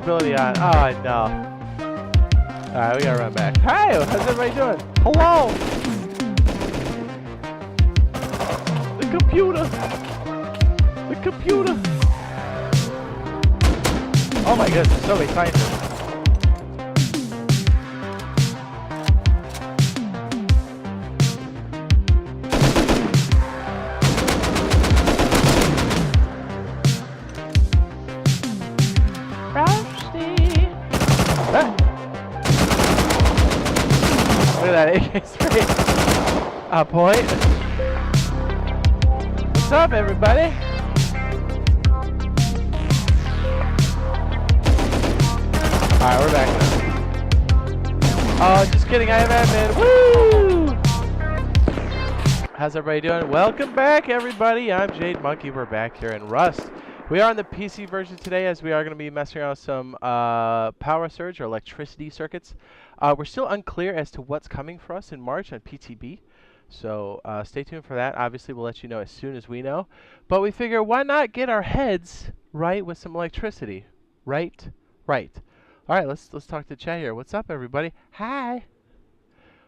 invisibility on. Oh, I know. Alright, we gotta run back. Hi, how's everybody doing? Hello! The computer! The computer! Oh my goodness, there's so many titans. Look at that AK spray. Point. What's up, everybody? Alright, we're back now. Oh, just kidding, I have admin. Woo! How's everybody doing? Welcome back, everybody. I'm Jade Monkey. We're back here in Rust. We are on the PC version today, as we are going to be messing around with some power surge or electricity circuits. We're still unclear as to what's coming for us in March on PTB, so stay tuned for that. Obviously, we'll let you know as soon as we know. But we figure, why not get our heads right with some electricity? Right? Right. All right, let's talk to the chat here. What's up, everybody? Hi.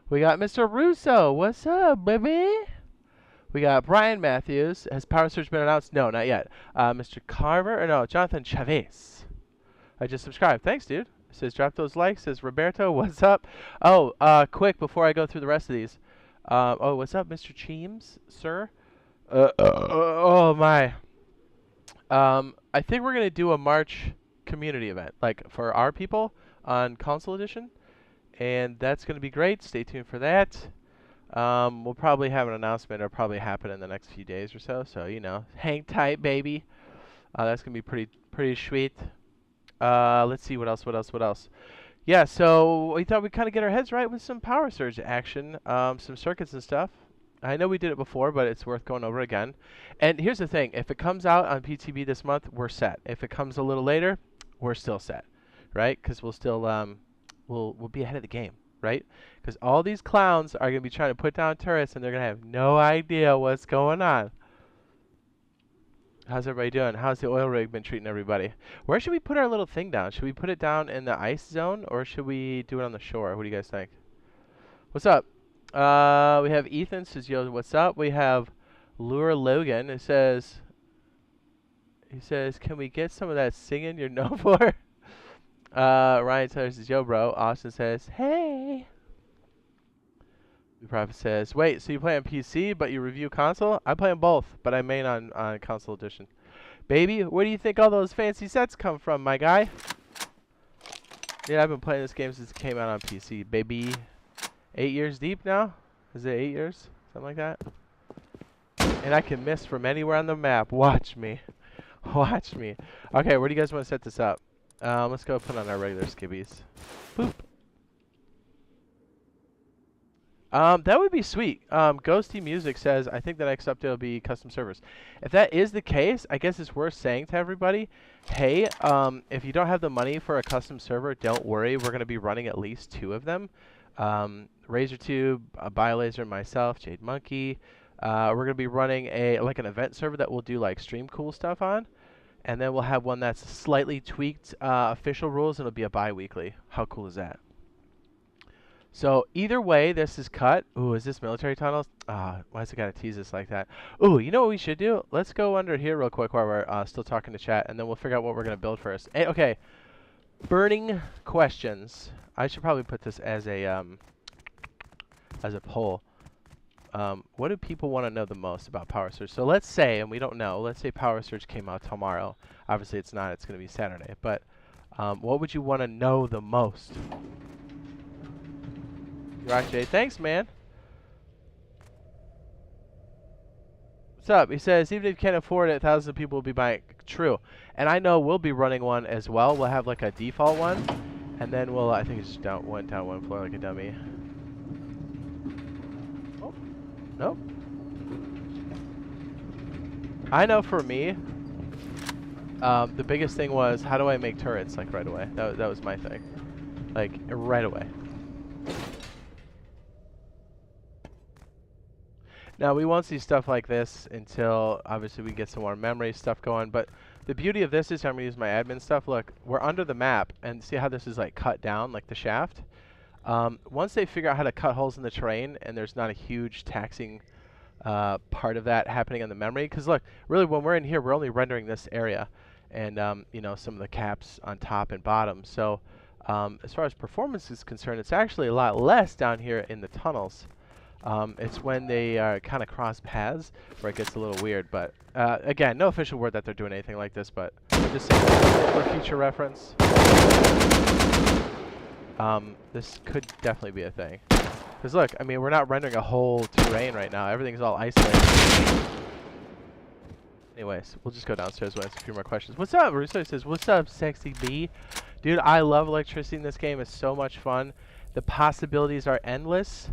We got Mr. Russo. What's up, baby? We got Brian Matthews. Has Power Surge been announced? No, not yet. Mr. Carver, or no, Jonathan Chavez. I just subscribed. Thanks, dude. Says drop those likes. Says Roberto, what's up? Oh, quick before I go through the rest of these. Oh, what's up, Mr. Cheems, sir? Oh my. I think we're gonna do a March community event, like for our people on console edition, and that's gonna be great. Stay tuned for that. We'll probably have an announcement. It'll probably happen in the next few days or so. So you know, hang tight, baby. That's gonna be pretty sweet. Let's see what else. Yeah, so we thought we'd kind of get our heads right with some power surge action, some circuits and stuff. I know we did it before, but it's worth going over again. And here's the thing: if it comes out on PTB this month, we're set. If it comes a little later, we're still set, right? Because we'll still we'll be ahead of the game. Right? Because all these clowns are going to be trying to put down turrets, and they're going to have no idea what's going on. How's everybody doing? How's the oil rig been treating everybody? Where should we put our little thing down? Should we put it down in the ice zone, or should we do it on the shore? What do you guys think? What's up? We have Ethan says, yo, what's up? We have Lure Logan. He says, can we get some of that singing you're known for? Ryan Taylor says, yo, bro. Austin says, hey. The Prophet says, wait, so you play on PC, but you review console? I play on both, but I main on console edition. Baby, where do you think all those fancy sets come from, my guy? Yeah, I've been playing this game since it came out on PC, baby. 8 years deep now? Is it 8 years? Something like that? And I can miss from anywhere on the map. Watch me. Watch me. Okay, where do you guys want to set this up? Let's go put on our regular skibbies. Boop. That would be sweet. Ghosty Music says, I think the next update will be custom servers. If that is the case, I guess it's worth saying to everybody, hey, if you don't have the money for a custom server, don't worry. We're going to be running at least 2 of them. RazorTube, BioLazer, and myself, Jade Monkey. We're going to be running an event server that we'll do like stream cool stuff on. And then we'll have one that's slightly tweaked official rules, and it'll be a bi-weekly. How cool is that? So either way, this is cut. Ooh, is this military tunnels? Why is it got to tease us like that? Ooh, you know what we should do? Let's go under here real quick while we're still talking to chat, and then we'll figure out what we're going to build first. Hey, okay, burning questions. I should probably put this as a poll. What do people want to know the most about Power Surge? So let's say, and we don't know, let's say Power Surge came out tomorrow. Obviously it's not, it's going to be Saturday. But what would you want to know the most? Rock J, thanks, man. What's up? He says, even if you can't afford it, thousands of people will be buying. True. And I know we'll be running one as well. We'll have like a default one. And then we'll, I think it's just went down one floor like a dummy. Oh, nope. I know for me, the biggest thing was, how do I make turrets like right away? That was my thing. Like right away. Now, we won't see stuff like this until, obviously, we get some more memory stuff going, but The beauty of this is I'm going to use my admin stuff. Look, we're under the map, and see how this is like cut down, like the shaft? Once they figure out how to cut holes in the terrain, and there's not a huge taxing part of that happening on the memory, because look, really when we're in here, we're only rendering this area, and you know, some of the caps on top and bottom. So as far as performance is concerned, it's actually a lot less down here in the tunnels. It's when they kind of cross paths where it gets a little weird. But again, no official word that they're doing anything like this, but I'm just saying for future reference. This could definitely be a thing. Because look, I mean, we're not rendering a whole terrain right now. Everything's all isolated. Anyways, we'll just go downstairs with a few more questions. What's up? Russo says, what's up, sexy bee? Dude, I love electricity in this game. It's so much fun. The possibilities are endless.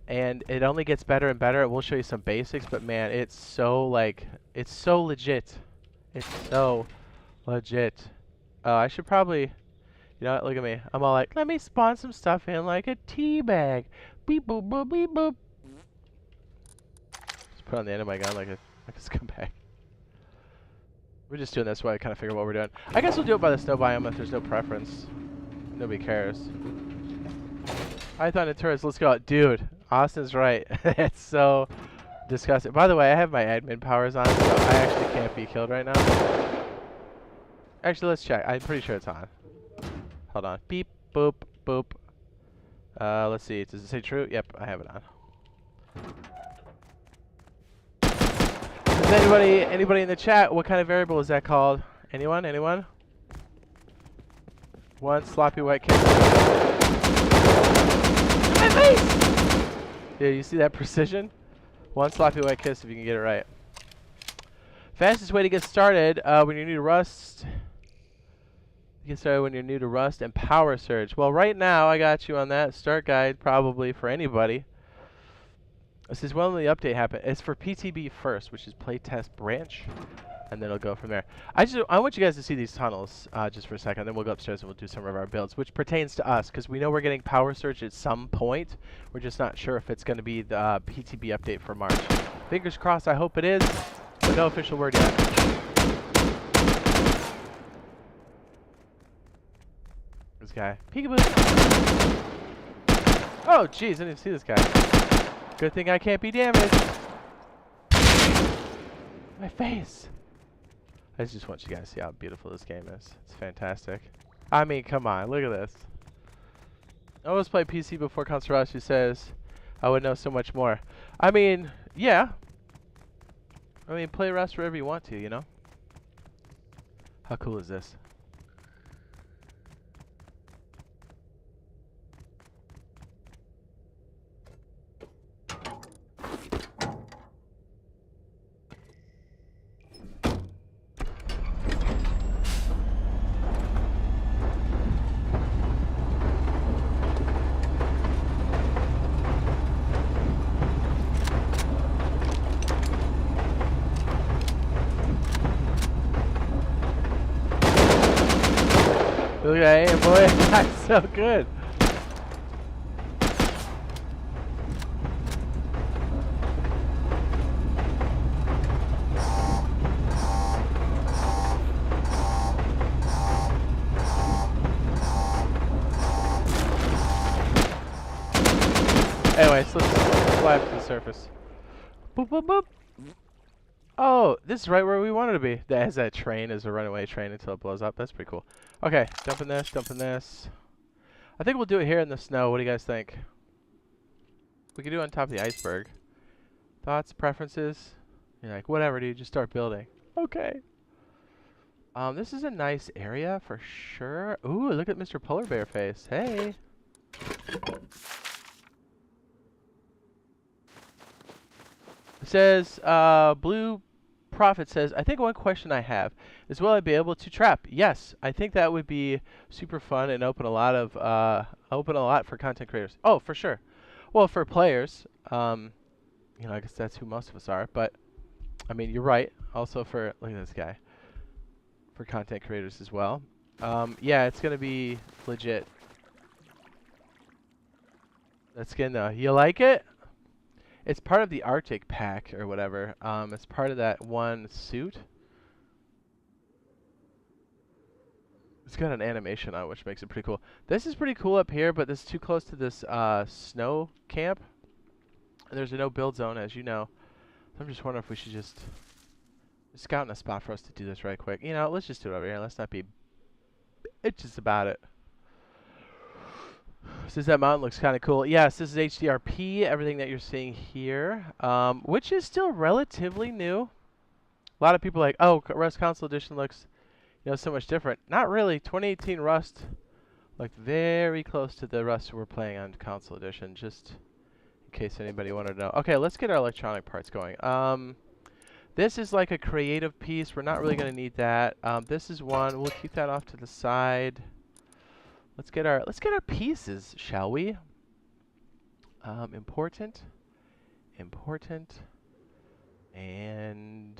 And it only gets better and better. We'll show you some basics, but man, it's so like, it's so legit. It's so legit. I should probably, you know what, look at me. I'm all like, let me spawn some stuff in like a tea bag. Beep boop boop beep boop. Just put on the end of my gun like a scumbag. We're just doing this while I kind of figure out what we're doing. I guess we'll do it by the snow biome if there's no preference. Nobody cares. Python and tourists, let's go. Dude, Austin's right. It's so disgusting. By the way, I have my admin powers on, so I actually can't be killed right now. Actually, let's check. I'm pretty sure it's on. Hold on. Beep, boop, boop. Let's see. Does it say true? Yep, I have it on. Does anybody in the chat, what kind of variable is that called? Anyone? Anyone? One sloppy white kiss. My face! Yeah, you see that precision? One sloppy white kiss if you can get it right. Fastest way to get started when you're new to Rust. Get started when you're new to Rust and Power Surge. Well, right now I got you on that start guide probably for anybody. This is when the update happened. It's for PTB first, which is playtest branch, and then it'll go from there. I want you guys to see these tunnels just for a second, then we'll go upstairs and we'll do some of our builds, which pertains to us, because we know we're getting Power Surge at some point. We're just not sure if it's going to be the PTB update for March. Fingers crossed, I hope it is, but no official word yet. This guy. Peekaboo! Oh, jeez, I didn't see this guy. Good thing I can't be damaged. My face. I just want you guys to see how beautiful this game is. It's fantastic. I mean, come on, look at this. I always played PC before Consterashi says I would know so much more. I mean, yeah. I mean, play Rust wherever you want to, you know? How cool is this? Okay, boy, that's so good. Anyways, let's fly up to the surface. Boop, boop, boop. Oh, this is right where we wanted to be. That has that train as a runaway train until it blows up. That's pretty cool. Okay, dumping this, dumping this. I think we'll do it here in the snow. What do you guys think? We could do it on top of the iceberg. Thoughts, preferences? You're like, whatever, dude. Just start building. Okay. This is a nice area for sure. Ooh, look at Mr. Polar Bear Face. Hey. It says, Blue Prophet says, I think one question I have is, will I be able to trap? Yes, I think that would be super fun and open a lot for content creators. Oh, for sure. Well, for players, you know, I guess that's who most of us are. But I mean, you're right. Also for look at this guy. For content creators as well. Yeah, it's gonna be legit. That skin though, you like it? It's part of the Arctic pack or whatever. It's part of that one suit. It's got an animation on it, which makes it pretty cool. This is pretty cool up here, but this is too close to this snow camp. And there's a no build zone, as you know. So I'm just wondering if we should just scout in a spot for us to do this right quick. You know, let's just do it over here. Let's not be bitches about it. Since that mountain looks kind of cool. Yes, this is HDRP, everything that you're seeing here, which is still relatively new. A lot of people are like, oh, Rust Console Edition looks, you know, so much different. Not really. 2018 Rust looked very close to the Rust we're playing on Console Edition, just in case anybody wanted to know. Okay, let's get our electronic parts going. This is like a creative piece. We're not really going to need that. This is one. We'll keep that off to the side. Let's get our pieces, shall we? Important, and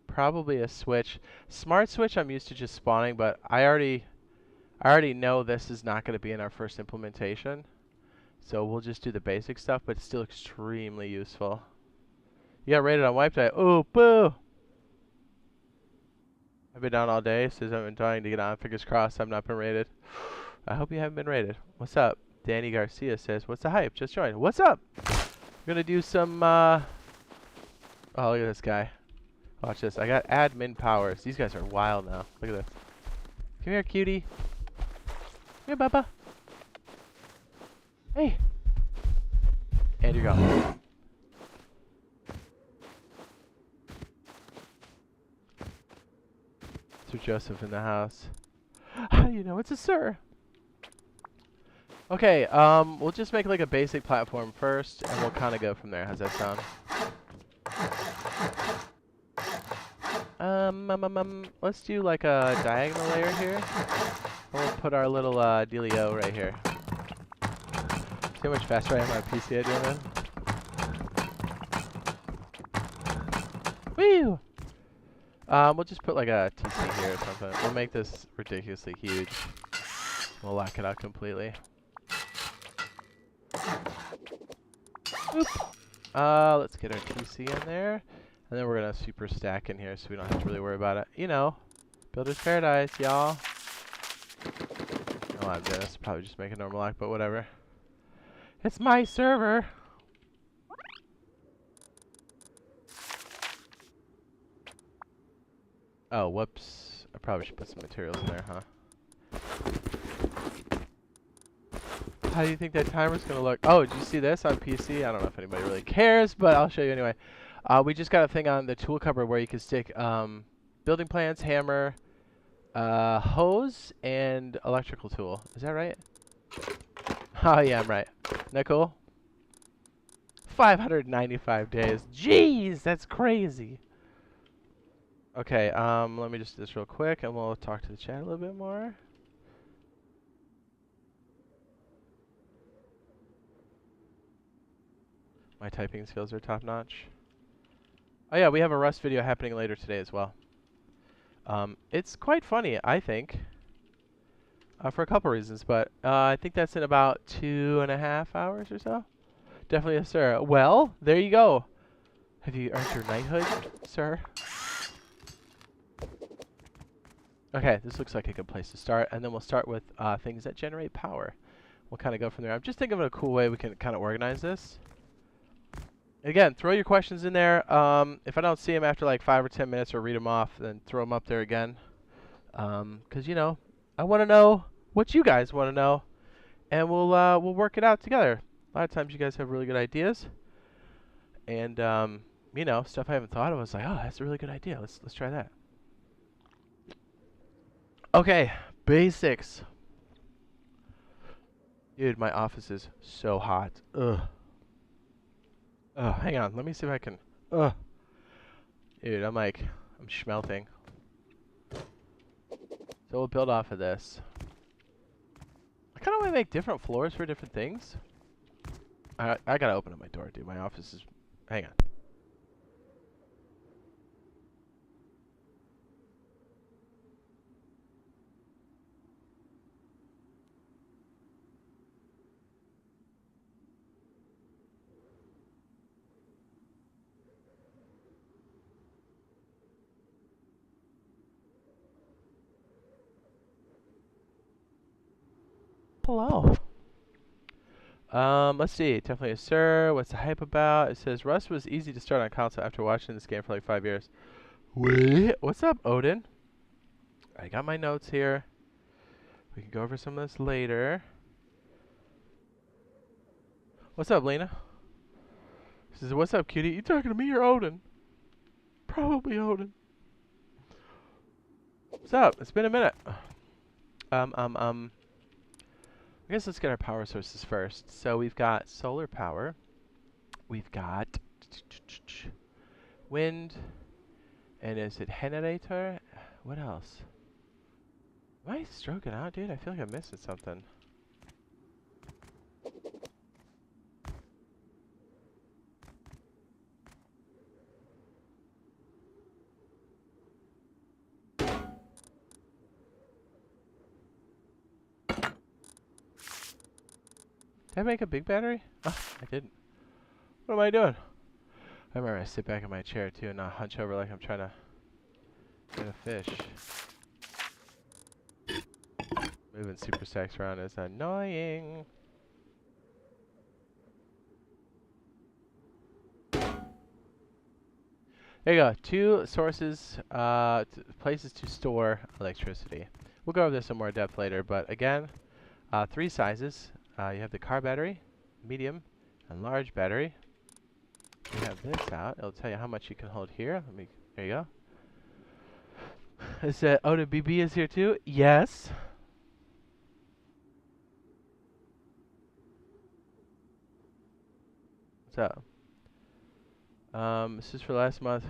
probably a switch. Smart switch. I'm used to just spawning, but I already know this is not going to be in our first implementation, so we'll just do the basic stuff. But it's still extremely useful. You got raided on wipe day. Oh, boo! I've been down all day, says I've been trying to get on. Fingers crossed I've not been raided. I hope you haven't been raided. What's up? Danny Garcia says, what's the hype? Just joined. What's up? We're going to do some, oh, look at this guy. Watch this. I got admin powers. These guys are wild now. Look at this. Come here, cutie. Come here, Bubba. Hey. And you're gone. Sir Joseph in the house. How do you know it's a sir? Okay, we'll just make like a basic platform first, and we'll kind of go from there. How's that sound? Let's do like a diagonal layer here. We'll put our little dealio right here. See how much faster I am on PC at doing that? Woo! We'll just put like a TC here or something. We'll make this ridiculously huge. We'll lock it out completely. Oop. Let's get our TC in there. And then we're going to super stack in here so we don't have to really worry about it. You know, Builder's Paradise, y'all. Oh, I'm doing this. Probably just make a normal lock, but whatever. It's my server. Oh, whoops. I probably should put some materials in there, huh? How do you think that timer's going to look? Oh, did you see this on PC? I don't know if anybody really cares, but I'll show you anyway. We just got a thing on the tool cupboard where you can stick building plans, hammer, hose, and electrical tool. Is that right? Oh, yeah, I'm right. Isn't that cool? 595 days. Jeez, that's crazy. Okay, let me just do this real quick, and we'll talk to the chat a little bit more. My typing skills are top-notch. Oh yeah, we have a Rust video happening later today as well. It's quite funny, I think, for a couple reasons, but I think that's in about 2.5 hours or so. Definitely a sir. Well, there you go. Have you earned your knighthood, sir? Okay, this looks like a good place to start, and then we'll start with things that generate power. We'll kind of go from there. I'm just thinking of a cool way we can kind of organize this. Again, throw your questions in there. If I don't see them after like 5 or 10 minutes or read them off, then throw them up there again. Because, you know, I want to know what you guys want to know, and we'll work it out together. A lot of times you guys have really good ideas, and you know, stuff I haven't thought of. I was like, oh, that's a really good idea. Let's try that. Okay, basics. Dude, my office is so hot. Ugh. Oh, hang on. Let me see if I can. Ugh. Dude, I'm schmelting. So we'll build off of this. I kind of want to make different floors for different things. I gotta open up my door, dude. My office is. Hang on. hello. Let's see. Definitely a sir. What's the hype about? It says Rust was easy to start on console after watching this game for like 5 years. Wait. What's up, Odin? I got my notes here. We can go over some of this later. What's up, Lena? She says, what's up, cutie? You talking to me or Odin? Probably Odin. What's up? It's been a minute. I guess let's get our power sources first. So we've got solar power. We've got wind. And is it generator? What else? Am I stroking out, dude? I feel like I'm missing something. Did I make a big battery? Oh, I didn't. What am I doing? I remember I sit back in my chair too and not hunch over like I'm trying to get a fish. Moving super stacks around is annoying. There you go. 2 sources, places to store electricity. We'll go over this in more depth later, but again, 3 sizes. You have the car battery, medium, and large battery. We have this out. It'll tell you how much you can hold here. There you go. Is that Oda BB is here too? Yes. What's up? This is for last month.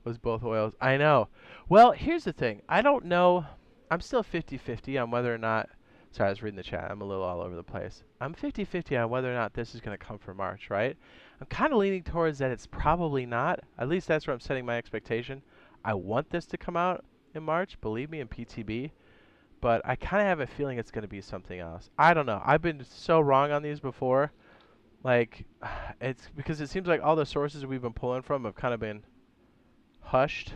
Was both oils. I know. Well, here's the thing. I don't know. I'm still 50-50 on whether or not. Sorry, I was reading the chat. I'm a little all over the place. I'm 50-50 on whether or not this is going to come for March, right? I'm kind of leaning towards that it's probably not. At least that's where I'm setting my expectation. I want this to come out in March, believe me, in PTB. But I kind of have a feeling it's going to be something else. I don't know. I've been so wrong on these before. Like, it's because it seems like all the sources we've been pulling from have kind of been hushed.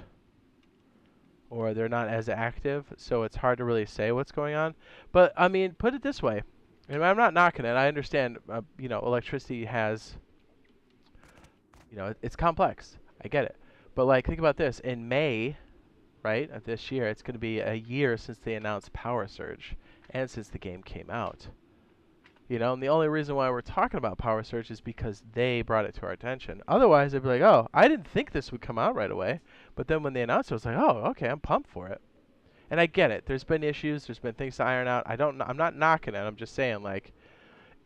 Or they're not as active, so it's hard to really say what's going on. But, I mean, put it this way. And I'm not knocking it. I understand, you know, electricity has, you know, it's complex. I get it. But, like, think about this. In May, right, of this year, it's going to be a year since they announced Power Surge and since the game came out. You know, and the only reason why we're talking about Power Surge is because they brought it to our attention. Otherwise, they'd be like, oh, I didn't think this would come out right away. But then when they announced it, I was like, oh, okay, I'm pumped for it. And I get it. There's been issues. There's been things to iron out. I'm not knocking it. I'm just saying, like,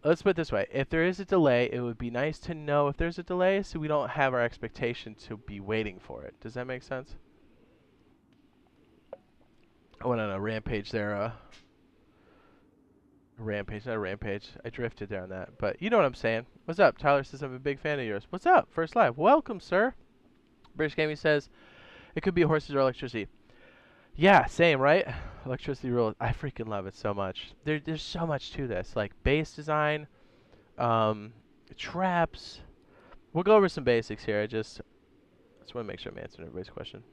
let's put it this way. If there is a delay, it would be nice to know if there's a delay so we don't have our expectation to be waiting for it. Does that make sense? I went on a rampage there. Rampage, not a rampage. I drifted there on that. But you know what I'm saying. What's up? Tyler says I'm a big fan of yours. What's up? First live. Welcome, sir. British Gaming says it could be horses or electricity. Yeah, same, right? Electricity rules. I freaking love it so much. There's so much to this. Like base design, traps. We'll go over some basics here. I just want to make sure I'm answering everybody's question.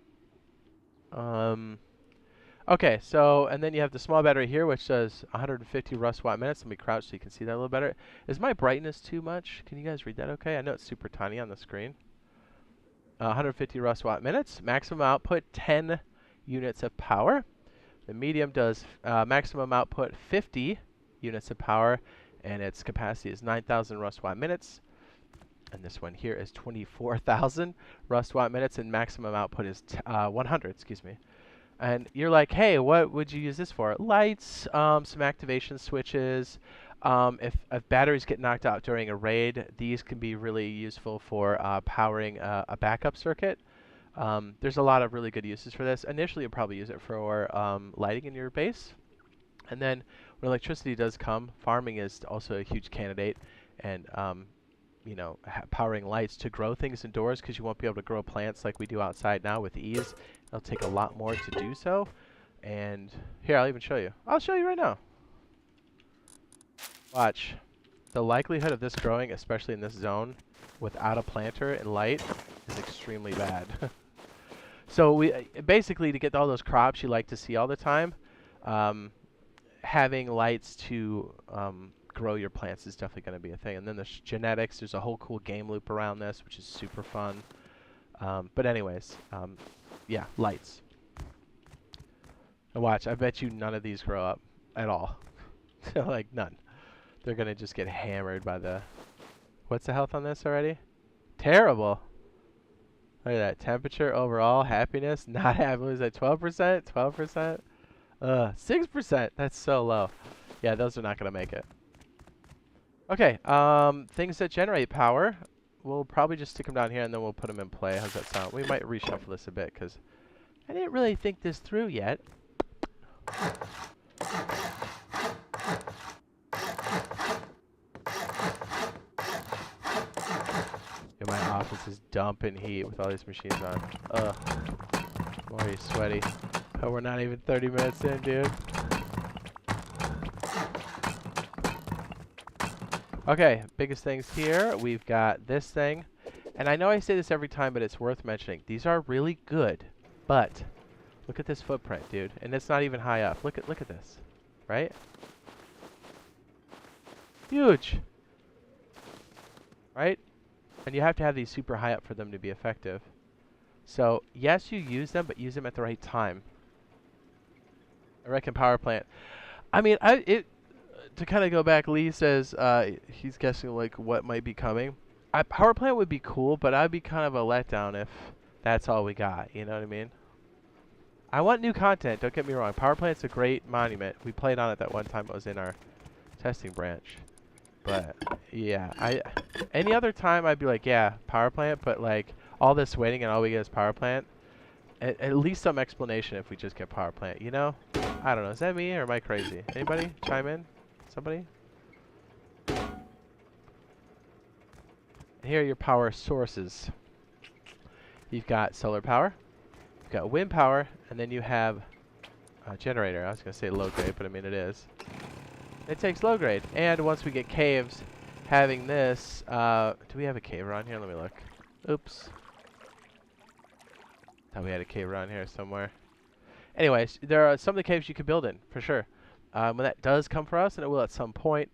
Okay, so, and then you have the small battery here, which does 150 rust watt minutes. Let me crouch so you can see that a little better. Is my brightness too much? Can you guys read that okay? I know it's super tiny on the screen. 150 rust watt minutes. Maximum output, 10 units of power. The medium does maximum output, 50 units of power, and its capacity is 9,000 rust watt minutes. And this one here is 24,000 rust watt minutes, and maximum output is 100, excuse me. And you're like, hey, what would you use this for? Lights, some activation switches. If batteries get knocked out during a raid, these can be really useful for powering a backup circuit. There's a lot of really good uses for this. Initially, you'll probably use it for lighting in your base. And then when electricity does come, farming is also a huge candidate. And you know, powering lights to grow things indoors, because you won't be able to grow plants like we do outside now with ease. It'll take a lot more to do so. And here, I'll even show you. I'll show you right now. Watch. The likelihood of this growing, especially in this zone, without a planter and light, is extremely bad. So we basically, to get all those crops you like to see all the time, having lights to grow your plants is definitely going to be a thing. And then there's genetics. There's a whole cool game loop around this, which is super fun. But anyways, yeah, lights. And watch, I bet you none of these grow up at all. Like, none. They're going to just get hammered by the... What's the health on this already? Terrible. Look at that. Temperature, overall, happiness, not happy. What is that, 12%? 12%? 6%. That's so low. Yeah, those are not going to make it. Okay, things that generate power. We'll probably just stick them down here, and then we'll put them in play. How's that sound? We might reshuffle this a bit, because I didn't really think this through yet. Yeah, my office is dumping heat with all these machines on. Ugh. I'm already sweaty. Oh, we're not even 30 minutes in, dude. Okay, biggest things here. We've got this thing. And I know I say this every time, but it's worth mentioning. These are really good, but look at this footprint, dude. And it's not even high up. Look at this. Right? Huge. Right? And you have to have these super high up for them to be effective. So, yes, you use them, but use them at the right time. I reckon power plant. I mean, to kind of go back, Lee says he's guessing like what might be coming. Power plant would be cool, but I'd be kind of a letdown if that's all we got. You know what I mean? I want new content. Don't get me wrong. Power plant's a great monument. We played on it that one time. It was in our testing branch. But yeah, any other time I'd be like, yeah, power plant. But like all this waiting and all we get is power plant. At least some explanation if we just get power plant. You know? I don't know. Is that me or am I crazy? Anybody chime in? Somebody? And here are your power sources. You've got solar power, you've got wind power, and then you have a generator. I was going to say low grade, but I mean it is. It takes low grade. And once we get caves, having this, do we have a cave around here? Let me look. Oops. Thought we had a cave around here somewhere. Anyways, there are some of the caves you could build in, for sure. When that does come for us, and it will at some point,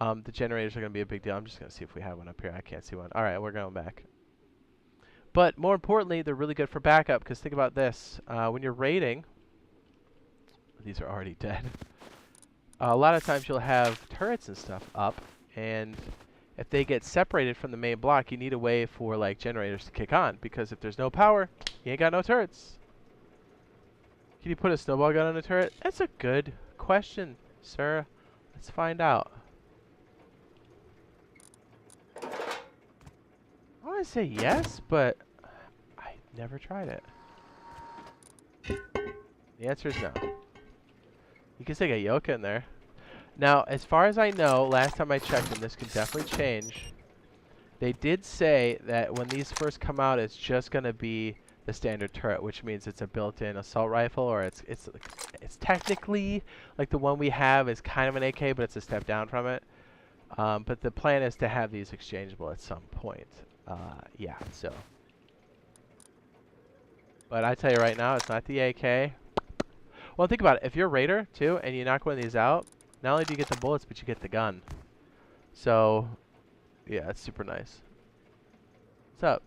the generators are going to be a big deal. I'm just going to see if we have one up here. I can't see one. All right, we're going back. But more importantly, they're really good for backup, because think about this. When you're raiding, these are already dead. A lot of times you'll have turrets and stuff up, and if they get separated from the main block, you need a way for like generators to kick on, because if there's no power, you ain't got no turrets. Can you put a snowball gun on a turret? That's a good question, sir. Let's find out. I want to say yes, but I never tried it. The answer is no. You can stick a yoke in there. Now, as far as I know, last time I checked, and this could definitely change, they did say that when these first come out, it's just going to be the standard turret, which means it's a built-in assault rifle, or it's technically like the one we have is kind of an AK, but it's a step down from it. But the plan is to have these exchangeable at some point. Yeah, so. But I tell you right now, it's not the AK. Well, think about it. If you're a raider, too, and you knock one of these out, not only do you get the bullets, but you get the gun. So, yeah, it's super nice. What's up?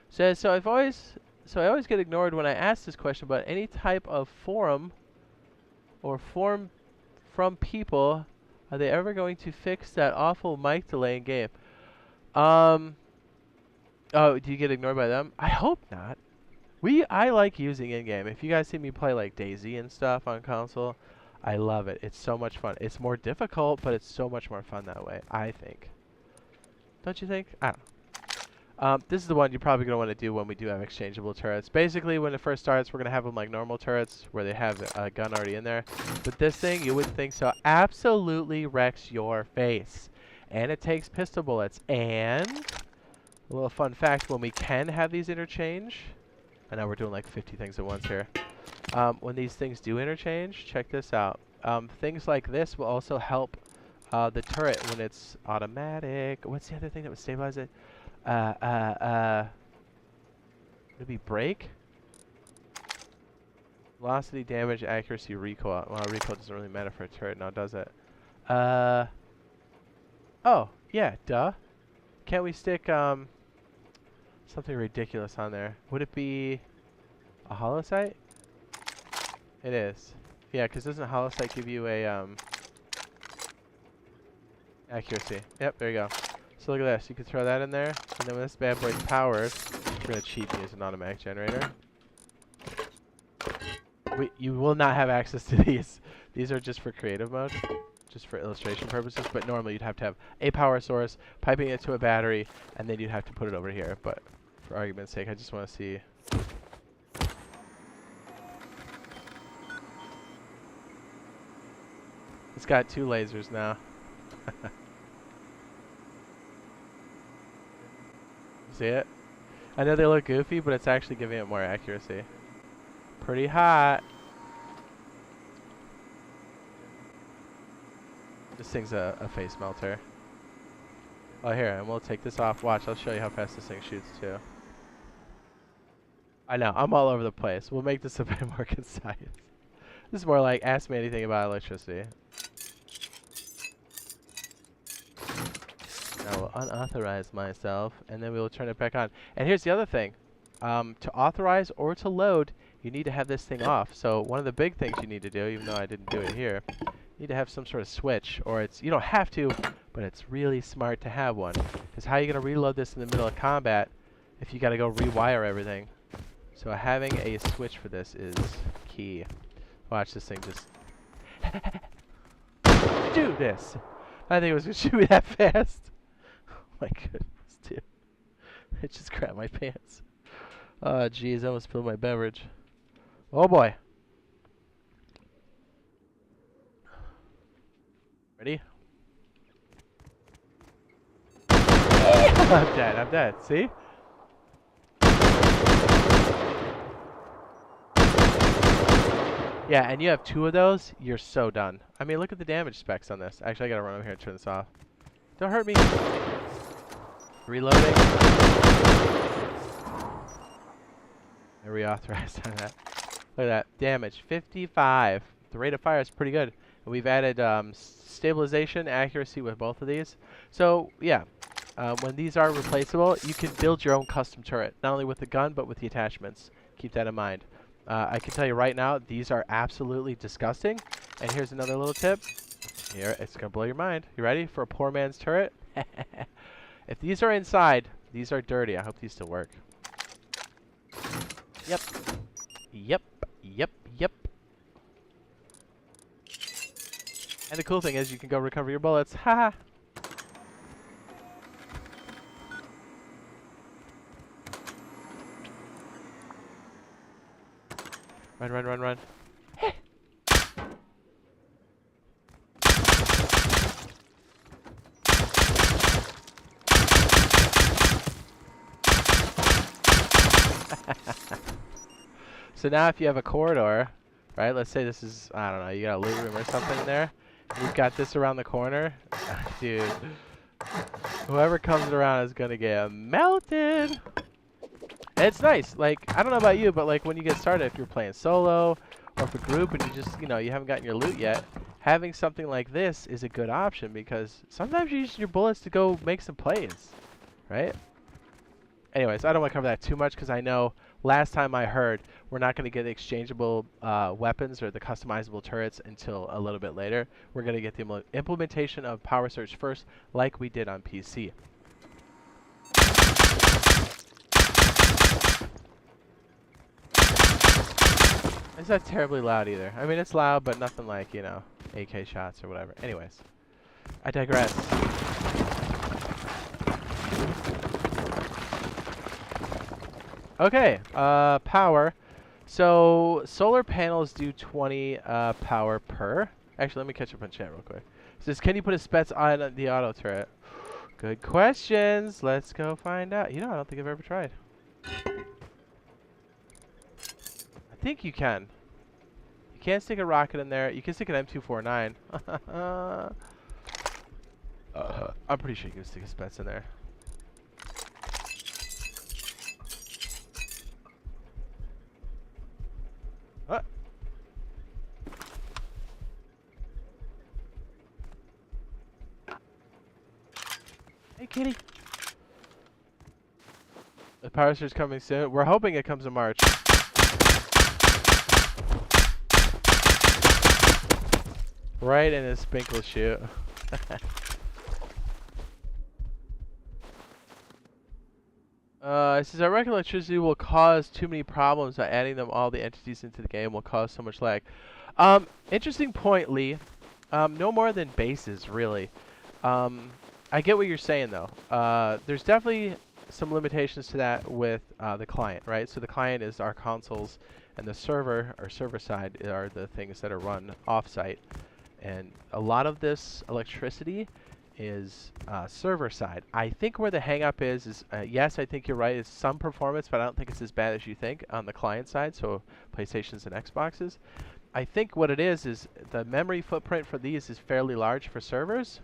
Says, so I always get ignored when I ask this question, but any type of forum or form from people, are they ever going to fix that awful mic delay in game? Oh, do you get ignored by them? I hope not. I like using in-game. If you guys see me play like DayZ and stuff on console, I love it. It's so much fun. It's more difficult, but it's so much more fun that way, I think. Don't you think? I don't know. This is the one you're probably going to want to do when we do have exchangeable turrets. Basically, when it first starts, we're going to have them like normal turrets where they have a gun already in there. But this thing, you wouldn't think so, absolutely wrecks your face. And it takes pistol bullets. And a little fun fact, when we can have these interchange, I know we're doing like 50 things at once here. When these things do interchange, check this out. Things like this will also help the turret when it's automatic. What's the other thing that would stabilize it? Maybe brake? Velocity, damage, accuracy, recoil. Well, recoil doesn't really matter for a turret now, does it? Oh, yeah, duh. Can't we stick, something ridiculous on there? Would it be a hollow sight? It is. Yeah, because doesn't hollow sight give you a, accuracy? Yep, there you go. So look at this. You can throw that in there, and then when this bad boy's powered, we're going to cheat and use an automatic generator. You will not have access to these. These are just for creative mode, just for illustration purposes, but normally you'd have to have a power source, piping it to a battery, and then you'd have to put it over here. But for argument's sake, I just want to see. It's got 2 lasers now. See it? I know they look goofy, but it's actually giving it more accuracy. Pretty hot. This thing's a face melter. Oh, here, and we'll take this off. Watch, I'll show you how fast this thing shoots, too. I know, I'm all over the place. We'll make this a bit more concise. This is more like, ask me anything about electricity. Now we'll unauthorize myself, and then we will turn it back on. And here's the other thing. To authorize or to load, you need to have this thing off. So one of the big things you need to do, even though I didn't do it here, you need to have some sort of switch, or you don't have to, but it's really smart to have one. Because how are you going to reload this in the middle of combat if you got to go rewire everything? So having a switch for this is key. Watch this thing just do this. I think it was going to shoot me that fast. Oh my goodness, dude. It just grabbed my pants. Oh, jeez, I almost spilled my beverage. Oh, boy. Ready? I'm dead, I'm dead. See? Yeah, and you have 2 of those, you're so done. I mean, look at the damage specs on this. Actually, I gotta run over here and turn this off. Don't hurt me. Reloading. I reauthorized on that. Look at that. Damage, 55. The rate of fire is pretty good. And we've added stabilization, accuracy with both of these. So, yeah. When these are replaceable, you can build your own custom turret. Not only with the gun, but with the attachments. Keep that in mind. I can tell you right now, these are absolutely disgusting. And here's another little tip. Here, it's going to blow your mind. You ready for a poor man's turret? If these are inside, these are dirty. I hope these still work. Yep. Yep. Yep. Yep. And the cool thing is you can go recover your bullets. Haha. Run, run, run, run. So now if you have a corridor, right, let's say this is, I don't know, you got a loot room or something in there, and you've got this around the corner, dude, whoever comes around is going to get melted. And it's nice, like, I don't know about you, but like when you get started, if you're playing solo, or if a group and you just, you know, you haven't gotten your loot yet, having something like this is a good option because sometimes you use your bullets to go make some plays, right? Anyways, I don't want to cover that too much because I know last time I heard we're not going to get the exchangeable weapons or the customizable turrets until a little bit later. We're going to get the implementation of Power Surge first like we did on PC. It's not terribly loud either. I mean, it's loud, but nothing like, you know, AK shots or whatever. Anyways, I digress. Okay, power. So solar panels do 20 power per. Actually, let me catch up on chat real quick. It says, can you put a spets on the auto turret? Good questions. Let's go find out. You know, I don't think I've ever tried. I think you can. You can't stick a rocket in there. You can stick an M249. I'm pretty sure you can stick a spets in there. kitty. The power surge coming soon. We're hoping it comes in March. Right in his spinkle chute. It says our regular electricity will cause too many problems by adding them all the entities into the game will cause so much lag. Interesting point, Lee. No more than bases, really. I get what you're saying, though. There's definitely some limitations to that with the client, right? So the client is our consoles, and the server, or server side, are the things that are run off-site. And a lot of this electricity is server side. I think where the hang-up is yes, I think you're right, it's some performance, but I don't think it's as bad as you think on the client side, so PlayStations and Xboxes. I think what it is the memory footprint for these is fairly large for servers,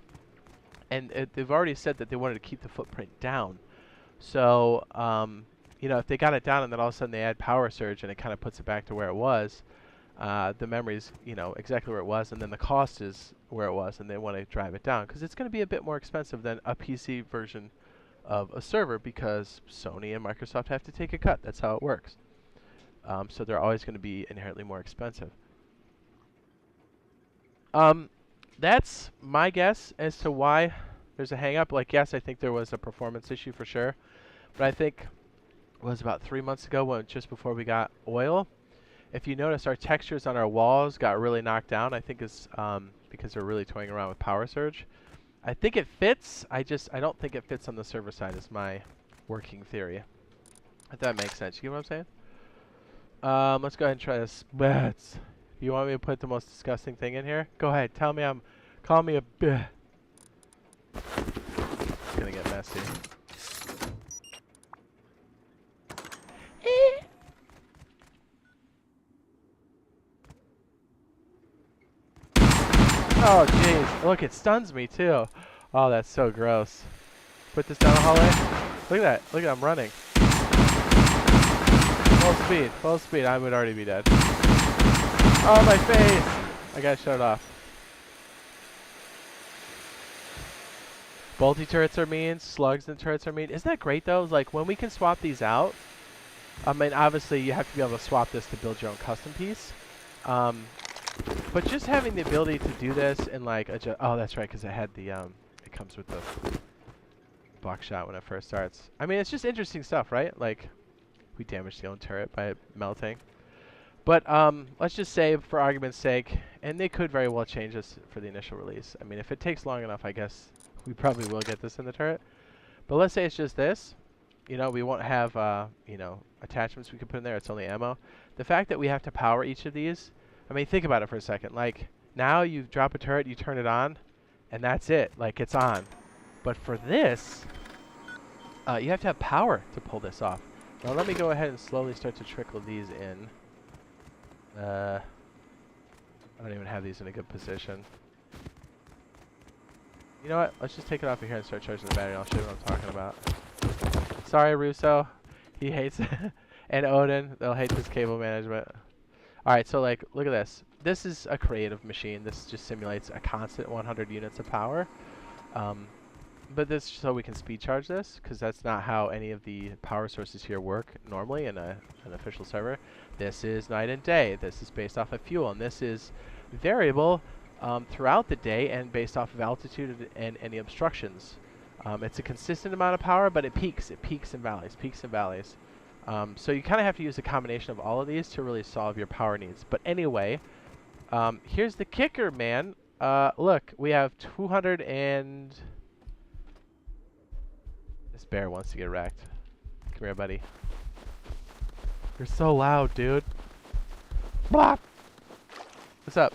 and they've already said that they wanted to keep the footprint down. So, you know, if they got it down and then all of a sudden they add power surge and it kind of puts it back to where it was, the memory's, you know, exactly where it was, and then the cost is where it was, and they want to drive it down because it's going to be a bit more expensive than a PC version of a server because Sony and Microsoft have to take a cut. That's how it works. So they're always going to be inherently more expensive. That's my guess as to why there's a hang-up. Like, yes, I think there was a performance issue for sure, but I think it was about 3 months ago, when just before we got oil. If you notice, our textures on our walls got really knocked down. I think it's because they're really toying around with power surge. I think it fits. I don't think it fits on the server side is my working theory. If that makes sense. You get what I'm saying? Let's go ahead and try this. You want me to put the most disgusting thing in here? Go ahead. Tell me call me a bleh. It's gonna get messy. Oh, jeez. Look, it stuns me, too. Oh, that's so gross. Put this down the hallway. Look at that. Look at that. I'm running. Full speed. Full speed. I would already be dead. Oh, my face. I gotta shut it off. Bolty turrets are mean. Slugs and turrets are mean. Isn't that great, though? Like, when we can swap these out, I mean, obviously, you have to be able to swap this to build your own custom piece. But just having the ability to do this and like adjust. Oh, that's right, because it had the it comes with the buckshot when it first starts. I mean, it's just interesting stuff, right? Like, we damaged the own turret by melting. But let's just say, for argument's sake, and they could very well change this for the initial release. I mean, if it takes long enough, I guess we probably will get this in the turret. But let's say it's just this. You know, we won't have you know, attachments we can put in there. It's only ammo. The fact that we have to power each of these. I mean, think about it for a second. Like, now you drop a turret, you turn it on, and that's it. Like, it's on. But for this, you have to have power to pull this off. Now, let me go ahead and slowly start to trickle these in. I don't even have these in a good position. You know what? Let's just take it off of here and start charging the battery. I'll show you what I'm talking about. Sorry, Russo. He hates it. And Odin, they'll hate this cable management. Alright, so like, look at this. This is a creative machine. This just simulates a constant 100 units of power. But this so we can speed charge this, because that's not how any of the power sources here work normally in an official server. This is night and day. This is based off of fuel, and this is variable throughout the day and based off of altitude and any obstructions. It's a consistent amount of power, but it peaks. It peaks and valleys, peaks and valleys. So you kind of have to use a combination of all of these to really solve your power needs. But anyway, here's the kicker, man. Look, we have 200 and... This bear wants to get wrecked. Come here, buddy. You're so loud, dude. Blah! What's up?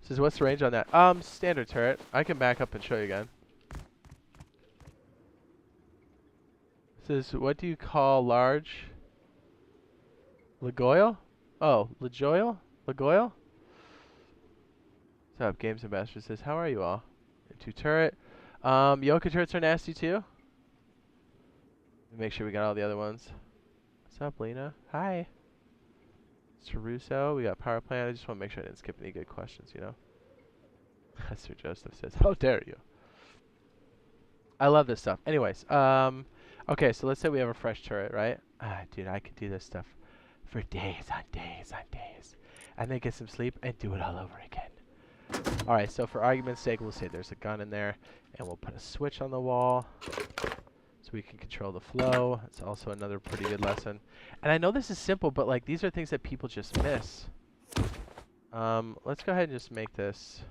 Says, what's the range on that? Standard turret. I can back up and show you again. Says, what do you call large? Lagoyle? Oh, Lagoyle? Lagoyle? What's up? Games Ambassador says, how are you all? Two turret. Yoka turrets are nasty too. Make sure we got all the other ones. What's up, Lena? Hi. Mr. Russo, we got power plant. I just want to make sure I didn't skip any good questions, you know? Sir Joseph says, how dare you? I love this stuff. Anyways, okay, so let's say we have a fresh turret, right? Ah, dude, I could do this stuff for days on days on days. And then get some sleep and do it all over again. All right, so for argument's sake, we'll say there's a gun in there, and we'll put a switch on the wall so we can control the flow. It's also another pretty good lesson. And I know this is simple, but like these are things that people just miss. Let's go ahead and just make this.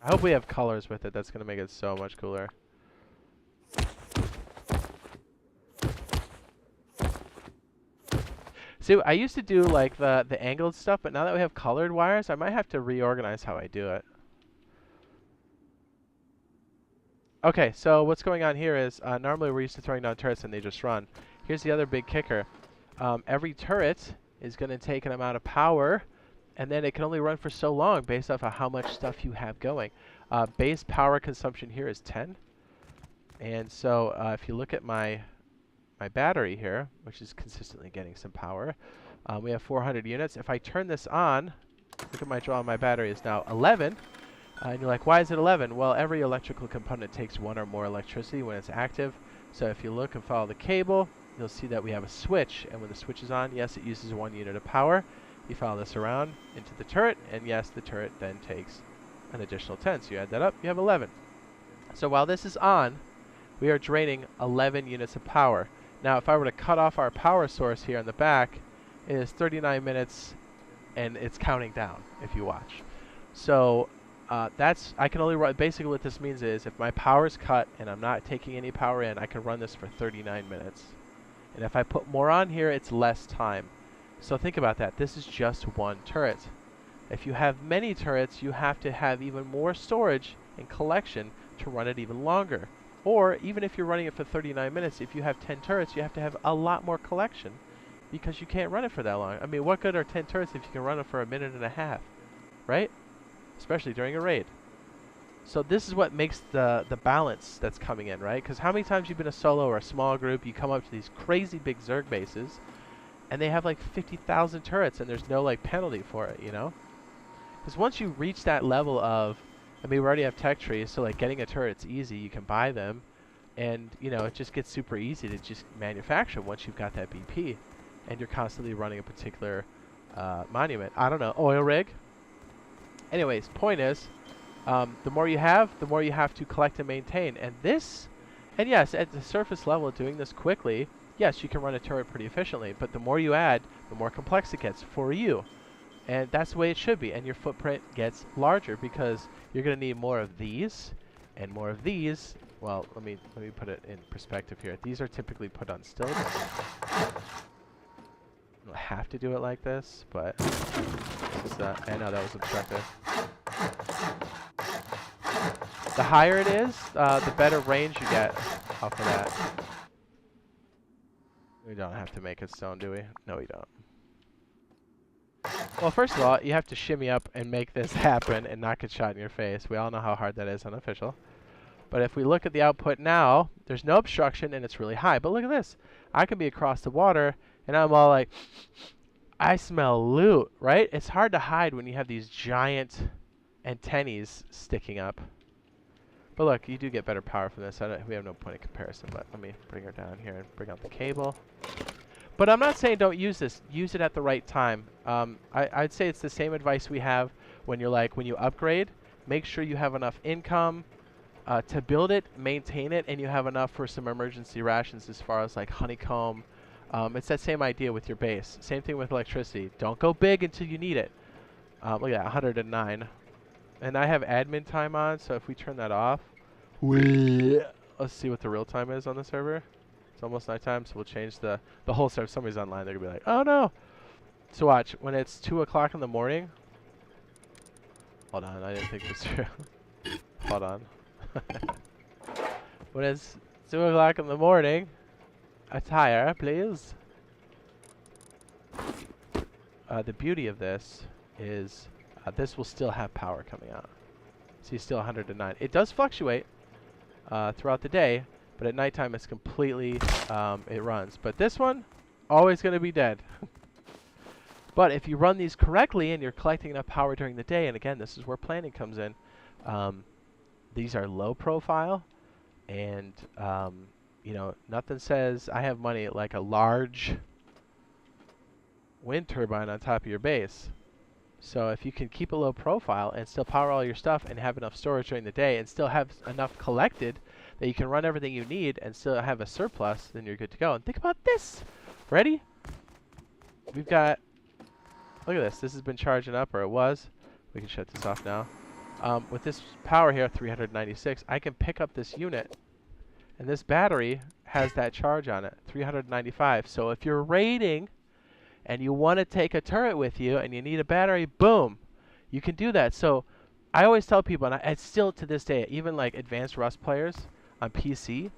I hope we have colors with it. That's going to make it so much cooler. See, I used to do like the angled stuff, but now that we have colored wires, I might have to reorganize how I do it. Okay, so what's going on here is normally we're used to throwing down turrets and they just run. Here's the other big kicker. Every turret is going to take an amount of power, and then it can only run for so long based off of how much stuff you have going. Base power consumption here is 10. And so if you look at my battery here, which is consistently getting some power, we have 400 units. If I turn this on, look at my draw, my battery is now 11. And you're like, why is it 11? Well, every electrical component takes 1 or more electricity when it's active. So if you look and follow the cable, you'll see that we have a switch. And when the switch is on, yes, it uses 1 unit of power. You follow this around into the turret, and yes, the turret then takes an additional 10. So you add that up, you have 11. So while this is on, we are draining 11 units of power. Now, if I were to cut off our power source here in the back, it is 39 minutes, and it's counting down if you watch. So I can only run, basically what this means is if my power is cut and I'm not taking any power in, I can run this for 39 minutes. And if I put more on here, it's less time. So think about that. This is just 1 turret. If you have many turrets, you have to have even more storage and collection to run it even longer. Or even if you're running it for 39 minutes, if you have 10 turrets, you have to have a lot more collection because you can't run it for that long. I mean, what good are 10 turrets if you can run it for a minute and a half, right? Especially during a raid. So this is what makes the balance that's coming in, right? Because how many times you've been a solo or a small group, you come up to these crazy big Zerg bases, and they have like 50,000 turrets, and there's no like penalty for it, you know? Because once you reach that level of, I mean, we already have tech trees, so like getting a turret's easy. You can buy them, and you know it just gets super easy to just manufacture once you've got that BP, and you're constantly running a particular monument. I don't know, oil rig. Anyways, point is, the more you have to collect and maintain. And this, and yes, at the surface level, doing this quickly, yes, you can run a turret pretty efficiently. But the more you add, the more complex it gets for you. And that's the way it should be. And your footprint gets larger because you're going to need more of these and more of these. Well, let me put it in perspective here. These are typically put on stilts. I don't have to do it like this, but I know that was obstructive. The higher it is, the better range you get off of that. We don't have to make it stone, do we? No, we don't. Well, first of all, you have to shimmy up and make this happen and not get shot in your face. We all know how hard that is unofficial. But if we look at the output now, there's no obstruction and it's really high. But look at this. I can be across the water and I'm all like, I smell loot, right? It's hard to hide when you have these giant antennae sticking up. But look, you do get better power from this. We have no point of comparison, but let me bring her down here and bring out the cable. But I'm not saying don't use this. Use it at the right time. I'd say it's the same advice we have when you're like, when you upgrade, make sure you have enough income to build it, maintain it, and you have enough for some emergency rations as far as like honeycomb. It's that same idea with your base. Same thing with electricity. Don't go big until you need it. Look at that, 109. And I have admin time on, so if we turn that off, let's see what the real time is on the server. It's almost nighttime, so we'll change the whole server. If somebody's online, they're going to be like, oh no. So watch, when it's 2 o'clock in the morning. Hold on, I didn't think this through. Hold on. When it's 2 o'clock in the morning, attire, please. The beauty of this is this will still have power coming out. See, still 109. It does fluctuate throughout the day, but at nighttime it's completely, it runs. But this one, always going to be dead. But if you run these correctly and you're collecting enough power during the day, and again, this is where planning comes in, These are low profile, and you know, nothing says I have money like a large wind turbine on top of your base. So if you can keep a low profile and still power all your stuff and have enough storage during the day and still have enough collected that you can run everything you need and still have a surplus, then you're good to go. And think about this. Ready? We've got, look at this. This has been charging up, or it was. We can shut this off now. With this power here, 396, I can pick up this unit, and this battery has that charge on it, 395. So if you're raiding and you want to take a turret with you and you need a battery, boom, you can do that. So I always tell people, and I still to this day, even like advanced Rust players on PC,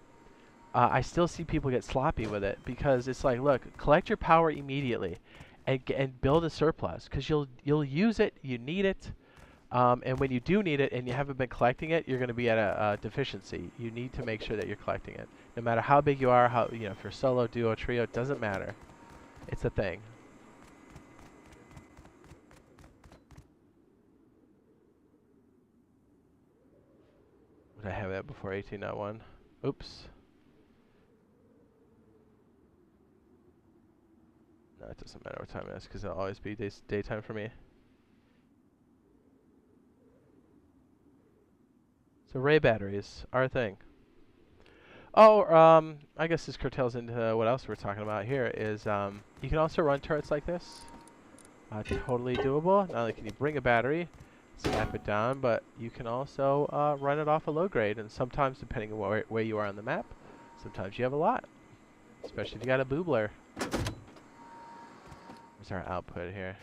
I still see people get sloppy with it, because it's like, look, collect your power immediately and build a surplus, because you'll use it, you need it. And when you do need it and you haven't been collecting it, you're going to be at a deficiency. You need to make sure that you're collecting it. No matter how big you are, how, you know, if you're solo, duo, trio, it doesn't matter. It's a thing. Would I have that before 18.1? Oops. No, it doesn't matter what time it is, because it'll always be daytime for me. So ray batteries are a thing. Oh, I guess this curtails into what else we're talking about here is you can also run turrets like this. Totally doable. Not only can you bring a battery, snap it down, but you can also run it off a low grade. And sometimes, depending on where you are on the map, sometimes you have a lot, especially if you got a boobler. Where's our output here?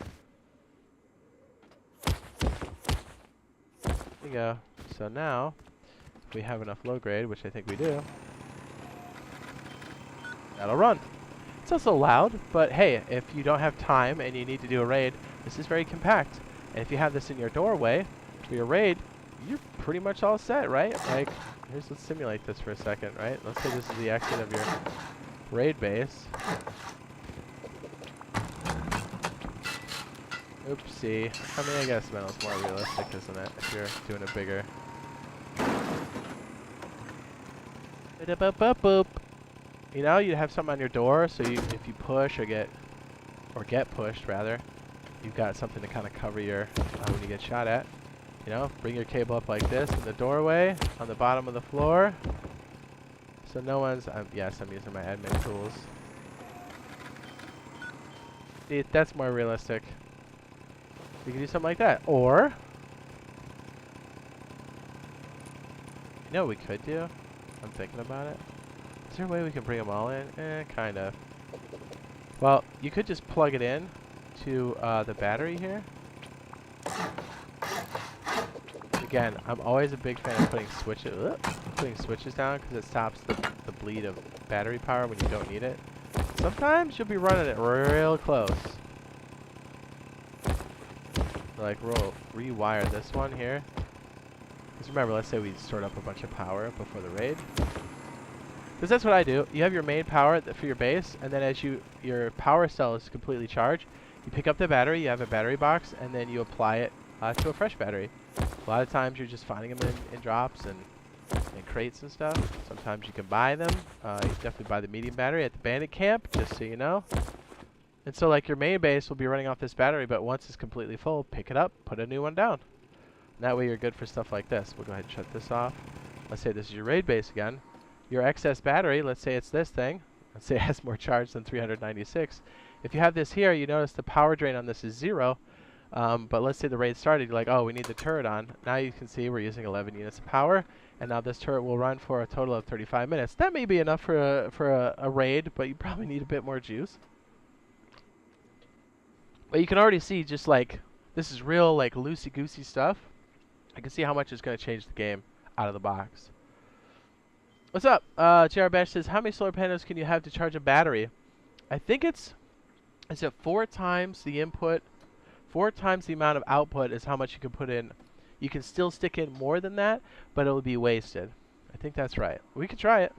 There you go. So now, if we have enough low grade, which I think we do, that'll run. It's also loud, but hey, if you don't have time and you need to do a raid, this is very compact. And if you have this in your doorway for your raid, you're pretty much all set, right? Like, let's simulate this for a second, right? Let's say this is the exit of your raid base. Oopsie. I mean, I guess metal's more realistic, isn't it? If you're doing a bigger. Boop. You know, you have something on your door, so if you push or get pushed rather, you've got something to kind of cover your when you get shot at. You know, bring your cable up like this in the doorway on the bottom of the floor, so no one's. Yes, I'm using my admin tools. See, that's more realistic. You can do something like that, or you know what we could do? I'm thinking about it. Is there a way we can bring them all in? Kind of. Well, you could just plug it in to the battery here. Again, I'm always a big fan of putting switches down, because it stops the bleed of battery power when you don't need it. Sometimes you'll be running it real close. Like, we'll rewire this one here. Because remember, let's say we stored up a bunch of power before the raid. Because that's what I do. You have your main power for your base, and then as your power cell is completely charged, you pick up the battery, you have a battery box, and then you apply it to a fresh battery. A lot of times you're just finding them in drops and in crates and stuff. Sometimes you can buy them. You definitely buy the medium battery at the bandit camp, just so you know. And so like your main base will be running off this battery, but once it's completely full, pick it up, put a new one down. And that way you're good for stuff like this. We'll go ahead and shut this off. Let's say this is your raid base again. Your excess battery, let's say it's this thing. Let's say it has more charge than 396. If you have this here, you notice the power drain on this is 0. But let's say the raid started, you're like, oh, we need the turret on. Now you can see we're using 11 units of power, and now this turret will run for a total of 35 minutes. That may be enough for a raid, but you probably need a bit more juice. But you can already see, just like, this is real, like, loosey-goosey stuff. I can see how much it's going to change the game out of the box. What's up? JR Bash says, how many solar panels can you have to charge a battery? I think is it 4 times the input, 4 times the amount of output is how much you can put in. You can still stick in more than that, but it will be wasted. I think that's right. We could try it.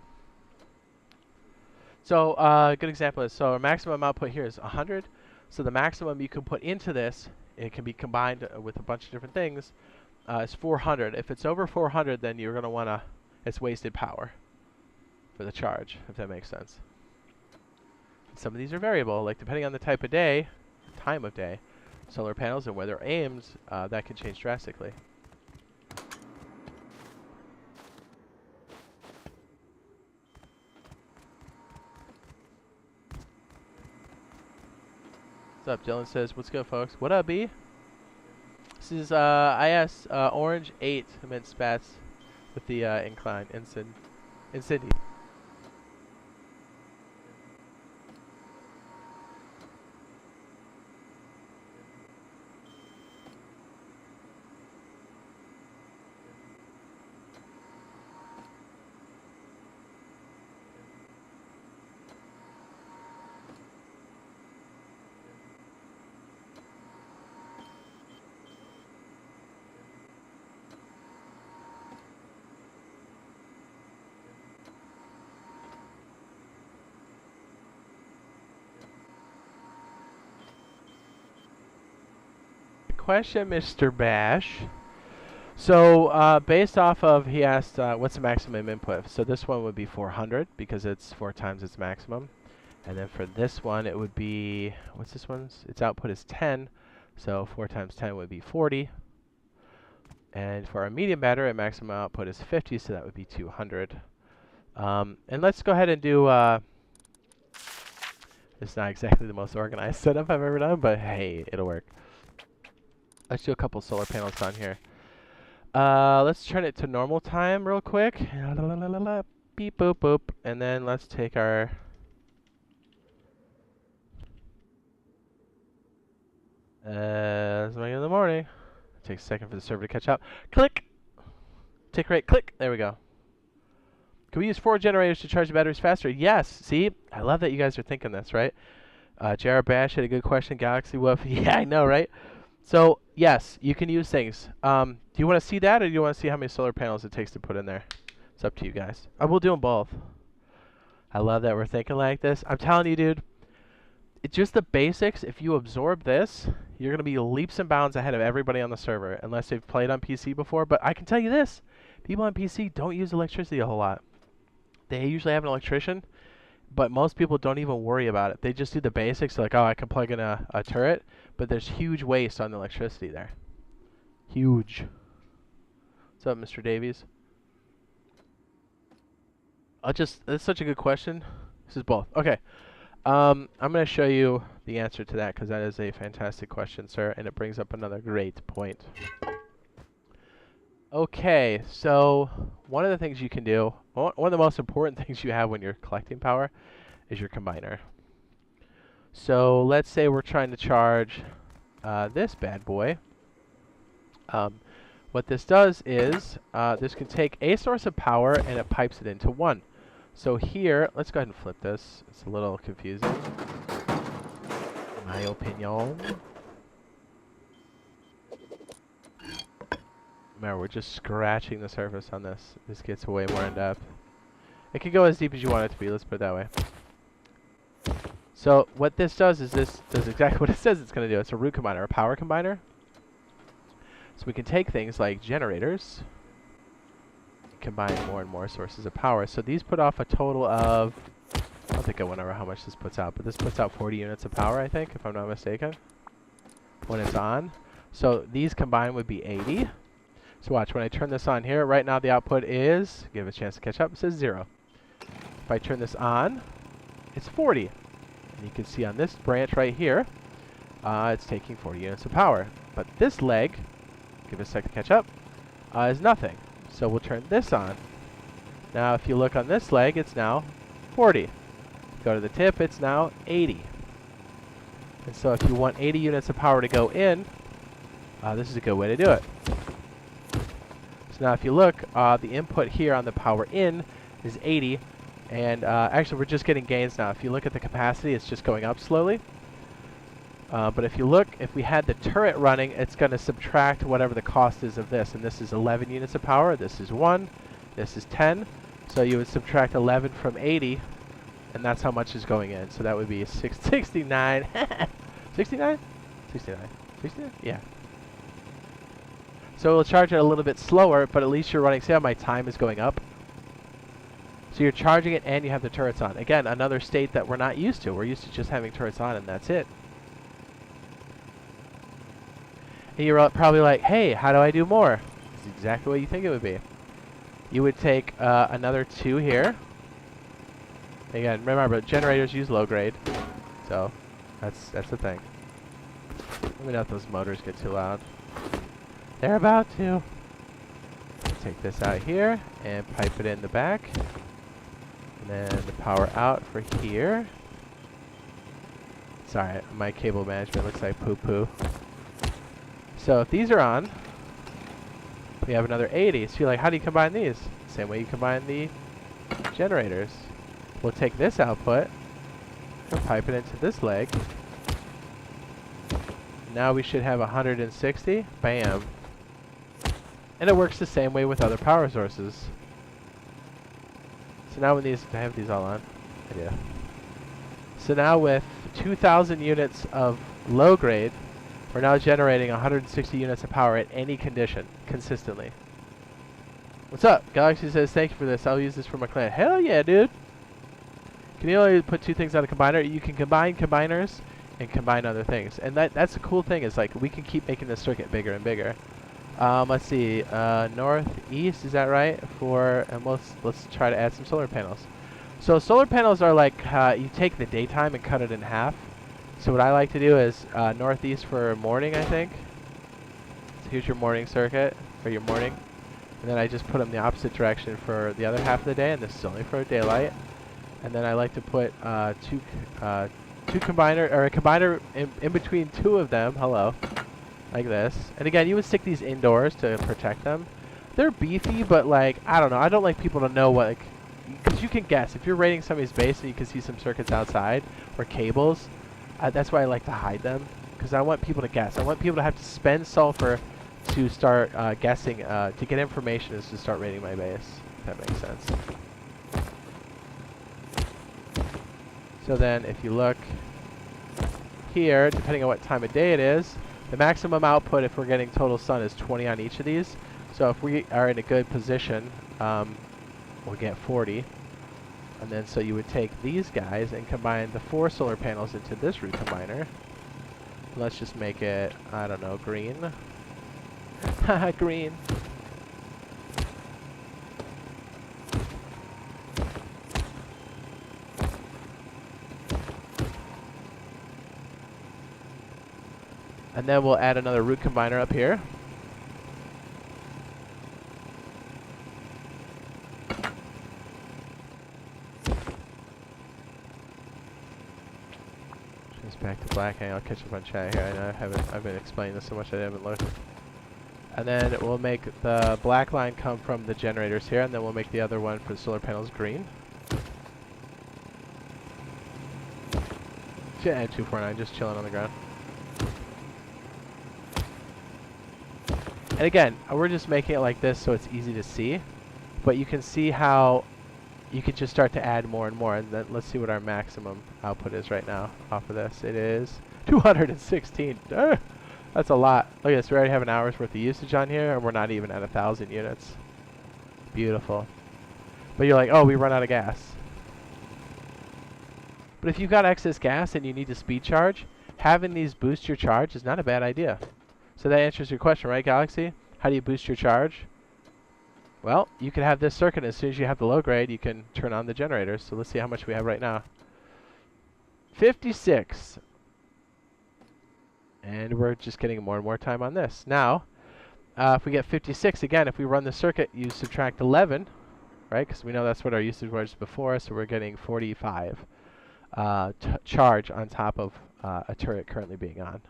So, a good example is, so our maximum output here is 100. So the maximum you can put into this, it can be combined with a bunch of different things, is 400. If it's over 400, then you're going to want to, it's wasted power for the charge, if that makes sense. Some of these are variable, like depending on the type of day, time of day, solar panels and where they're aimed, that can change drastically. What's up? Dylan says, what's good, folks? What up, B? This is IS Orange 8 mint spats with the incline in Sydney. Question, Mr. Bash. So based off of, he asked what's the maximum input. So this one would be 400 because it's 4 times its maximum. And then for this one it would be, what's this one's? Its output is 10. So 4 times 10 would be 40. And for our medium battery, our maximum output is 50, so that would be 200. And let's go ahead and do, it's not exactly the most organized setup I've ever done, but hey, it'll work. Let's do a couple solar panels on here. Let's turn it to normal time real quick. Beep, boop, boop. And then let's take our... it's like in the morning. It takes a second for the server to catch up. Click! Tick rate, click! There we go. Can we use 4 generators to charge the batteries faster? Yes! See? I love that you guys are thinking this, right? JR Bash had a good question. Galaxy Wolf. Yeah, I know, right? So, yes, you can use things. Do you want to see that, or do you want to see how many solar panels it takes to put in there? It's up to you guys. I will do them both. I love that we're thinking like this. I'm telling you, dude, it's just the basics. If you absorb this, you're going to be leaps and bounds ahead of everybody on the server, unless they've played on PC before. But I can tell you this. People on PC don't use electricity a whole lot. They usually have an electrician, but most people don't even worry about it. They just do the basics, like, oh, I can plug in a turret, but there's huge waste on the electricity there. Huge. What's up, Mr. Davies? That's such a good question. This is both. Okay. I'm going to show you the answer to that, because that is a fantastic question, sir, and it brings up another great point. Okay, so one of the things you can do, one of the most important things you have when you're collecting power is your combiner. So let's say we're trying to charge this bad boy. What this does is this can take a source of power and it pipes it into one. So here, let's go ahead and flip this. It's a little confusing, in my opinion. Remember, we're just scratching the surface on this. This gets way more in depth. It can go as deep as you want it to be, let's put it that way. So what this does is this does exactly what it says it's going to do. It's a root combiner, a power combiner. So we can take things like generators, combine more and more sources of power. So these put off a total of, I don't think I went over how much this puts out, but this puts out 40 units of power, I think, if I'm not mistaken, when it's on. So these combined would be 80. So watch, when I turn this on here, right now the output is, give it a chance to catch up, it says 0. If I turn this on, it's 40. And you can see on this branch right here, it's taking 40 units of power. But this leg, give it a sec to catch up, is nothing. So we'll turn this on. Now if you look on this leg, it's now 40. Go to the tip, it's now 80. And so if you want 80 units of power to go in, this is a good way to do it. So now if you look, the input here on the power in is 80. And actually we're just getting gains now. If you look at the capacity, it's just going up slowly. But if you look, if we had the turret running, it's going to subtract whatever the cost is of this. And this is 11 units of power. This is 1. This is 10. So you would subtract 11 from 80. And that's how much is going in. So that would be 69. 69? 69. 69? Yeah. So it'll charge it a little bit slower, but at least you're running, see how my time is going up? So you're charging it and you have the turrets on. Again, another state that we're not used to. We're used to just having turrets on and that's it. And you're probably like, hey, how do I do more? It's exactly what you think it would be. You would take another 2 here. Again, remember, generators use low grade. So that's the thing. Let me know if those motors get too loud. They're about to. Take this out here and pipe it in the back. And then the power out for here. Sorry, my cable management looks like poo-poo. So if these are on, we have another 80. So you're like, how do you combine these? Same way you combine the generators. We'll take this output and pipe it into this leg. Now we should have 160. Bam. And it works the same way with other power sources. So now when these, I have these all on. I do. So now with 2,000 units of low grade, we're now generating 160 units of power at any condition, consistently. What's up? Galaxy says, thank you for this. I'll use this for my clan. Hell yeah, dude. Can you only put 2 things on a combiner? You can combine combiners and combine other things. And that's the cool thing, is like we can keep making this circuit bigger and bigger. Let's see, northeast, is that right? And let's try to add some solar panels. So solar panels are like, you take the daytime and cut it in half. So what I like to do is northeast for morning, I think. So here's your morning circuit for your morning. And then I just put them the opposite direction for the other half of the day, and this is only for daylight. And then I like to put a combiner in between 2 of them. Hello. Like this. And again, you would stick these indoors to protect them. They're beefy, but like, I don't know. I don't like people to know what, like, because you can guess. If you're raiding somebody's base and you can see some circuits outside or cables, that's why I like to hide them. Because I want people to guess. I want people to have to spend sulfur to start guessing, to get information as to start raiding my base. If that makes sense. So then if you look here, depending on what time of day it is, the maximum output, if we're getting total sun, is 20 on each of these. So if we are in a good position, we'll get 40. And then so you would take these guys and combine the 4 solar panels into this root combiner. Let's just make it, I don't know, green. Haha, green. And then we'll add another root combiner up here. Just back to black, and I'll catch up on chat here. I know I've been explaining this so much I haven't looked. And then we'll make the black line come from the generators here, and then we'll make the other one for the solar panels green. Yeah, 249, just chilling on the ground. And again, we're just making it like this so it's easy to see. But you can see how you could just start to add more and more. And then let's see what our maximum output is right now off of this. It is 216. That's a lot. Look at this. We already have an hour's worth of usage on here, and we're not even at 1,000 units. Beautiful. But you're like, oh, we run out of gas. But if you've got excess gas and you need to speed charge, having these boost your charge is not a bad idea. So that answers your question, right, Galaxy? How do you boost your charge? Well, you can have this circuit. As soon as you have the low grade, you can turn on the generators. So let's see how much we have right now. 56. And we're just getting more and more time on this. Now, if we get 56, again, if we run the circuit, you subtract 11, right? Because we know that's what our usage was before, so we're getting 45 charge on top of a turret currently being on.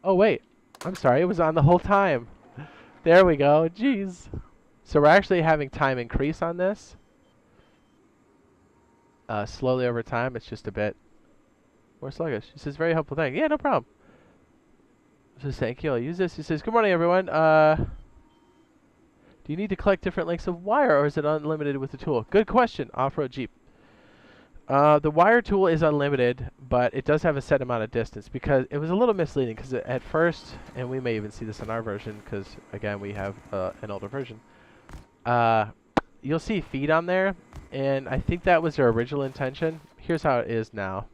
Oh, wait. I'm sorry, it was on the whole time. There we go. Jeez. So we're actually having time increase on this. Slowly over time. It's just a bit more sluggish. He says, very helpful thing. Yeah, no problem. Says, thank you. I'll use this. He says, good morning, everyone. Do you need to collect different lengths of wire, or is it unlimited with the tool? Good question, Off-Road Jeep. The wire tool is unlimited, but it does have a set amount of distance because it was a little misleading because at first, and we may even see this in our version because, again, we have an older version. You'll see feet on there, and I think that was their original intention. Here's how it is now.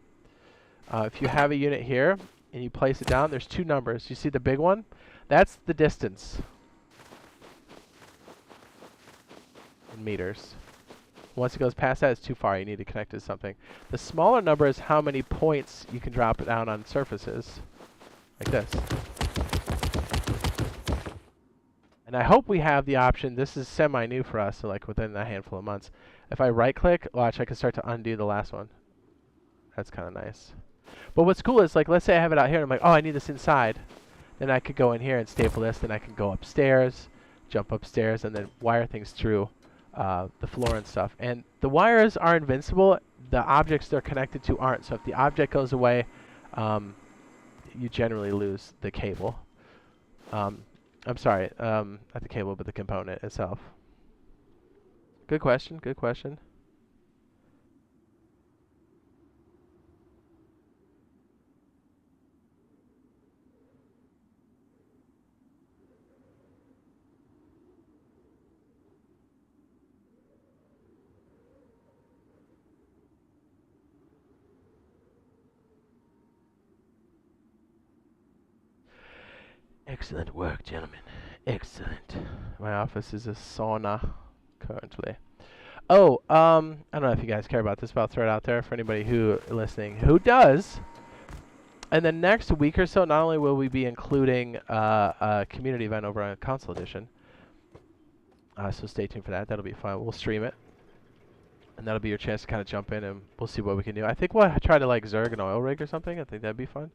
If you have a unit here and you place it down, there's two numbers. You see the big one? That's the distance in meters. Once it goes past that, it's too far. You need to connect it to something. The smaller number is how many points you can drop it down on surfaces, like this. And I hope we have the option. This is semi-new for us, so like within a handful of months. If I right-click, watch, I can start to undo the last one. That's kind of nice. But what's cool is, like, let's say I have it out here, and I'm like, oh, I need this inside. Then I could go in here and staple this. Then I can go upstairs, jump upstairs, and then wire things through the floor and stuff. And the wires are invincible. The objects they're connected to aren't. So if the object goes away, you generally lose the cable. I'm sorry, not the cable, but the component itself. Good question, good question. Excellent work, gentlemen. Excellent. My office is a sauna currently. Oh, I don't know if you guys care about this, but I'll throw it out there for anybody who listening who does. And the next week or so, not only will we be including a community event over on Console Edition, so stay tuned for that. That'll be fun. We'll stream it, and that'll be your chance to kind of jump in, and we'll see what we can do. I think we'll try to like Zerg an oil rig or something. I think that'd be fun.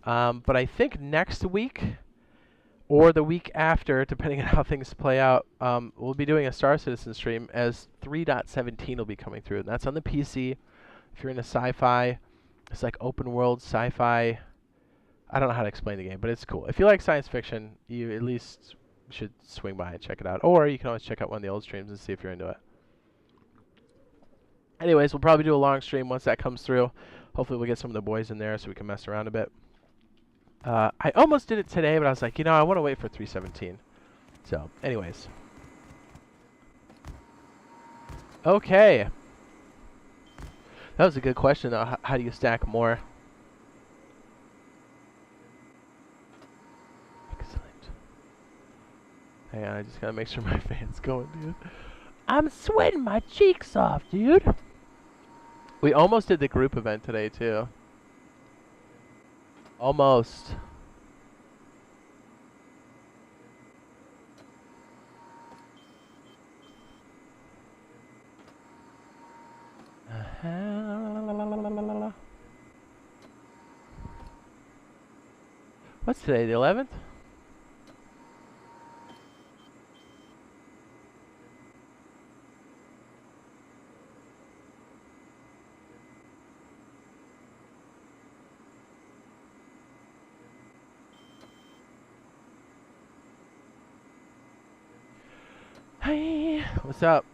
But I think next week, or the week after, depending on how things play out, we'll be doing a Star Citizen stream as 3.17 will be coming through. And that's on the PC. If you're into sci-fi, it's like open world sci-fi. I don't know how to explain the game, but it's cool. If you like science fiction, you at least should swing by and check it out. Or you can always check out one of the old streams and see if you're into it. Anyways, we'll probably do a long stream once that comes through. Hopefully we'll get some of the boys in there so we can mess around a bit. I almost did it today, but I was like, you know, I want to wait for 3:17. So, anyways. Okay. That was a good question, though. How do you stack more? Excellent. Hang on, I just gotta make sure my fan's going, dude. I'm sweating my cheeks off, dude. We almost did the group event today, too. Almost. What's today, the 11th? Hey, what's up?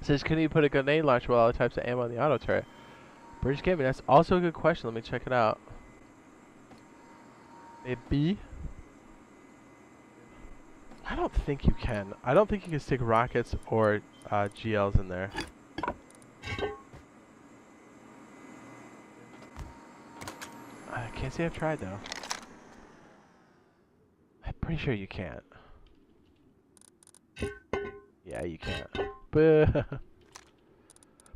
Says, can you put a grenade launcher with all the types of ammo on the auto turret? British Gaming, that's also a good question. Let me check it out. Maybe? I don't think you can. I don't think you can stick rockets or GLs in there. I can't say I've tried, though. I'm pretty sure you can't. Yeah, you can't. But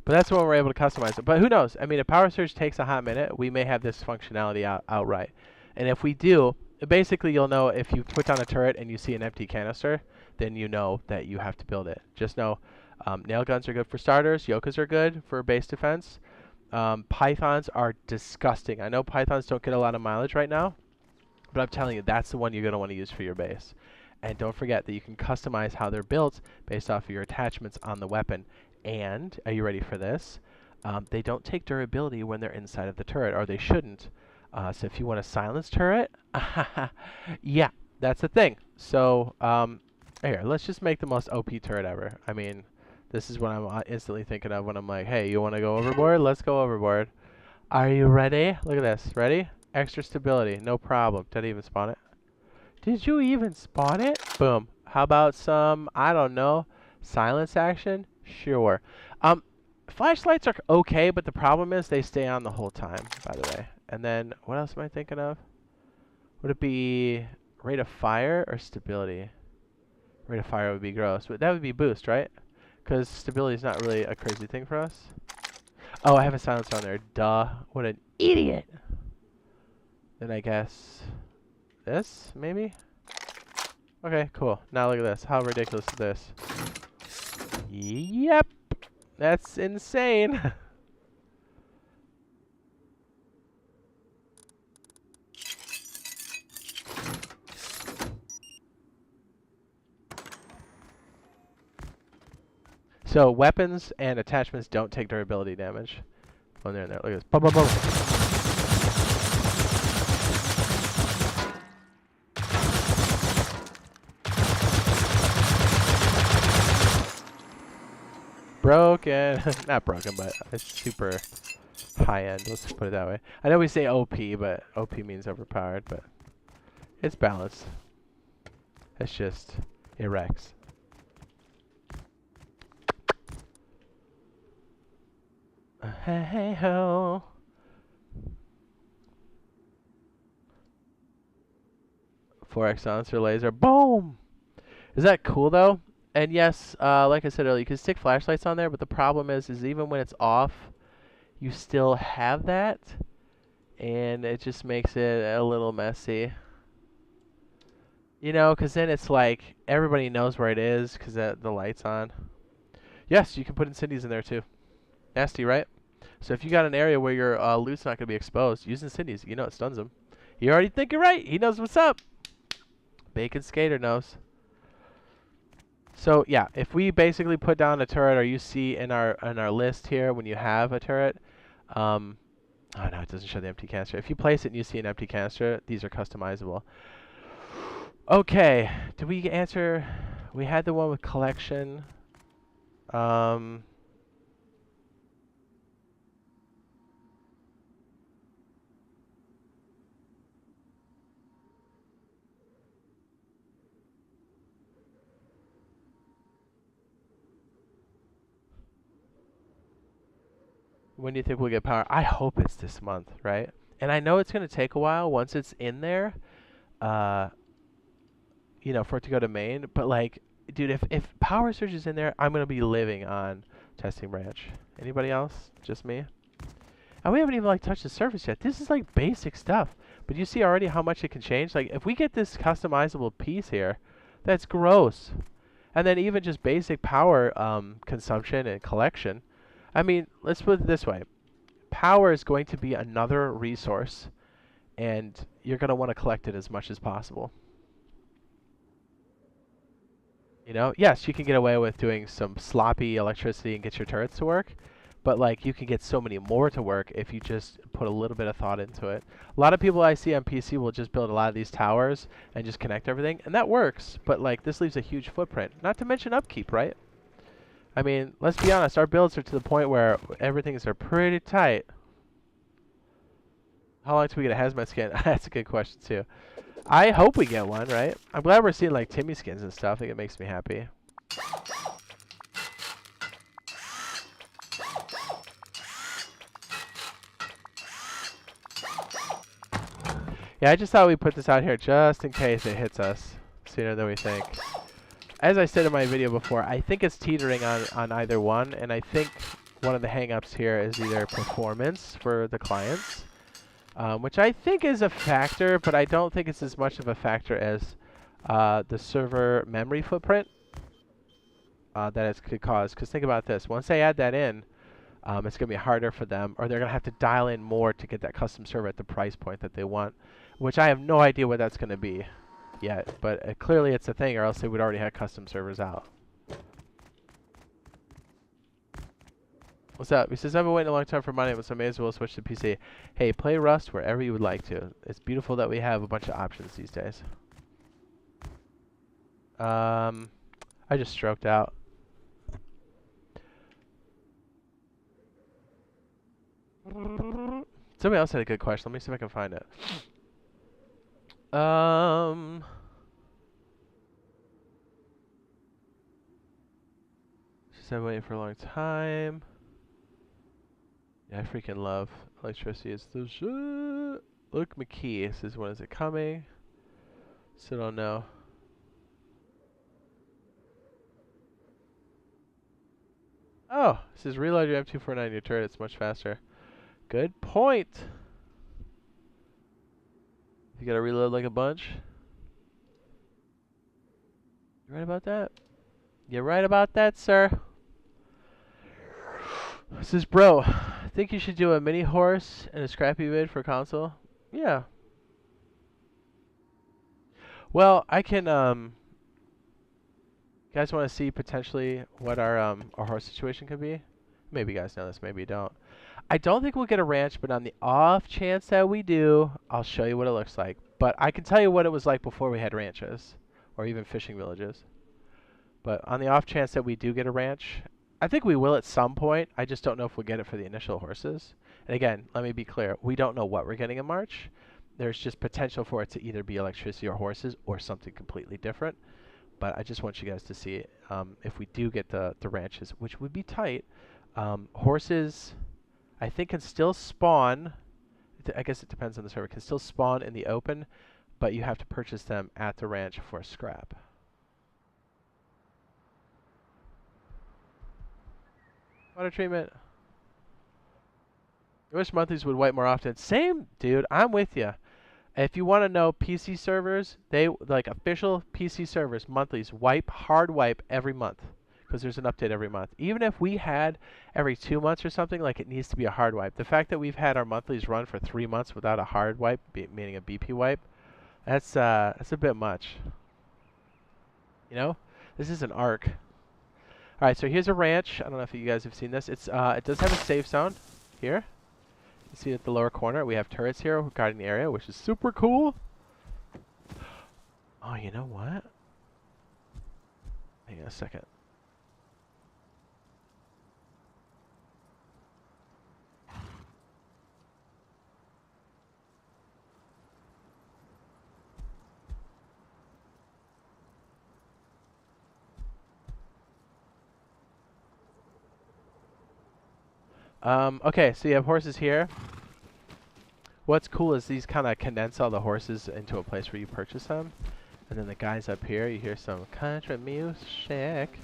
that's when we're able to customize it. But who knows? I mean, if Power Surge takes a hot minute, we may have this functionality outright. And if we do, basically you'll know if you put down a turret and you see an empty canister, then you know that you have to build it. Just know nail guns are good for starters. Yokas are good for base defense. Pythons are disgusting. I know Pythons don't get a lot of mileage right now, but I'm telling you, that's the one you're going to want to use for your base. And don't forget that you can customize how they're built based off of your attachments on the weapon. And, are you ready for this? They don't take durability when they're inside of the turret, or they shouldn't. So if you want a silence turret, yeah, that's the thing. So Here, let's just make the most OP turret ever. I mean, this is what I'm instantly thinking of when I'm like, hey, you want to go overboard? Let's go overboard. Are you ready? Look at this. Ready? Extra stability. No problem. Did I even spawn it? Did you even spawn it? Boom. How about some, I don't know, silence action? Sure. Flashlights are okay, but the problem is they stay on the whole time, by the way. And then, what else am I thinking of? Would it be rate of fire or stability? Rate of fire would be gross, but that would be boost, right? Because stability is not really a crazy thing for us. Oh, I have a silencer on there. Duh. What an idiot. Then I guess this, maybe? Okay, cool. Now look at this. How ridiculous is this? Yep. That's insane. So weapons and attachments don't take durability damage when they're in there. Look at this. Boom, boom, boom. Broken. Not broken, but it's super high end. Let's put it that way. I know we say OP, but OP means overpowered, but it's balanced. It's just Rex. Hey ho. Four-X silencer laser. Boom! Is that cool though? And yes, like I said earlier, you can stick flashlights on there, but the problem is even when it's off, you still have that, and it just makes it a little messy. You know, because then it's like everybody knows where it is because the light's on. Yes, you can put incendies in there too. Nasty, right? So if you got an area where your loot's not going to be exposed, use incendies. You know it stuns them. You already think you're right. He knows what's up. Bacon Skater knows. So yeah, if we basically put down a turret, or you see in our list here when you have a turret, oh no, it doesn't show the empty canister. If you place it and you see an empty canister, these are customizable. Okay, did we answer? We had the one with collection. When do you think we'll get power? I hope it's this month, right? And I know it's going to take a while once it's in there, you know, for it to go to main. But like, dude, if Power Surge is in there, I'm going to be living on Testing Branch. Anybody else? Just me? And we haven't even like touched the surface yet. This is like basic stuff. But you see already how much it can change? Like, if we get this customizable piece here, that's gross. And then even just basic power consumption and collection. I mean, let's put it this way. Power is going to be another resource, and you're going to want to collect it as much as possible. You know? Yes, you can get away with doing some sloppy electricity and get your turrets to work, but like you can get so many more to work if you just put a little bit of thought into it. A lot of people I see on PC will just build a lot of these towers and just connect everything, and that works, but like this leaves a huge footprint. Not to mention upkeep, right? I mean, let's be honest, our builds are to the point where everything's are pretty tight. How long till we get a hazmat skin? That's a good question too. I hope we get one, right? I'm glad we're seeing like Timmy skins and stuff. I think it makes me happy. Yeah, I just thought we'd put this out here just in case it hits us sooner than we think. As I said in my video before, I think it's teetering on either one, and I think one of the hang-ups here is either performance for the clients, which I think is a factor, but I don't think it's as much of a factor as the server memory footprint that it could cause. Because think about this, once they add that in, it's going to be harder for them, or they're going to have to dial in more to get that custom server at the price point that they want, which I have no idea what that's going to be yet, but clearly it's a thing, or else they would already have custom servers out. What's up? He says, I've been waiting a long time for money, so I may as well switch to PC. Hey, play Rust wherever you would like to. It's beautiful that we have a bunch of options these days. I just stroked out. Somebody else had a good question. Let me see if I can find it. She said waiting for a long time. Yeah, I freaking love electricity. It's the shit. Luke McKee says, when is it coming? Still don't know. Oh, it says reload your M249 your turret. It's much faster. Good point. You gotta reload like a bunch. You right about that? You're right about that, sir. This is bro. I think you should do a mini horse and a scrappy vid for console. Yeah. Well, I can you guys want to see potentially what our horse situation could be? Maybe you guys know this, maybe you don't. I don't think we'll get a ranch, but on the off chance that we do, I'll show you what it looks like. But I can tell you what it was like before we had ranches or even fishing villages. But on the off chance that we do get a ranch, I think we will at some point. I just don't know if we'll get it for the initial horses. And again, let me be clear. We don't know what we're getting in March. There's just potential for it to either be electricity or horses or something completely different. But I just want you guys to see it. If we do get the ranches, which would be tight, horses, I think, can still spawn. I guess it depends on the server. Can still spawn in the open, but you have to purchase them at the ranch for scrap. Water treatment. I wish monthlies would wipe more often. Same, dude. I'm with you. If you want to know PC servers, they like official PC servers, monthlies wipe, hard wipe every month because there's an update every month. Even if we had every 2 months or something, like it needs to be a hard wipe. The fact that we've had our monthlies run for 3 months without a hard wipe, meaning a BP wipe, that's a bit much. You know, this is an Ark. All right, so here's a ranch. I don't know if you guys have seen this. It's it does have a safe zone here. You see at the lower corner, we have turrets here guarding the area, which is super cool. Oh, you know what? Hang on a second. Okay, so you have horses here. What's cool is these kind of condense all the horses into a place where you purchase them. And then the guys up here, you hear some country music.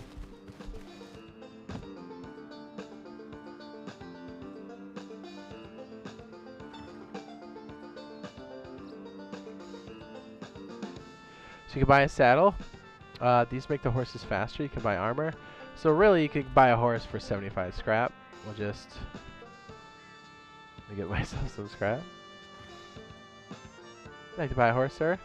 So you can buy a saddle. These make the horses faster. You can buy armor. So really, you could buy a horse for 75 scrap. We'll just get myself some scrap. I'd like to buy a horse, sir.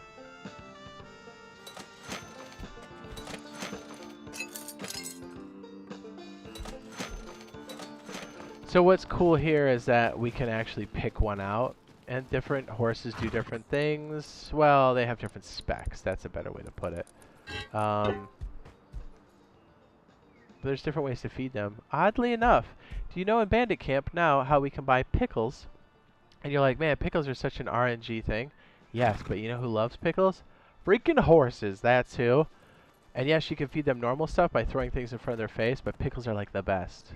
So what's cool here is that we can actually pick one out, and different horses do different things. Well, they have different specs. That's a better way to put it. But there's different ways to feed them. Oddly enough, do you know in Bandit Camp now how we can buy pickles? And you're like, man, pickles are such an RNG thing. Yes, but you know who loves pickles? Freaking horses, that's who. And yes, you can feed them normal stuff by throwing things in front of their face, but pickles are like the best.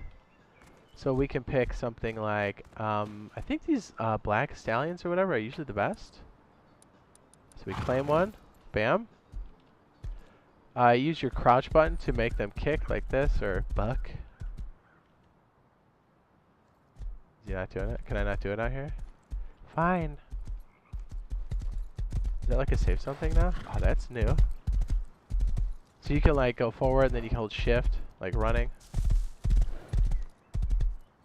So we can pick something like, I think these black stallions or whatever are usually the best. So we claim one, bam. Use your crouch button to make them kick like this or buck. Is he not doing it? Can I not do it out here? Fine. Is that like a save something now? Oh, that's new. So you can like go forward and then you can hold shift, like running.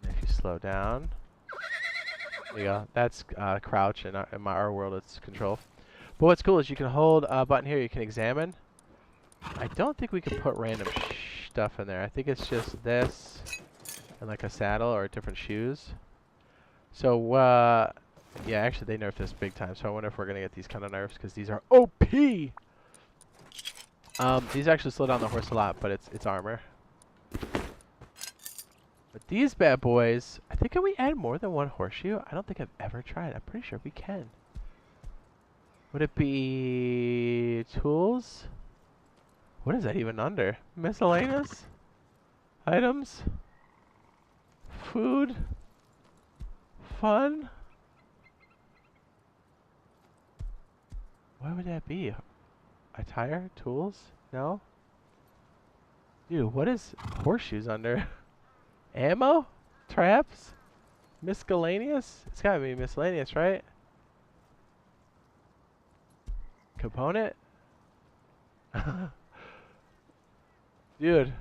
And if you slow down, there you go. That's crouch, and in our world it's control. But what's cool is you can hold a button here, you can examine. I don't think we can put random stuff in there. I think it's just this and like a saddle or different shoes. So, yeah, actually they nerfed this big time. So I wonder if we're going to get these kind of nerfs because these are OP. These actually slow down the horse a lot, but it's armor. But these bad boys, I think, can we add more than one horseshoe? I don't think I've ever tried. I'm pretty sure we can. Would it be tools? What is that even under? Miscellaneous? Items? Food? Fun? What would that be? Attire? Tools? No? Dude, what is horseshoes under? Ammo? Traps? Miscellaneous? It's gotta be miscellaneous, right? Component? Dude,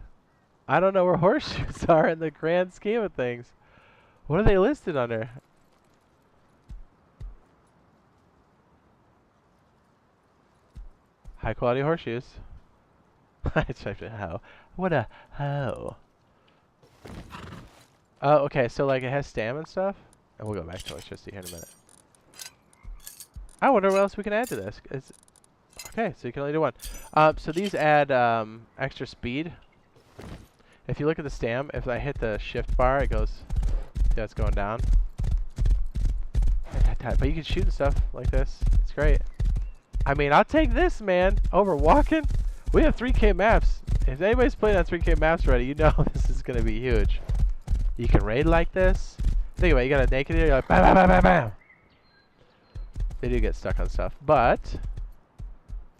I don't know where horseshoes are in the grand scheme of things. What are they listed under? High quality horseshoes. I typed in how. What a hoe. Oh, okay, so like it has stam and stuff? And we'll go back to electricity here in a minute. I wonder what else we can add to this. Okay, so you can only do one. So these add extra speed. If you look at the stam, if I hit the shift bar, it goes, see how it's going down? But you can shoot and stuff like this. It's great. I mean, I'll take this, man, over walking. We have 3K maps. If anybody's playing on 3K maps already, you know this is going to be huge. You can raid like this. Think about it, you got a naked here, you're like, bam, bam, bam, bam, bam. They do get stuck on stuff. But,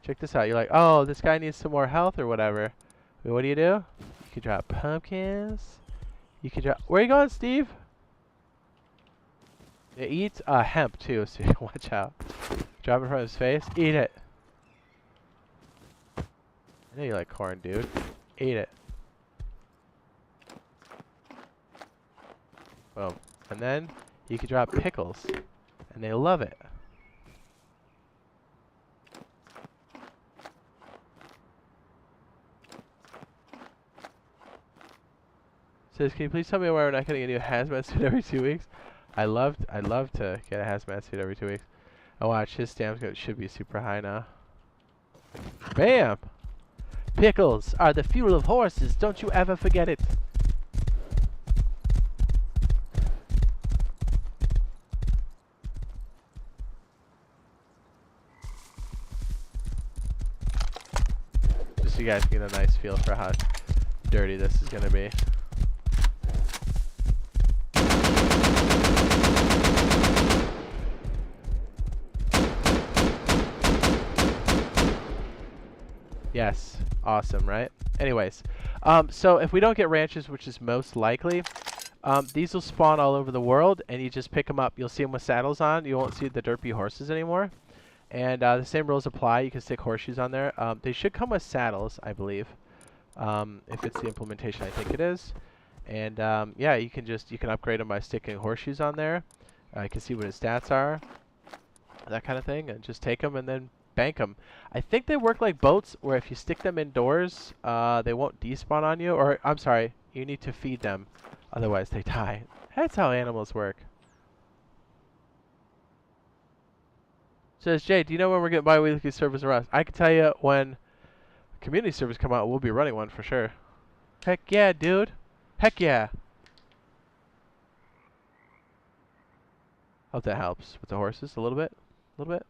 check this out. You're like, oh, this guy needs some more health or whatever. Wait, what do? You can drop pumpkins. You can drop, where are you going, Steve? They eat hemp too, so you watch out. Drop it in front of his face. Eat it. I know you like corn, dude. Eat it. Boom. And then you can drop pickles. And they love it. Says, can you please tell me why we're not getting a new hazmat suit every 2 weeks? I'd love to get a hazmat suit every 2 weeks. Oh, watch, his stamps should be super high now. Bam! Pickles are the fuel of horses. Don't you ever forget it. Just so you guys can get a nice feel for how dirty this is going to be. Yes, awesome, right? Anyways, so if we don't get ranches, which is most likely, these will spawn all over the world, and you just pick them up. You'll see them with saddles on. You won't see the derpy horses anymore. And the same rules apply. You can stick horseshoes on there. They should come with saddles, I believe, if it's the implementation. I think it is. And yeah, you can upgrade them by sticking horseshoes on there. You can see what his stats are, that kind of thing, and just take them and then bank them. I think they work like boats, where if you stick them indoors, they won't despawn on you. Or, I'm sorry, you need to feed them. Otherwise, they die. That's how animals work. Says, Jade, do you know when we're getting bi-weekly servers in Rust? I can tell you when community servers come out, we'll be running one for sure. Heck yeah, dude. Heck yeah. Hope that helps with the horses a little bit. A little bit.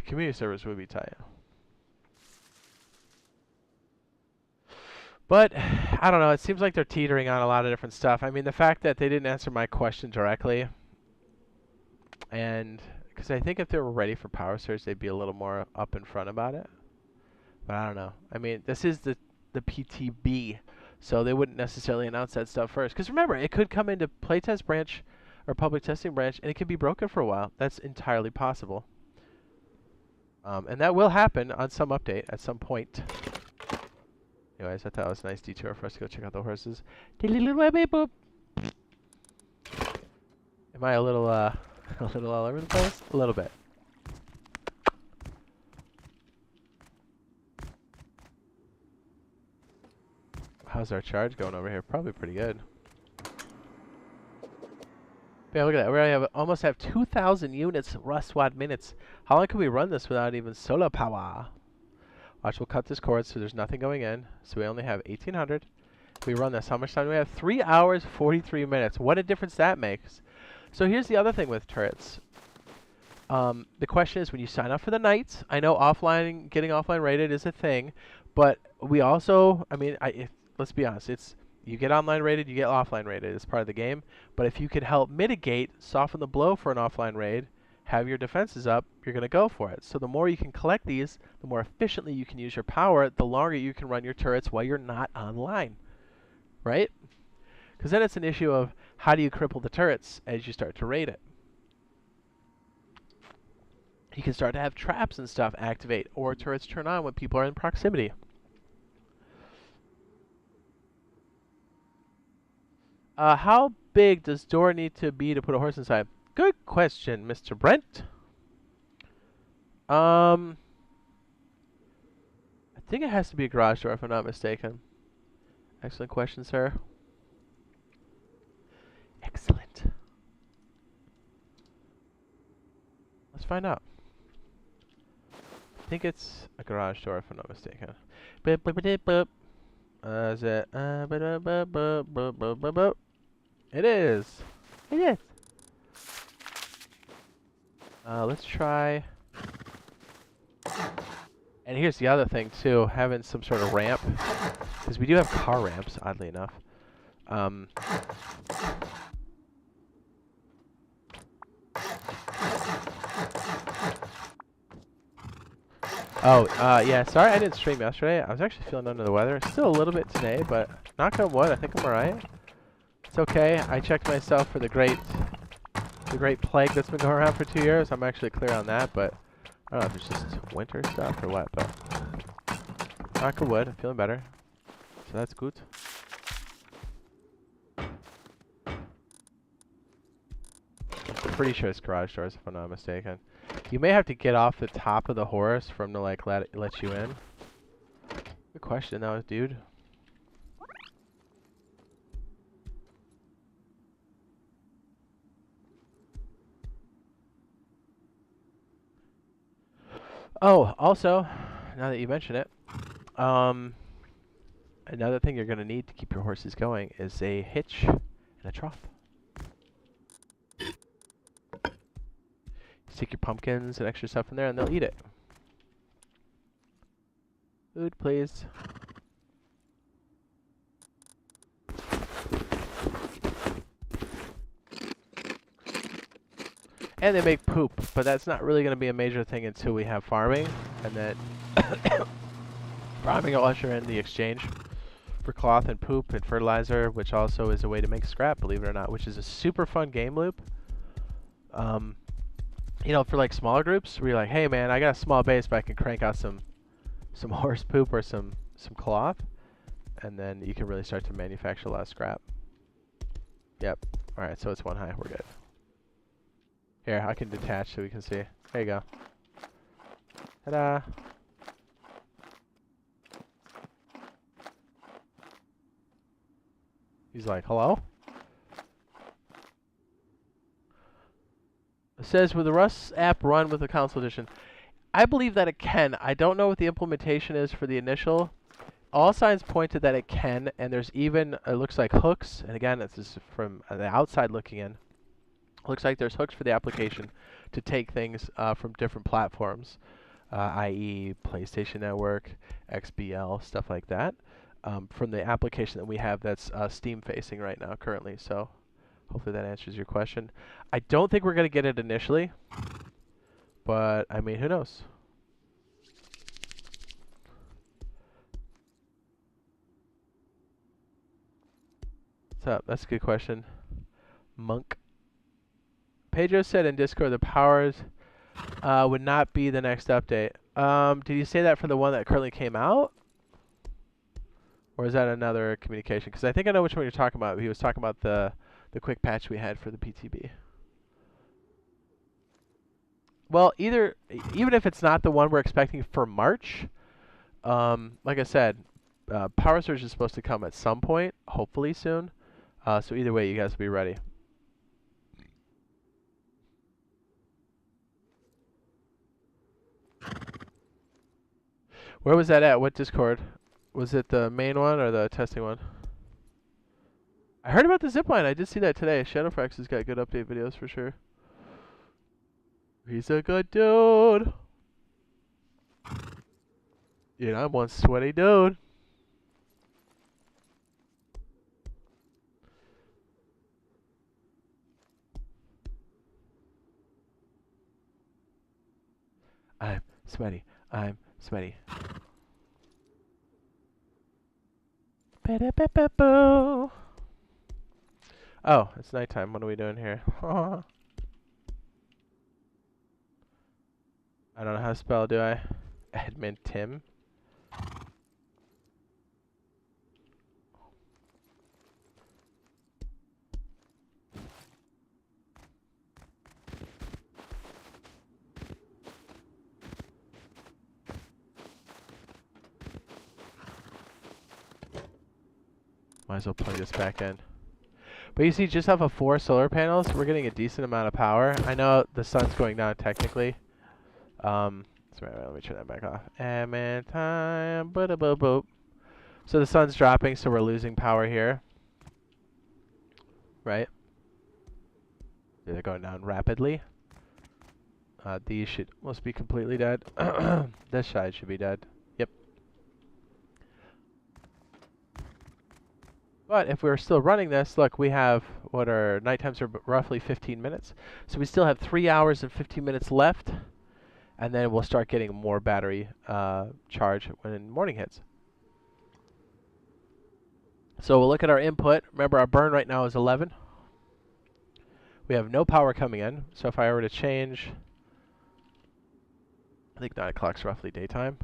Community servers would be tight. But, I don't know, it seems like they're teetering on a lot of different stuff. I mean, the fact that they didn't answer my question directly, and, because I think if they were ready for Power Surge, they'd be a little more up in front about it. But I don't know. I mean, this is the PTB, so they wouldn't necessarily announce that stuff first. Because remember, it could come into playtest branch, or public testing branch, and it could be broken for a while. That's entirely possible. And that will happen on some update at some point. Anyways, I thought it was a nice detour for us to go check out the horses. Am I a little a little all over the place? A little bit. How's our charge going over here? Probably pretty good. Yeah, look at that. We already almost have 2,000 units Rust Squad minutes. How long can we run this without even solar power? Watch, we'll cut this cord so there's nothing going in. So we only have 1,800. We run this. How much time do we have? 3 hours, 43 minutes. What a difference that makes. So here's the other thing with turrets. The question is, when you sign up for the nights, I know getting offline rated is a thing, but we also, I mean, let's be honest, you get online rated, you get offline rated. It's part of the game. But if you could help mitigate, soften the blow for an offline raid, have your defenses up, you're going to go for it. So the more you can collect these, the more efficiently you can use your power, the longer you can run your turrets while you're not online. Right? Because then it's an issue of how do you cripple the turrets as you start to raid it. You can start to have traps and stuff activate, or turrets turn on when people are in proximity. How big does door need to be to put a horse inside? Good question, Mr. Brent. I think it has to be a garage door if I'm not mistaken. Excellent question, sir. Excellent. Let's find out. I think it's a garage door if I'm not mistaken. Is it? It is. It is. Let's try. And here's the other thing too, having some sort of ramp, because we do have car ramps, oddly enough. Yeah, sorry I didn't stream yesterday. I was actually feeling under the weather. Still a little bit today, but knock on wood, I think I'm alright. It's okay. I checked myself for the great plague that's been going around for 2 years. I'm actually clear on that, but I don't know if it's just winter stuff or what, but knock on wood, I'm feeling better. So that's good. I'm pretty sure it's garage doors if I'm not mistaken. You may have to get off the top of the horse for him to like let you in. Good question though, dude. Oh, also, now that you mention it, another thing you're going to need to keep your horses going is a hitch and a trough. Stick your pumpkins and extra stuff in there and they'll eat it. Food, please. And they make poop, but that's not really going to be a major thing until we have farming, and then farming will usher in the exchange for cloth and poop and fertilizer, which also is a way to make scrap, believe it or not, which is a super fun game loop. You know, for like smaller groups, where you're like, hey man, I got a small base, but I can crank out some horse poop or some cloth, and then you can really start to manufacture a lot of scrap. Yep. All right, so it's one high. We're good. Here, I can detach so we can see. There you go. Ta-da! He's like, hello? It says, will the Rust app run with the console edition? I believe that it can. I don't know what the implementation is for the initial. All signs point to that it can, and there's even, it looks like hooks, and again, this is from the outside looking in. Looks like there's hooks for the application to take things from different platforms, i.e. PlayStation Network, XBL, stuff like that, from the application that we have that's Steam facing right now currently. So hopefully that answers your question. I don't think we're going to get it initially, but I mean, who knows? What's up? That's a good question. Monk. Pedro said in Discord the powers would not be the next update. Did you say that for the one that currently came out? Or is that another communication? Because I think I know which one you're talking about. He was talking about the quick patch we had for the PTB. Well, even if it's not the one we're expecting for March, like I said, Power Surge is supposed to come at some point, hopefully soon. So either way, you guys will be ready. Where was that at? What Discord? Was it the main one or the testing one? I heard about the zipline. I did see that today. Shadowfrax has got good update videos for sure. He's a good dude. You know, I'm one sweaty dude. I'm sweaty. I'm sweaty. Ba-da-ba-ba-boo. Oh, it's nighttime. What are we doing here? I don't know how to spell, do I? Edmund Tim. Might as well plug this back in. But you see, just off of 4 solar panels, we're getting a decent amount of power. I know the sun's going down technically. Sorry, let me turn that back off. Amen time. Ba-da-ba-boop. So the sun's dropping, so we're losing power here. Right? They're going down rapidly. These should almost be completely dead. This side should be dead. Yep. But if we're still running this, look, we have what our night times are roughly 15 minutes. So we still have 3 hours and 15 minutes left. And then we'll start getting more battery charge when morning hits. So we'll look at our input. Remember, our burn right now is 11. We have no power coming in. So if I were to change, I think 9 o'clock's roughly daytime.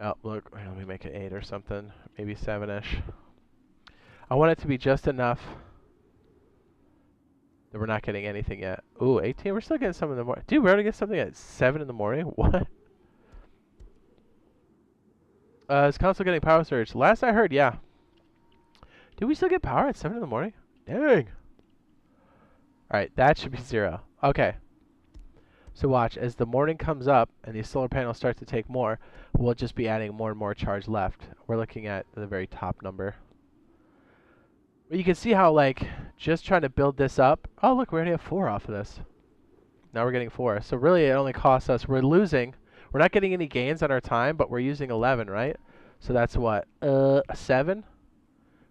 Oh, look, let me make it 8 or something, maybe 7-ish. I want it to be just enough that we're not getting anything yet. Ooh, 18, we're still getting some in the morning. Dude, we're going to get something at 7 in the morning? What? Is console getting power surge? Last I heard, yeah. Did we still get power at 7 in the morning? Dang. Alright, that should be 0. Okay. So watch, as the morning comes up and these solar panels start to take more, we'll just be adding more and more charge left. We're looking at the very top number. But you can see how, like, just trying to build this up. Oh, look, we already have 4 off of this. Now we're getting 4. So really, it only costs us, we're losing. We're not getting any gains on our time, but we're using 11, right? So that's what? 7?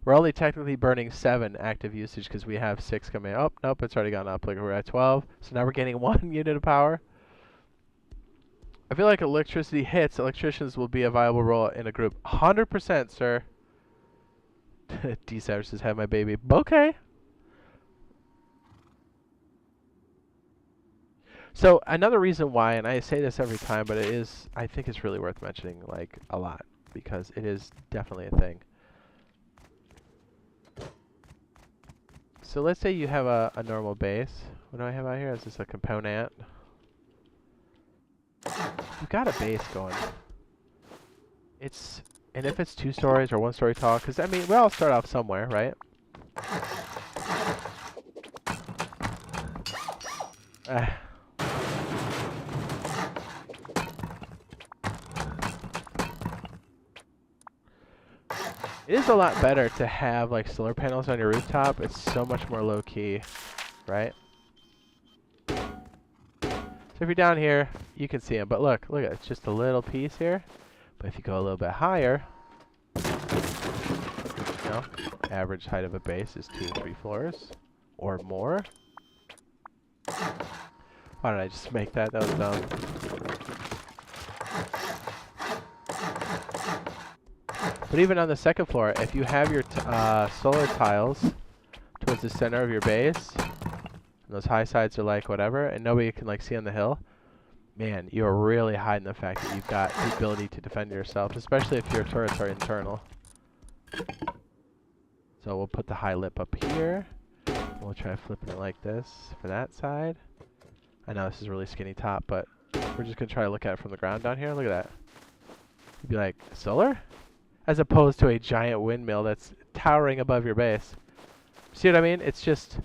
We're only technically burning 7 active usage because we have 6 coming in. Oh, nope, it's already gone up. Like, we're at 12. So now we're getting 1 unit of power. I feel like electricity hits, electricians will be a viable role in a group. 100%, sir. D-Savage says, have my baby. Okay. So another reason why, and I say this every time, but it is, I think it's really worth mentioning, like, a lot, because it is definitely a thing. So let's say you have a normal base. What do I have out here? Is this a component? You've got a base going. And if it's 2 stories or 1 story tall, because I mean, we all start off somewhere, right? It is a lot better to have like solar panels on your rooftop. It's so much more low key, right? So if you're down here, you can see them. But look, at it. It's just a little piece here. But if you go a little bit higher, you know, average height of a base is 2 to 3 floors or more. Why did I just make that? That was dumb. But even on the 2nd floor, if you have your solar tiles towards the center of your base, and those high sides are like whatever, and nobody can like see on the hill, man, you're really hiding the fact that you've got the ability to defend yourself, especially if your turrets are internal. So we'll put the high lip up here. We'll try flipping it like this for that side. I know this is a really skinny top, but we're just going to try to look at it from the ground down here. Look at that. You'd be like, solar? As opposed to a giant windmill that's towering above your base. See what I mean? It's just,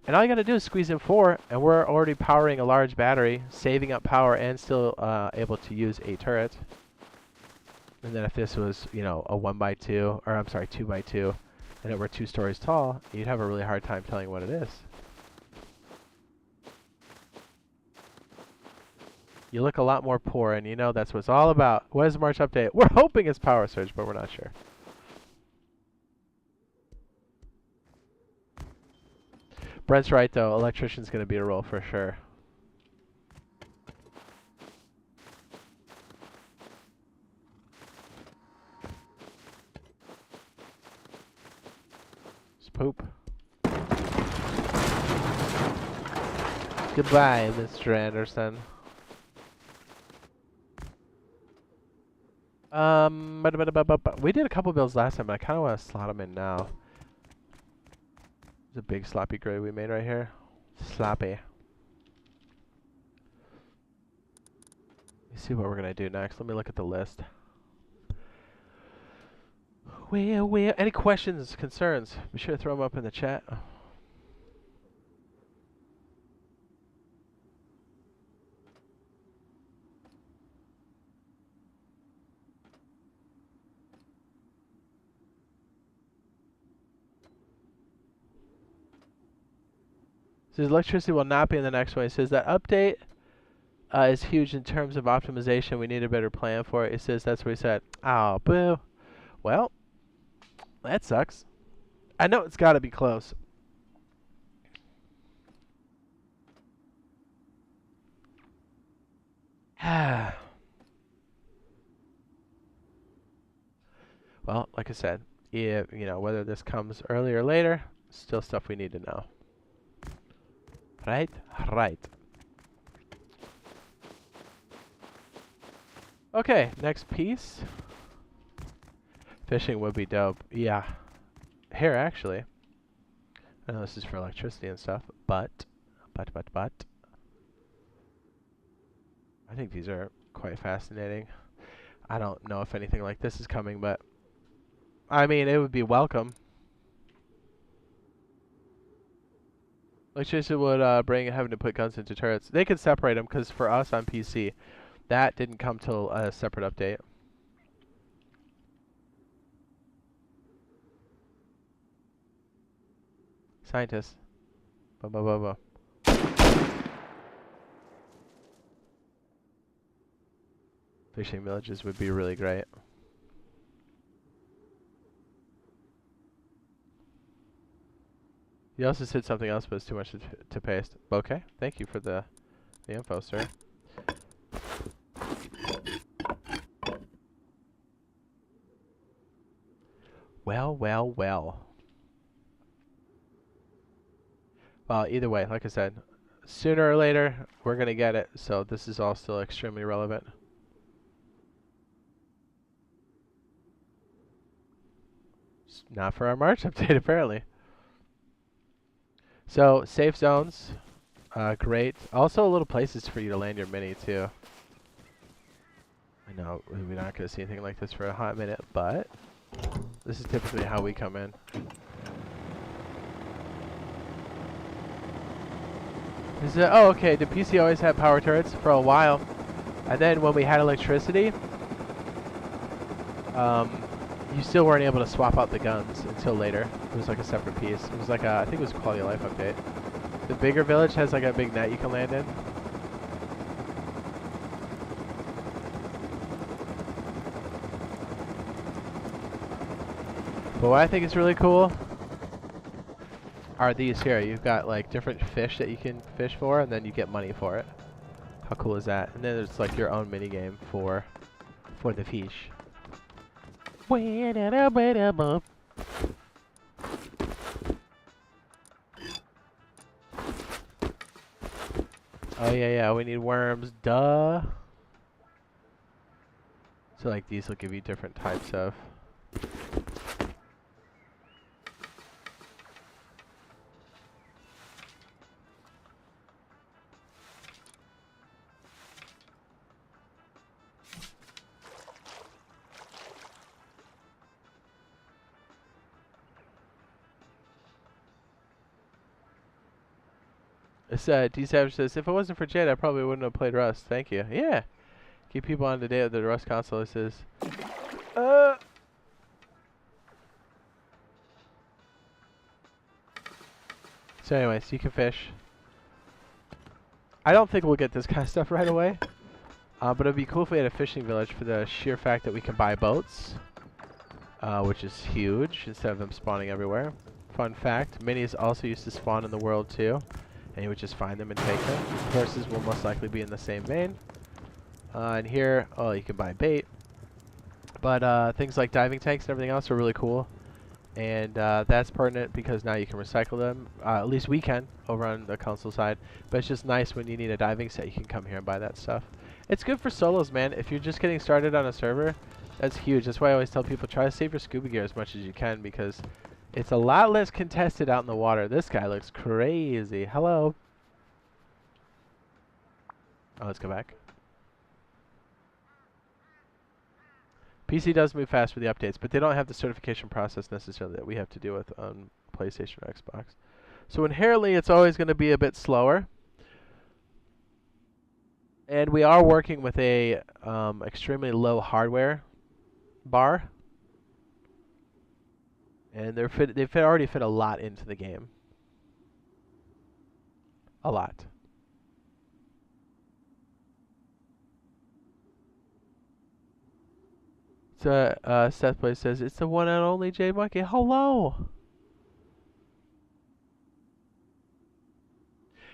And all you got to do is squeeze in 4, and we're already powering a large battery, saving up power, and still able to use a turret. And then if this was, you know, a 1x2, or I'm sorry, 2x2, and it were 2 stories tall, you'd have a really hard time telling what it is. You look a lot more poor, and you know that's what it's all about. What is the March update? We're hoping it's power surge, but we're not sure. Brent's right, though. Electrician's going to be a role for sure. Just poop. Goodbye, Mr. Anderson. We did a couple builds last time, but I kind of want to slot them in now. There's a big sloppy gray we made right here. Sloppy. Let me see what we're going to do next. Let me look at the list. Any questions, concerns? Be sure to throw them up in the chat. It says electricity will not be in the next one. It says that update is huge in terms of optimization. We need a better plan for it. It says that's what he said. Oh, boo. Well, that sucks. I know it's got to be close. Well, like I said, you know, whether this comes early or later, still stuff we need to know. Right? Right. Okay, next piece. Fishing would be dope. Yeah. Here, actually. I know this is for electricity and stuff, but. I think these are quite fascinating. I don't know if anything like this is coming, but I mean, it would be welcome. Electricity would bring having to put guns into turrets. They could separate them, because for us on PC, that didn't come till a separate update. Scientists. Blah, blah, blah, blah. Fishing villages would be really great. You also said something else, but it's too much to paste. Okay, thank you for the info, sir. Well. Well, either way, like I said, sooner or later, we're going to get it, so this is all still extremely relevant. It's not for our March update, apparently. So, safe zones, great. Also, little places for you to land your mini, too. I know we're not going to see anything like this for a hot minute, but this is typically how we come in. Oh, okay, the PC always had power turrets for a while. And then when we had electricity, you still weren't able to swap out the guns until later. It was like a separate piece. It was like a, I think it was a quality of life update. The bigger village has like a big net you can land in. But what I think is really cool are these here. You've got like different fish that you can fish for, and then you get money for it. How cool is that? And then there's like your own mini game for the fish. Oh yeah, we need worms, duh. So like these will give you different types of. This D-Savage says, if it wasn't for Jade, I probably wouldn't have played Rust. Thank you. Yeah. Keep people on to date with the Rust console. It says, So anyways, you can fish. I don't think we'll get this kind of stuff right away. But it'd be cool if we had a fishing village for the sheer fact that we can buy boats. Which is huge, instead of them spawning everywhere. Fun fact, minis also used to spawn in the world too. And you would just find them and take them. Horses will most likely be in the same vein. And here, oh, you can buy bait. But things like diving tanks and everything else are really cool. And that's pertinent because now you can recycle them. At least we can over on the console side. But it's just nice when you need a diving set, you can come here and buy that stuff. It's good for solos, man. If you're just getting started on a server, that's huge. That's why I always tell people try to save your scuba gear as much as you can because it's a lot less contested out in the water. This guy looks crazy. Hello. Oh, let's go back. PC does move fast with the updates, but they don't have the certification process necessarily that we have to deal with on PlayStation or Xbox. So inherently, it's always going to be a bit slower. And we are working with a extremely low hardware bar. And they've already fit a lot into the game. A lot. So, Seth Blaze says, it's the one and only J Monkey. Hello!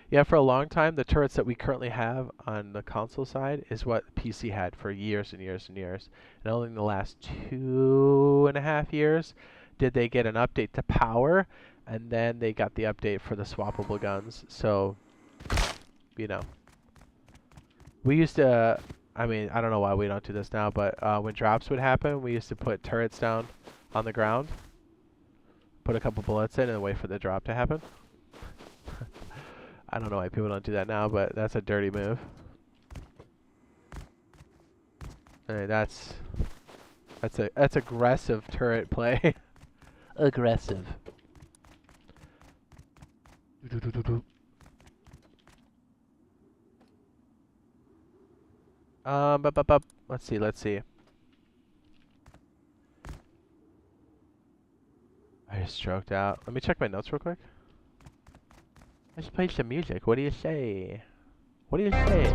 Yeah, for a long time, the turrets that we currently have on the console side is what PC had for years and years and years. And only in the last 2.5 years did they get an update to power, and then they got the update for the swappable guns. So, you know. We used to, I mean, I don't know why we don't do this now, but when drops would happen, we used to put turrets down on the ground, put a couple bullets in, and wait for the drop to happen. I don't know why people don't do that now, but that's a dirty move. Hey, that's aggressive turret play. Aggressive. Let's see. I just stroked out. Let me check my notes real quick. Let's play some music. What do you say? What do you say?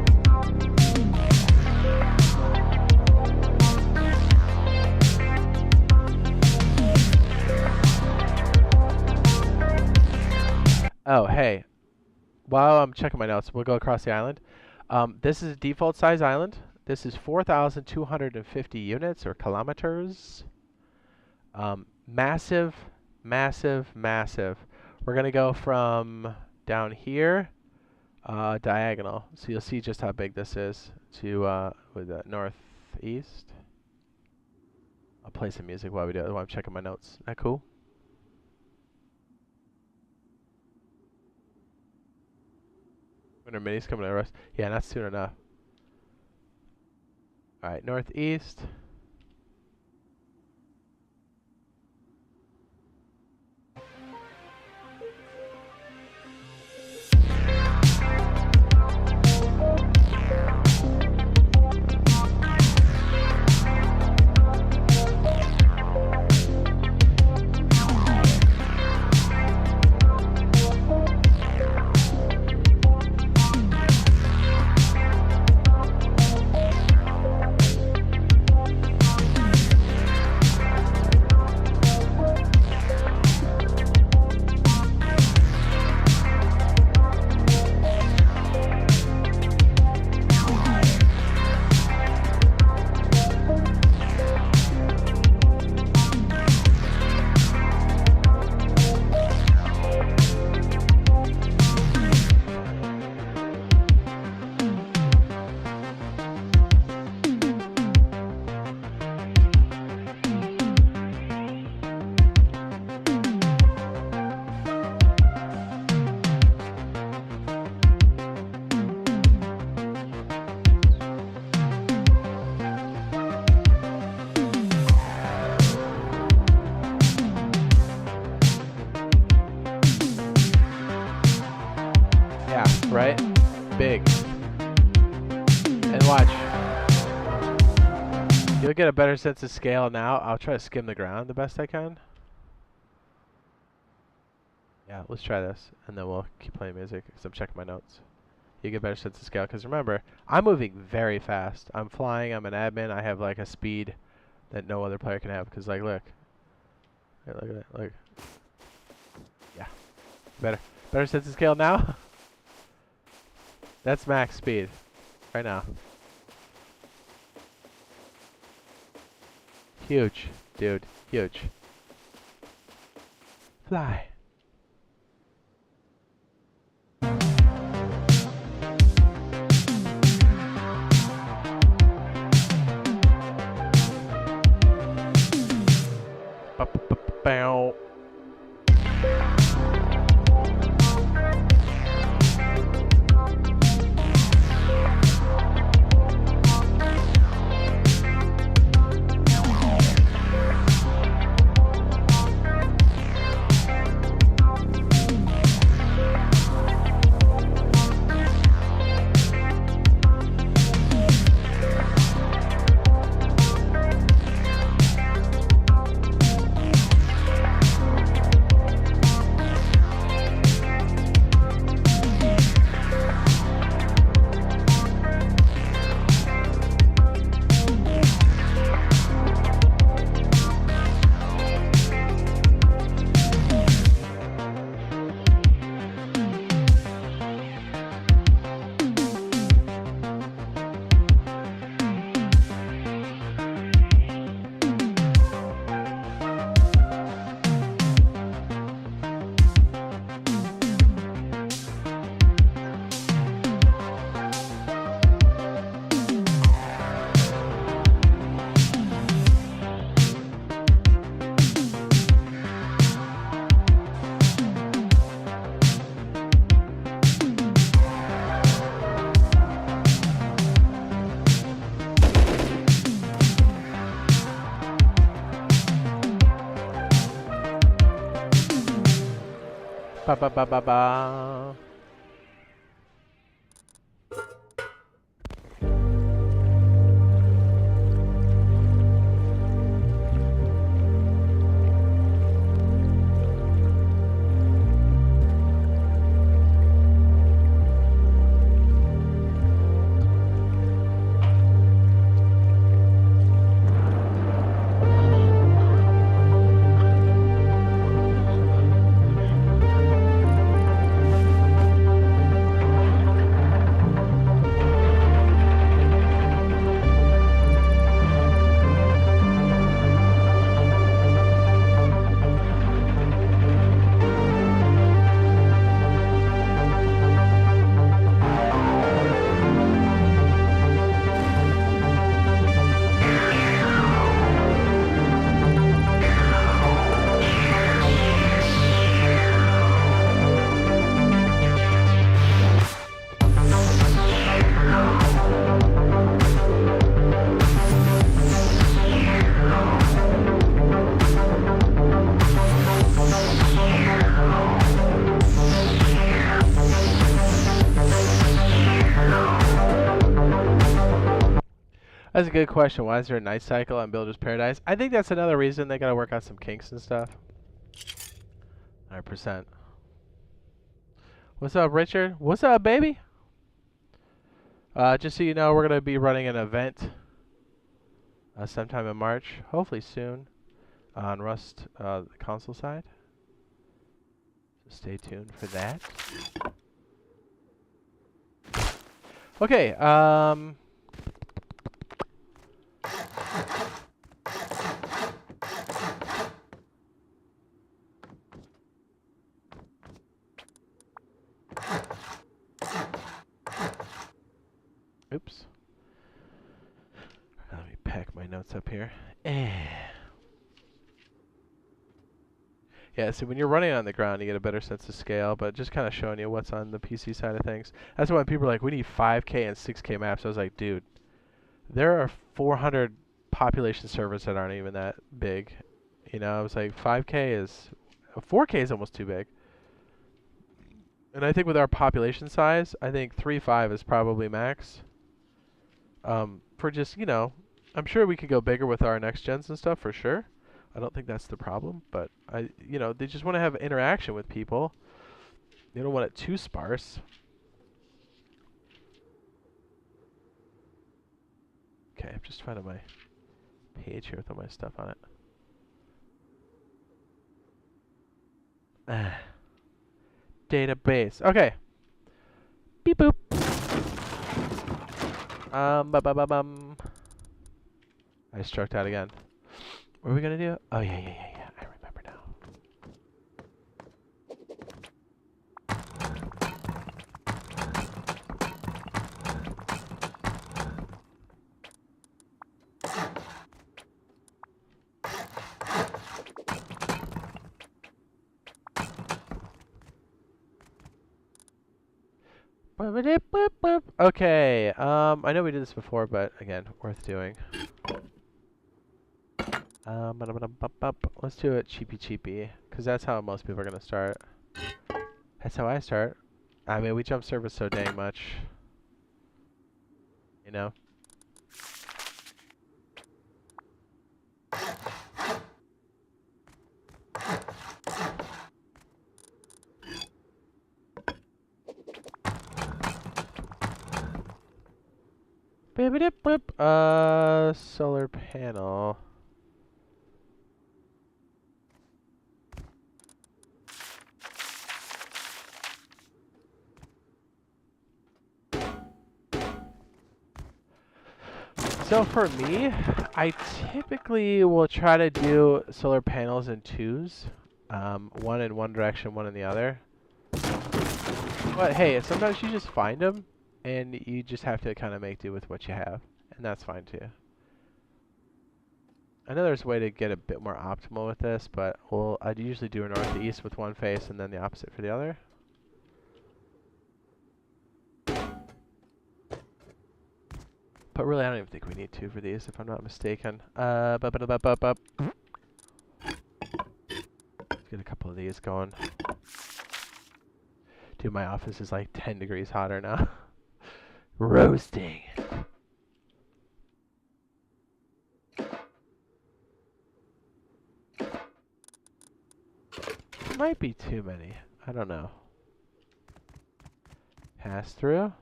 Oh, hey. While I'm checking my notes, we'll go across the island. This is a default size island. This is 4,250 units or kilometers. Massive, massive, massive. We're going to go from down here, diagonal. So you'll see just how big this is to with the northeast. I'll play some music while we do it, while I'm checking my notes. Is that cool? Winter minis coming to Rust. Yeah, not soon enough. Alright, northeast. right? Big. And watch. You'll get a better sense of scale now. I'll try to skim the ground the best I can. Yeah, let's try this, and then we'll keep playing music because I'm checking my notes. You get a better sense of scale because remember, I'm moving very fast. I'm flying. I'm an admin. I have like a speed that no other player can have because, like, look. Hey, look at that. Look. Yeah. Better sense of scale now. That's max speed right now. Huge, dude. Huge. Fly. Bow. Ba ba ba ba ba. That's a good question. Why is there a night cycle on Builder's Paradise? I think that's another reason they gotta work on some kinks and stuff. 100%. What's up, Richard? What's up, baby? Just so you know, we're gonna be running an event sometime in March, hopefully soon, on Rust, the console side. So stay tuned for that. Okay. Oops. Let me pack my notes up here. Yeah, so when you're running on the ground, you get a better sense of scale, but just kind of showing you what's on the PC side of things. That's why people are like, we need 5K and 6K maps. I was like, dude, there are 400 population servers that aren't even that big. You know, I was like, 5K is... 4K is almost too big. And I think with our population size, I think 3.5 is probably max. For just, you know, I'm sure we could go bigger with our next gens and stuff for sure. I don't think that's the problem, but you know, they just want to have interaction with people. They don't want it too sparse. Okay, I'm just finding my page here with all my stuff on it. Database. Okay. Beep boop. I struck out again. What are we gonna do? Oh yeah. I remember now. Okay. I know we did this before, but again, worth doing. Let's do it cheapy, because that's how most people are gonna start. That's how I start. I mean, we jump servers so dang much. You know? Solar panel. So for me, I typically will try to do solar panels in twos. One in one direction, one in the other. But hey, sometimes you just find them, and you just have to kind of make do with what you have. And that's fine too. I know there's a way to get a bit more optimal with this, but I'd usually do a north to east with one face and then the opposite for the other. But really, I don't even think we need two for these, if I'm not mistaken. Let's get a couple of these going. Dude, my office is like 10 degrees hotter now. Roasting. Might be too many. I don't know. Pass through.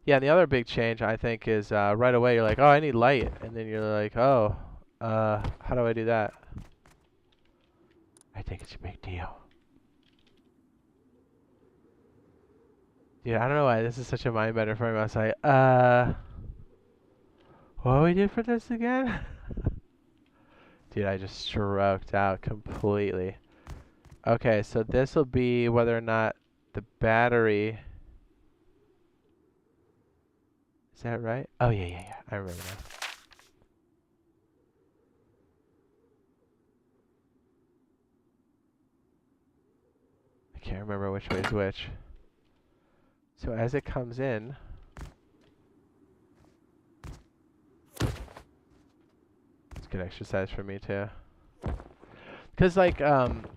Yeah, and the other big change I think is right away you're like, oh, I need light, and then you're like, oh, how do I do that? I think it's a big deal. Dude, I don't know why this is such a mind bender for me. I was like, what do we do for this again? Dude, I just stroked out completely. Okay, so this will be whether or not the battery... Is that right? Oh, yeah. I remember now. I can't remember which way is which. So as it comes in... It's good exercise for me, too. Because, like,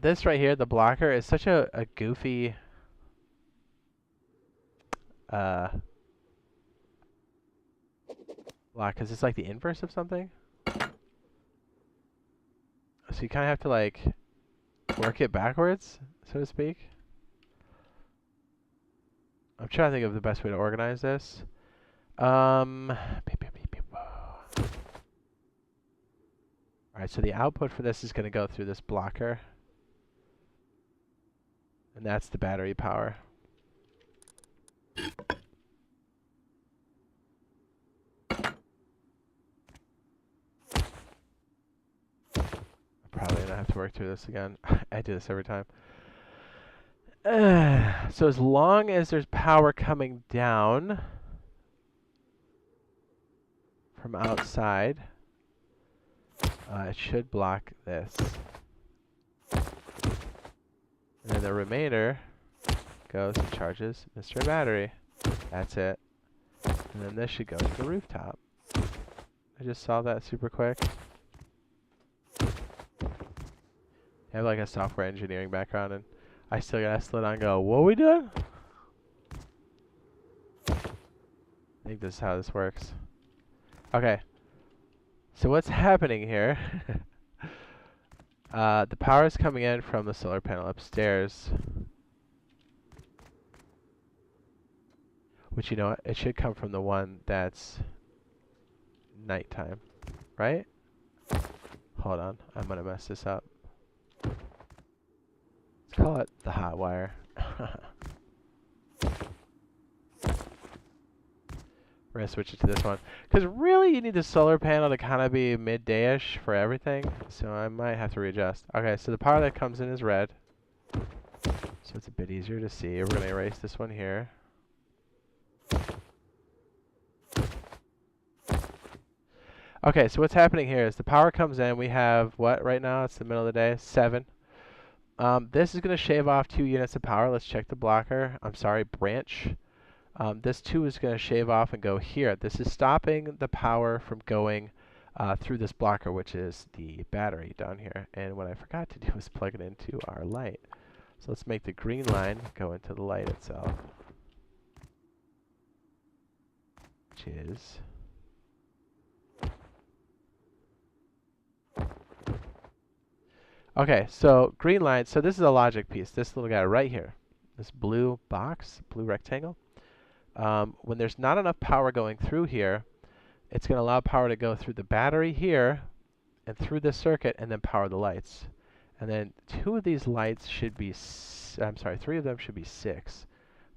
this right here, the blocker, is such a goofy... block, because it's like the inverse of something. So you kind of have to, like, work it backwards, so to speak. I'm trying to think of the best way to organize this. Alright, so the output for this is going to go through this blocker. And that's the battery power. Probably gonna have to work through this again. I do this every time. So as long as there's power coming down from outside, it should block this. And then the remainder goes and charges Mr. Battery. That's it. And then this should go to the rooftop. I just solved that super quick. I have like a software engineering background, and I still gotta slow down and go, what are we doing? I think this is how this works. Okay. So what's happening here? The power is coming in from the solar panel upstairs. Which, you know what? It should come from the one that's nighttime, right? Hold on. I'm gonna mess this up. Let's call it the hot wire. We're gonna switch it to this one. Because really, you need the solar panel to kind of be midday-ish for everything. So I might have to readjust. Okay, so the power that comes in is red. So it's a bit easier to see. We're gonna erase this one here. Okay, so what's happening here is the power comes in. We have what right now? It's the middle of the day, 7. This is going to shave off 2 units of power. Let's check the blocker. I'm sorry, branch. This 2 is going to shave off and go here. This is stopping the power from going through this blocker, which is the battery down here. And what I forgot to do is plug it into our light. So let's make the green line go into the light itself, which is... Okay, so green line, so this is a logic piece. This little guy right here, this blue box, blue rectangle. When there's not enough power going through here, it's going to allow power to go through the battery here and through this circuit and then power the lights. And then 2 of these lights should be, 3 of them should be 6.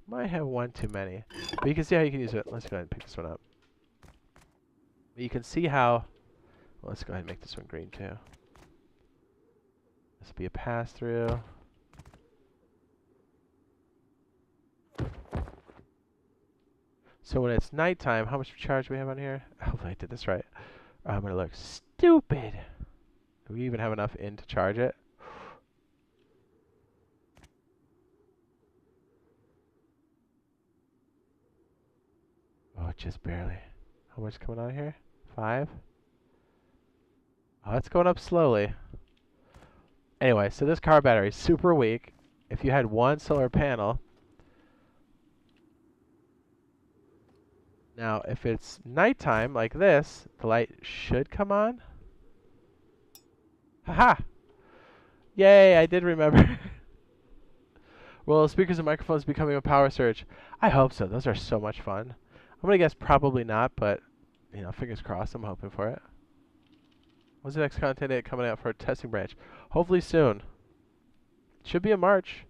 Might have 1 too many, but you can see how you can use it. Let's go ahead and pick this one up. But you can see how, well, let's go ahead and make this one green too. This will be a pass-through. So when it's nighttime, how much charge do we have on here? Hopefully I did this right. I'm going to look stupid. Do we even have enough in to charge it? Oh, just barely. How much coming on here? 5? Oh, it's going up slowly. Anyway, so this car battery is super weak. If you had 1 solar panel, now if it's nighttime like this, the light should come on. Haha! Yay, I did remember. Will speakers and microphones becoming a power surge? I hope so. Those are so much fun. I'm gonna guess probably not, but you know, fingers crossed. I'm hoping for it. When's the next content date coming out for a testing branch? Hopefully soon. Should be in March.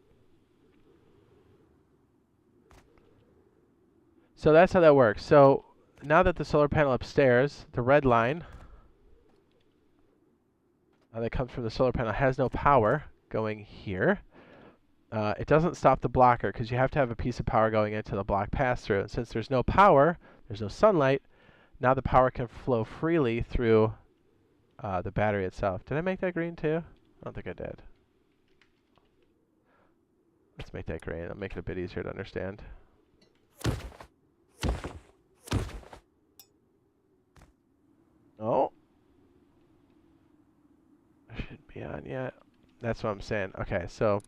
So that's how that works. So now that the solar panel upstairs, the red line that comes from the solar panel has no power going here. It doesn't stop the blocker because you have to have a piece of power going into the block pass-through. And since there's no power, there's no sunlight, now the power can flow freely through the battery itself. Did I make that green too? I don't think I did. Let's make that green. I'll make it a bit easier to understand. Oh. I shouldn't be on yet. That's what I'm saying. Okay, so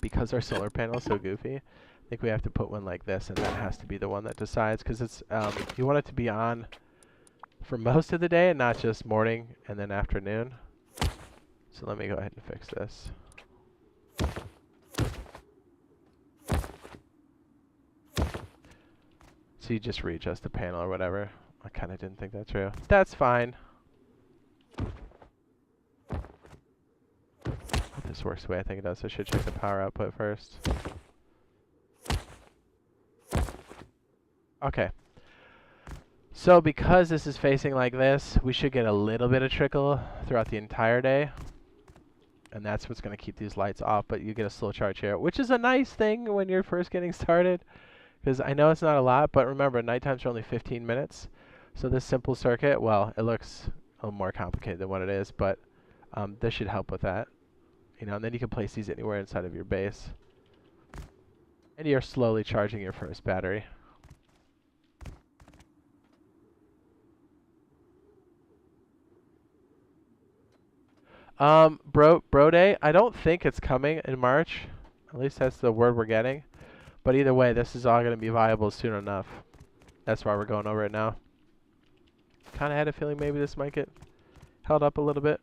because our solar panel is so goofy, I think we have to put one like this, and that has to be the one that decides, because it's you want it to be on for most of the day and not just morning and then afternoon. So let me go ahead and fix this. So you just readjust the panel or whatever. I kind of didn't think that through. That's fine. If this works the way I think it does, I should check the power output first. Okay. So because this is facing like this, we should get a little bit of trickle throughout the entire day. And that's what's going to keep these lights off, but you get a slow charge here, which is a nice thing when you're first getting started. Because I know it's not a lot, but remember, night times are only 15 minutes. So this simple circuit, well, it looks a little more complicated than what it is, but this should help with that. You know, and then you can place these anywhere inside of your base. And you're slowly charging your first battery. Bro Day, I don't think it's coming in March. At least that's the word we're getting. But either way, this is all going to be viable soon enough. That's why we're going over it now. Kind of had a feeling maybe this might get held up a little bit.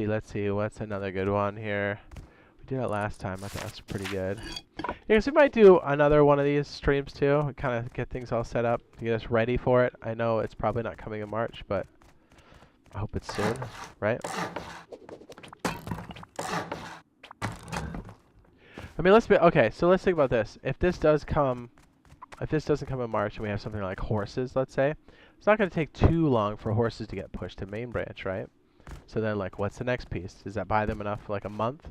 Let's see. What's another good one here? We did it last time. I thought it was pretty good. Yeah, so we might do another one of these streams too. Kind of get things all set up to get us ready for it. I know it's probably not coming in March, but I hope it's soon, right? I mean, okay. So let's think about this. If this doesn't come in March, and we have something like horses, let's say, it's not going to take too long for horses to get pushed to main branch, right? So then, like, what's the next piece? Does that buy them enough for like a month?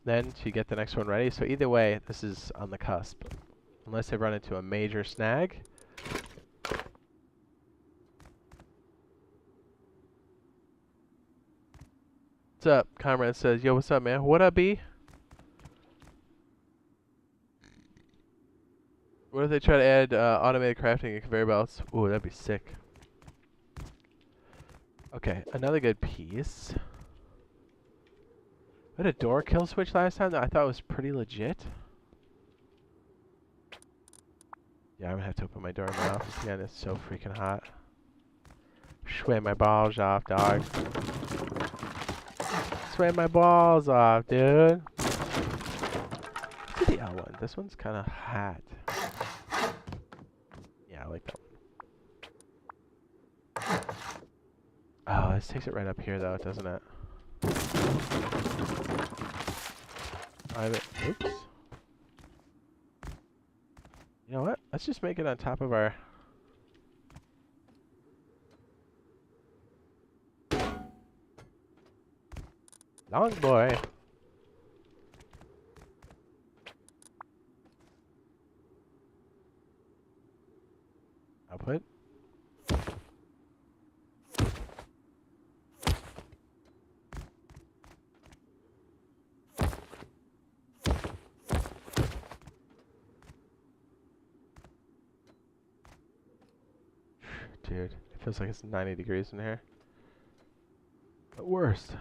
Then to get the next one ready. So either way, this is on the cusp, unless they run into a major snag. What's up? Comrade says, "Yo, what's up, man? What up, B? What if they try to add automated crafting and conveyor belts? Ooh, that'd be sick." Okay, another good piece. We had a door kill switch last time that I thought was pretty legit. Yeah, I'm gonna have to open my door in my office again. It's so freaking hot. Sweat my balls off, dog. Sweat my balls off, dude. Look at the L one. This one's kind of hot. Yeah, I like that one. Oh, this takes it right up here, though, doesn't it? Oops. You know what? Let's just make it on top of our... long boy. Output. Dude, it feels like it's 90 degrees in here. The worst.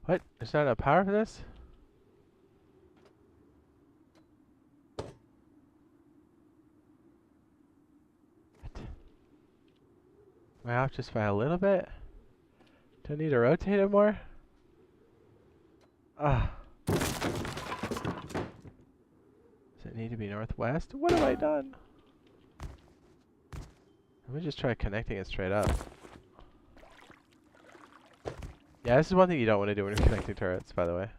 What? There's not enough power for this? Am I off just by a little bit? Do I need to rotate it more? Ah. Does it need to be northwest? What have I done? Let me just try connecting it straight up. Yeah, this is one thing you don't want to do when you're connecting turrets, by the way.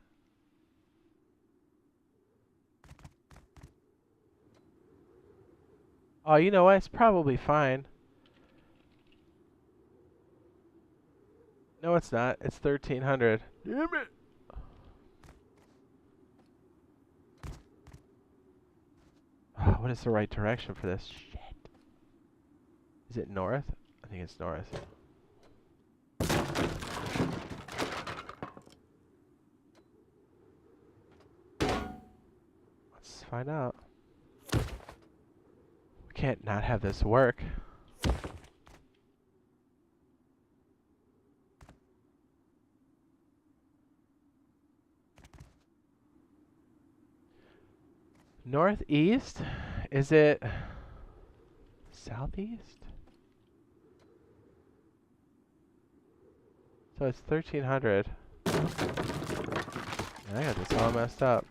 Oh, you know what? It's probably fine. No, it's not. It's 1300. Damn it! Oh, what is the right direction for this? Shit. Is it north? I think it's north. Let's find out. We can't not have this work. Northeast? Is it southeast? So it's 1300. I got this all messed up.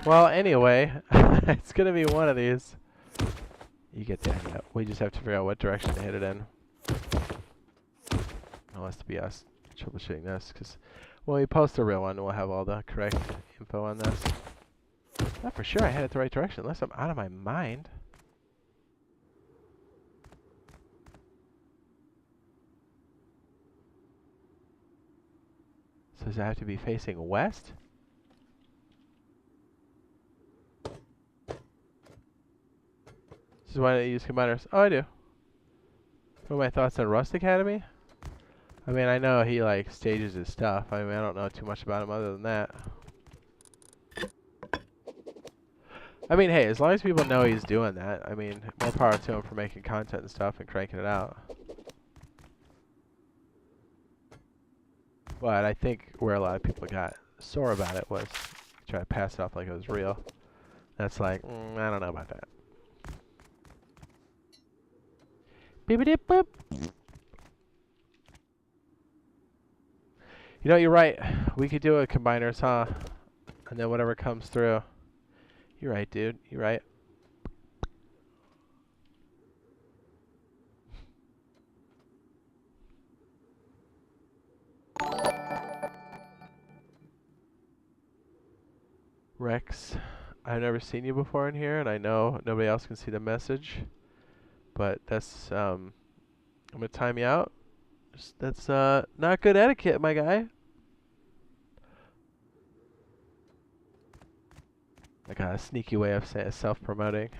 Well, anyway, it's gonna be one of these. You get the idea. We just have to figure out what direction to hit it in. Unless to be us troubleshooting this, because When we post the real one, we'll have all the correct info on this. Not for sure I had it the right direction, unless I'm out of my mind. So does it have to be facing west? This is why I use combiners. Oh, I do. What are my thoughts on Rust Academy? I mean, I know he, like, stages his stuff. I mean, I don't know too much about him other than that. I mean, hey, as long as people know he's doing that, I mean, more power to him for making content and stuff and cranking it out. But I think where a lot of people got sore about it was try to pass it off like it was real. That's like, I don't know about that. Beep-a-dip boop. You know, you're right. We could do a combiners, huh? And then whatever comes through. You're right, dude. You're right. Rex, I've never seen you before in here, and I know nobody else can see the message. But that's, I'm going to time you out. That's not good etiquette, my guy. I got a sneaky way of self-promoting.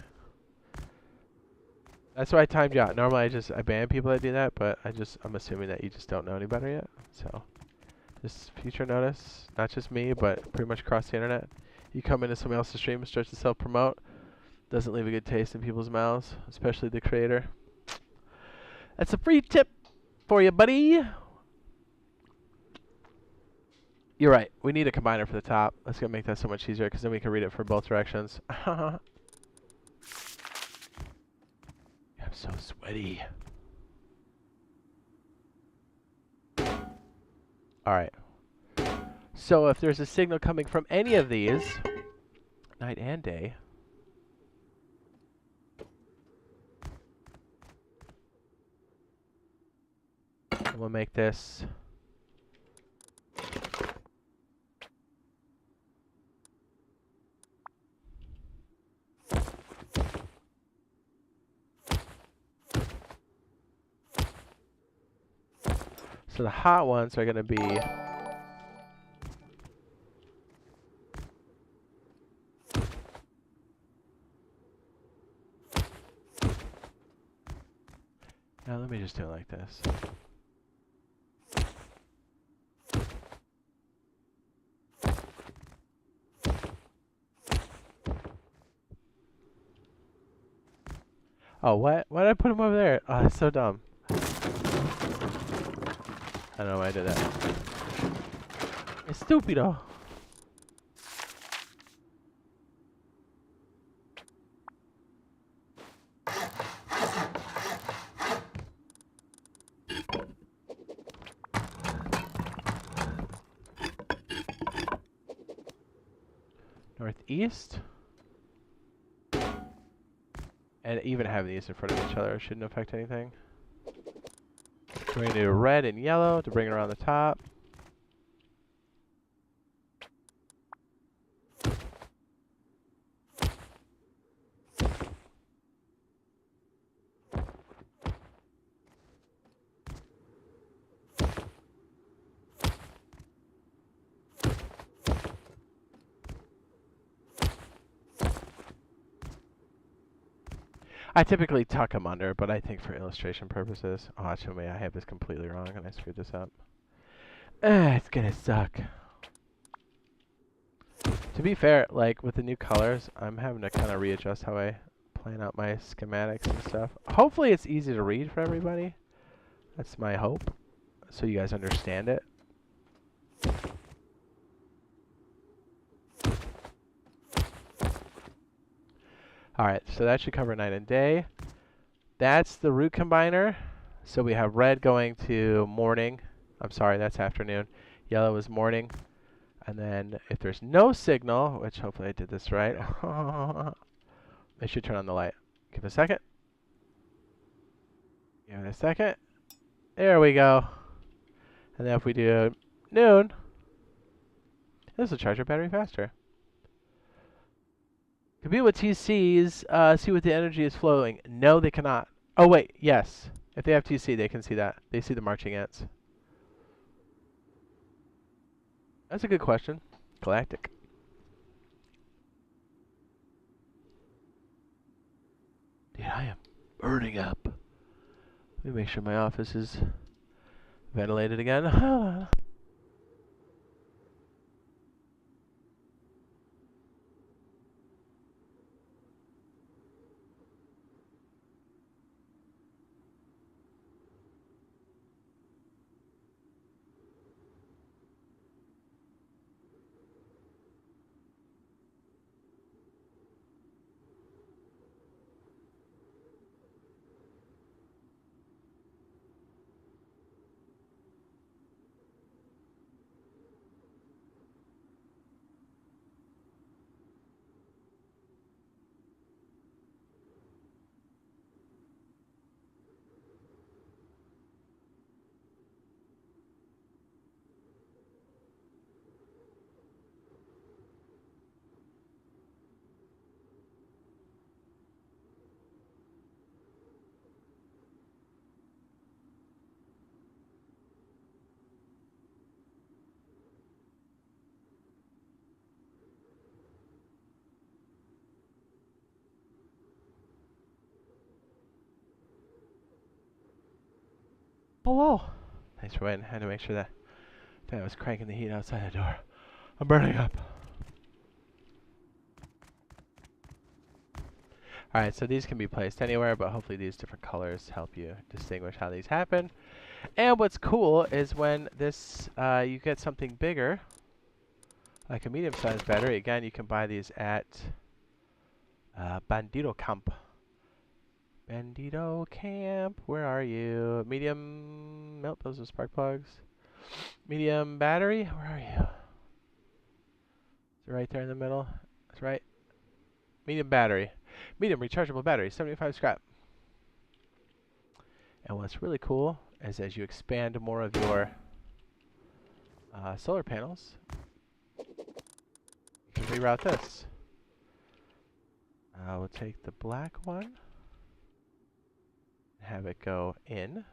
That's why I timed you out. Normally I ban people that do that, but I'm assuming that you just don't know any better yet. So, just future notice, not just me, but pretty much across the internet. You come into somebody else's stream and start to self-promote, doesn't leave a good taste in people's mouths, especially the creator. That's a free tip for you, buddy. You're right. We need a combiner for the top. That's going to make that so much easier because then we can read it for both directions. I'm so sweaty. Alright. So if there's a signal coming from any of these, night and day, we'll make this so the hot ones are going to be now let me just do it like this. Oh, what? Why did I put him over there? Oh, that's so dumb. I don't know why I did that. It's stupido. Northeast. And even having these in front of each other shouldn't affect anything. We're going to do red and yellow to bring it around the top. I typically tuck them under, but I think for illustration purposes... Oh, show me, I have this completely wrong and I screwed this up. It's gonna suck. To be fair, like with the new colors, I'm having to kind of readjust how I plan out my schematics and stuff. Hopefully it's easy to read for everybody. That's my hope, so you guys understand it. Alright, so that should cover night and day. That's the root combiner. So we have red going to morning. I'm sorry, that's afternoon. Yellow is morning. And then if there's no signal, which hopefully I did this right. I should turn on the light. Give it a second. Give it a second. There we go. And then if we do noon, This will charge your battery faster. Compute with TCs, see what the energy is flowing. No, they cannot. Oh, wait, yes. If they have TC, they can see that. They see the marching ants. That's a good question. Galactic. Dude, I am burning up. Let me make sure my office is ventilated again. Oh, whoa. Thanks for waiting. I had to make sure that I was cranking the heat outside the door. I'm burning up. Alright, so these can be placed anywhere, but hopefully these different colors help you distinguish how these happen. And what's cool is when this, you get something bigger, like a medium-sized battery. Again, you can buy these at Bandito Camp. Bandito Camp, where are you? Medium, nope, those are spark plugs. Medium battery, where are you? Is it right there in the middle? That's right. Medium battery. Medium rechargeable battery, 75 scrap. And what's really cool is as you expand more of your solar panels, you can reroute this. We'll take the black one, have it go in.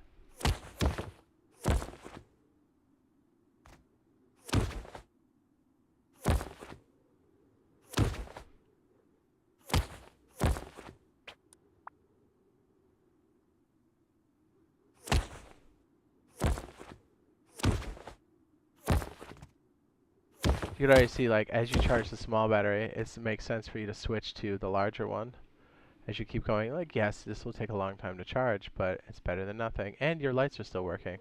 You can already see, like, as you charge the small battery, it makes sense for you to switch to the larger one. As you keep going, like, yes, this will take a long time to charge, but it's better than nothing. And your lights are still working.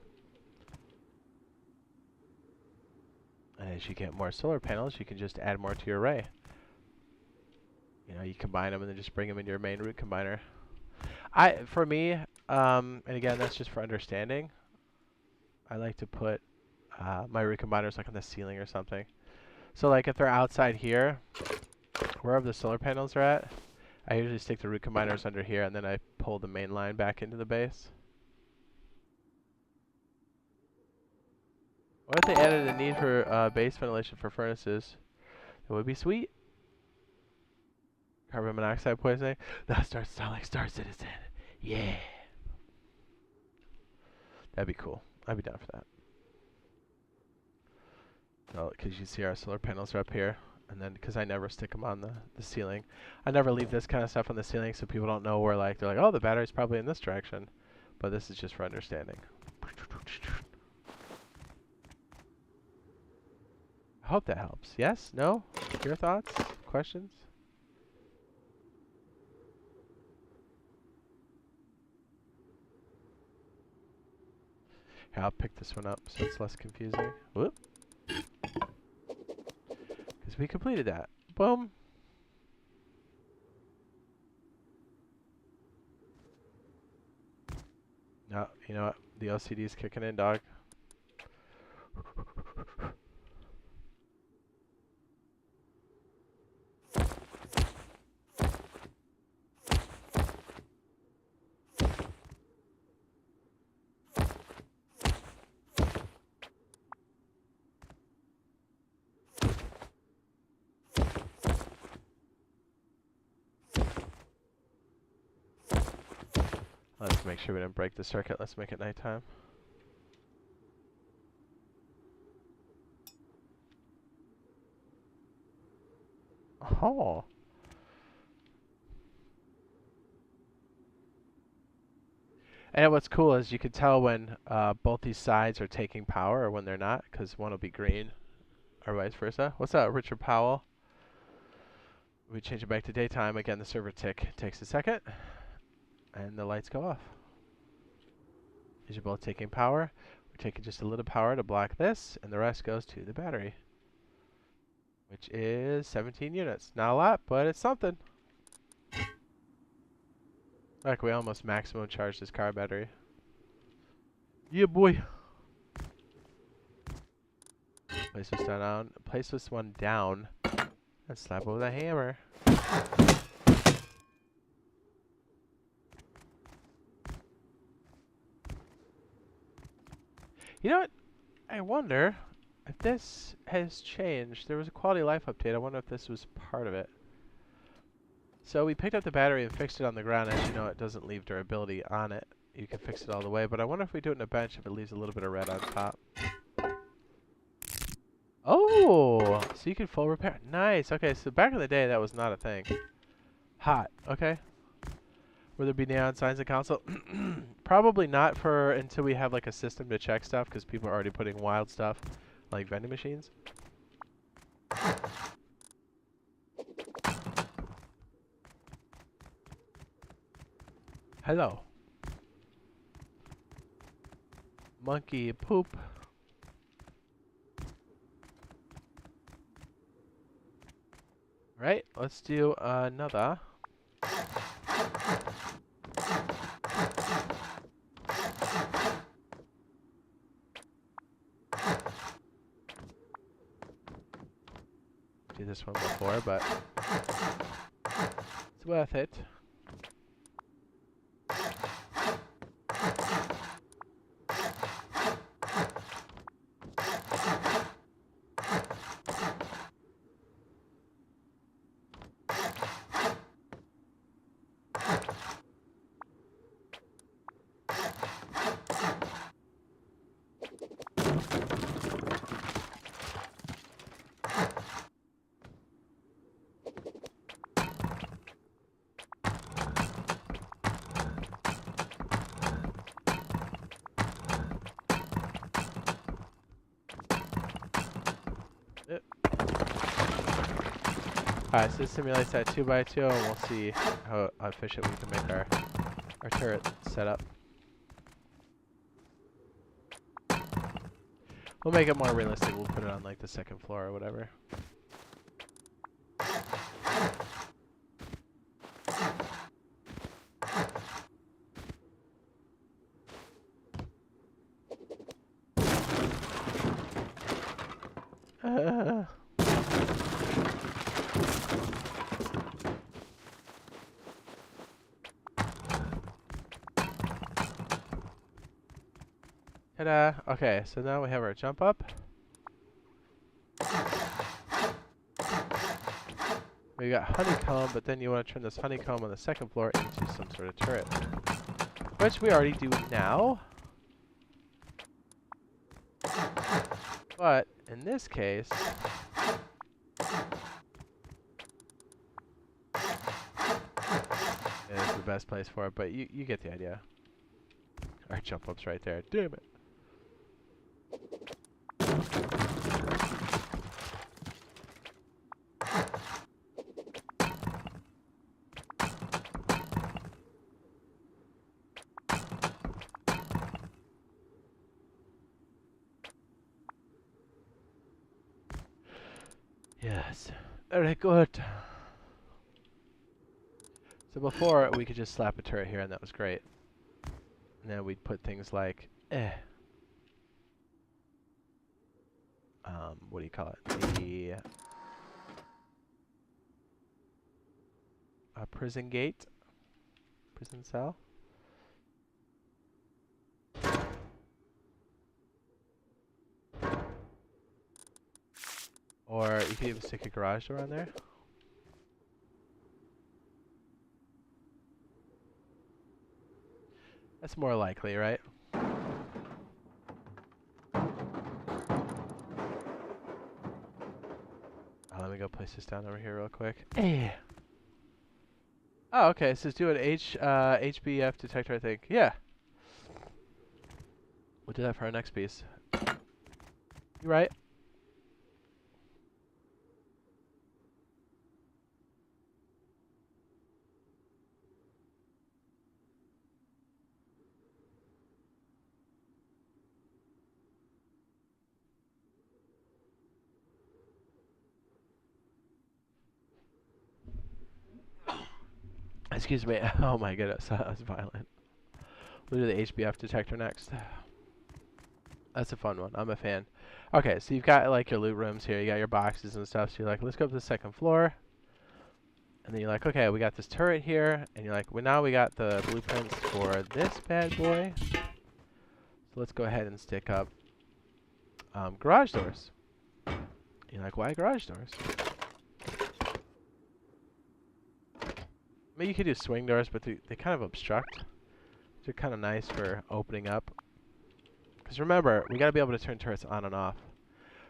And as you get more solar panels, you can just add more to your array. You know, you combine them and then just bring them into your main root combiner. For me, and again, that's just for understanding, I like to put my root combiners like on the ceiling or something. So like if they're outside here, wherever the solar panels are at, I usually stick the root combiners under here and then I pull the main line back into the base. What if they added the need for base ventilation for furnaces? It would be sweet. Carbon monoxide poisoning? That starts to sound like Star Citizen. Yeah. That'd be cool. I'd be down for that. So, because you see our solar panels are up here, and then because I never stick them on the ceiling, I never leave this kind of stuff on the ceiling so people don't know where, like, they're like, oh, the battery's probably in this direction, but this is just for understanding. I hope that helps. Yes? No? Your thoughts? Questions? Here, I'll pick this one up so it's less confusing. Whoop. Because we completed that. Boom. No, you know what? The LCD's kicking in, dog. Let's make sure we didn't break the circuit. Let's make it nighttime. Oh. And what's cool is you can tell when both these sides are taking power or when they're not, because one will be green or vice versa. What's up, Richard Powell? We change it back to daytime. Again, the server tick takes a second, and the lights go off. These are both taking power. We're taking just a little power to block this, and the rest goes to the battery, which is 17 units. Not a lot, but it's something. Like, we almost maximum charged this car battery. Yeah, boy. Place this down. Place this one down, and slap it with a hammer. You know what? I wonder if this has changed. There was a quality of life update. I wonder if this was part of it. So we picked up the battery and fixed it on the ground. As you know, it doesn't leave durability on it. You can fix it all the way, but I wonder if we do it in a bench, if it leaves a little bit of red on top. Oh, so you can full repair. Nice. Okay, so back in the day, that was not a thing. Hot. Okay. Will there be neon signs in console? Probably not for until we have like a system to check stuff, because people are already putting wild stuff, like vending machines. Hello. Monkey poop. Right, let's do another. Do this one before, but it's worth it. Alright, so this simulates that 2x2, and we'll see how efficient we can make our turret setup. We'll make it more realistic. We'll put it on like the second floor or whatever. Ta-da! Okay, so now we have our jump up. We got honeycomb, but then you want to turn this honeycomb on the second floor into some sort of turret, which we already do now. But in this case, it's the best place for it. But you get the idea. Our jump up's right there. Damn it. Yes, very good. So before, we could just slap a turret here, and that was great. And then we'd put things like, what do you call it? The prison gate, prison cell. Or you could even stick a garage door on there. That's more likely, right? Let me go place this down over here real quick. Hey. Oh, okay. So let's do an HBF detector, I think. Yeah. We'll do that for our next piece. You right? Excuse me. Oh my goodness, that was violent. We'll do the HBF detector next. That's a fun one. I'm a fan. Okay, so you've got like your loot rooms here. You got your boxes and stuff. So you're like, let's go up to the second floor. And then you're like, okay, we got this turret here. And you're like, well, now we got the blueprints for this bad boy. So let's go ahead and stick up garage doors. You're like, why garage doors? I mean, you could do swing doors, but they kind of obstruct. They're kind of nice for opening up. Because remember, we got to be able to turn turrets on and off.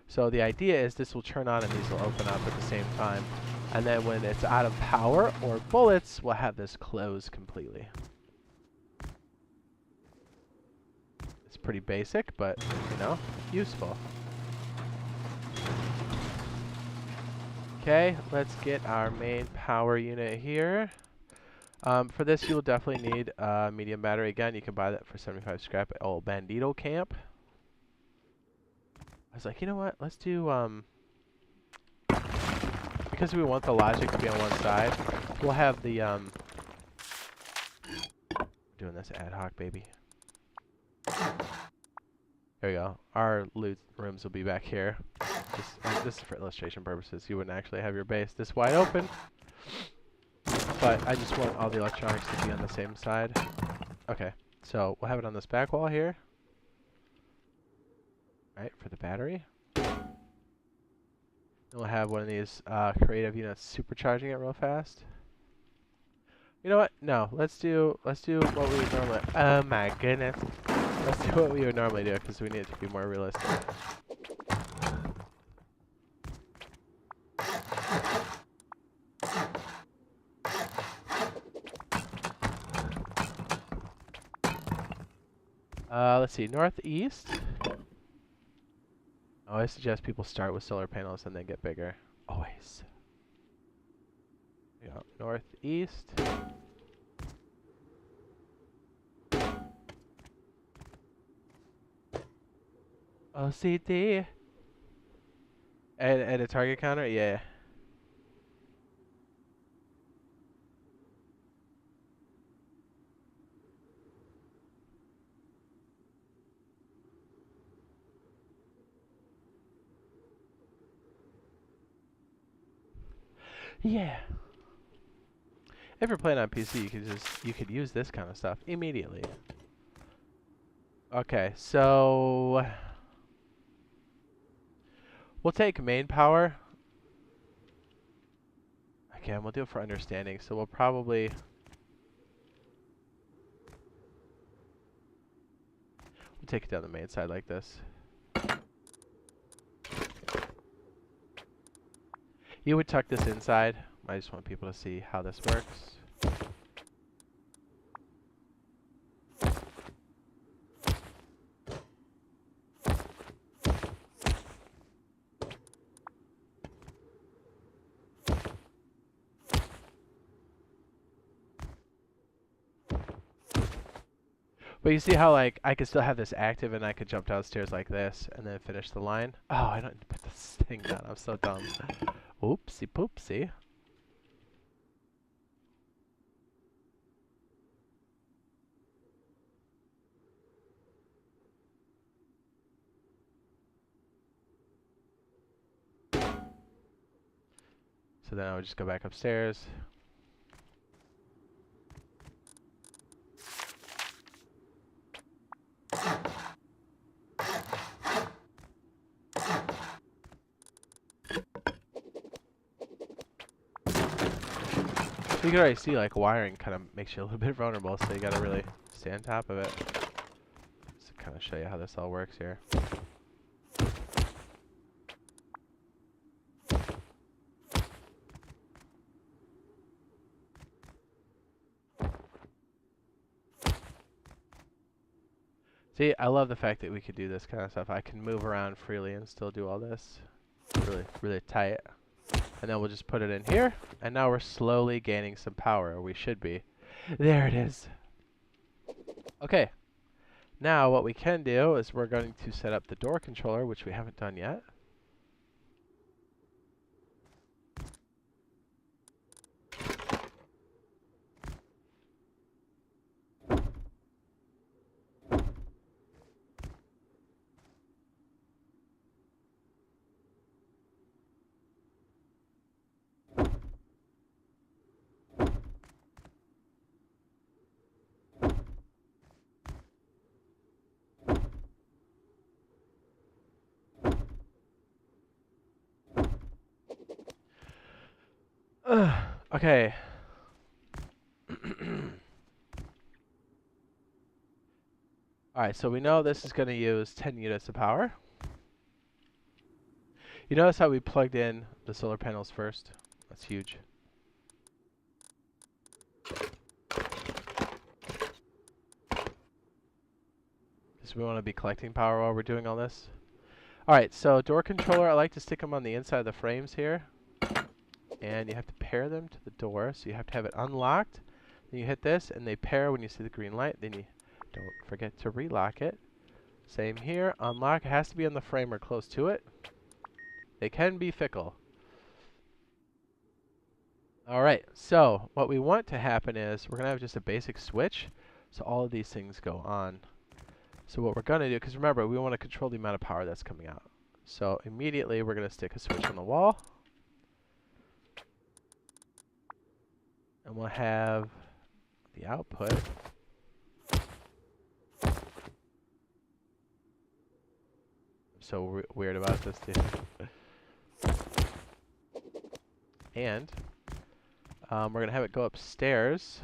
So the idea is this will turn on and these will open up at the same time. And then when it's out of power or bullets, we'll have this close completely. It's pretty basic, but, you know, useful. Okay, let's get our main power unit here. For this, you'll definitely need a medium battery. Again, you can buy that for 75 scrap at old Bandito Camp. I was like, you know what? Let's do, because we want the logic to be on one side, we'll have the, doing this ad hoc, baby. There we go. Our loot rooms will be back here. This is for illustration purposes. You wouldn't actually have your base this wide open. But I just want all the electronics to be on the same side. Okay, so we'll have it on this back wall here. Right, for the battery. Then we'll have one of these creative units supercharging it real fast. You know what? No, let's do what we would normally. Oh my goodness. Let's do what we would normally do because we need it to be more realistic. Let's see, northeast. Oh, I suggest people start with solar panels and then get bigger. Always. Yeah, northeast. OCD. Add a target counter? Yeah. Yeah. If you're playing on PC, you could use this kind of stuff immediately. Okay, so we'll take main power. Okay, we'll do it for understanding. So we'll probably take it down the main side like this. You would tuck this inside. I just want people to see how this works. But you see how, like, I could still have this active and I could jump downstairs like this and then finish the line? Oh, I don't need to put this thing down. I'm so dumb. Oopsie poopsie. So then I would just go back upstairs. You can already see, like, wiring kind of makes you a little bit vulnerable, so you gotta really stay on top of it. Just to kind of show you how this all works here. See, I love the fact that we could do this kind of stuff. I can move around freely and still do all this. Really, really tight. And then we'll just put it in here. And now we're slowly gaining some power, or we should be. There it is. Okay. Now what we can do is we're going to set up the door controller, which we haven't done yet. Okay. Alright, so we know this is going to use 10 units of power. You notice how we plugged in the solar panels first? That's huge. Because we want to be collecting power while we're doing all this. Alright, so door controller, I like to stick them on the inside of the frames here. And you have to pair them to the door, so you have to have it unlocked. Then you hit this, and they pair when you see the green light. Then you don't forget to relock it. Same here, unlock. It has to be on the frame or close to it. They can be fickle. Alright, so what we want to happen is we're going to have just a basic switch, so all of these things go on. So what we're going to do, because remember, we want to control the amount of power that's coming out. So immediately we're going to stick a switch on the wall. And we'll have the output. I'm so weird about this, too. And we're going to have it go upstairs.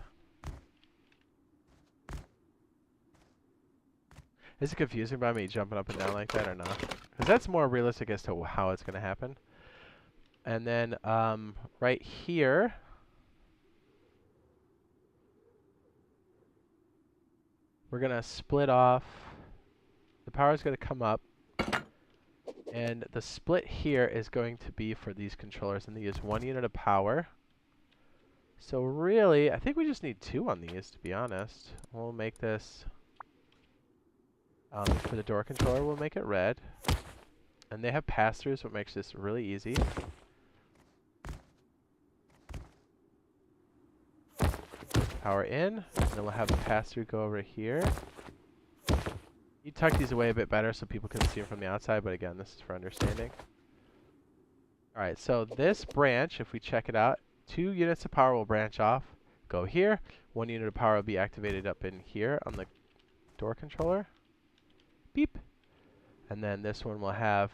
Is it confusing by me jumping up and down like that or not? Because that's more realistic as to how it's going to happen. And then right here, we're going to split off. The power is going to come up. And the split here is going to be for these controllers. And they use 1 unit of power. So really, I think we just need 2 on these, to be honest. We'll make this, for the door controller, we'll make it red. And they have pass-throughs, what makes this really easy. Power in, and then we'll have the pass-through go over here. You tuck these away a bit better so people can see them from the outside, but again, this is for understanding. Alright, so this branch, if we check it out, 2 units of power will branch off, go here. 1 unit of power will be activated up in here on the door controller. Beep. And then this one will have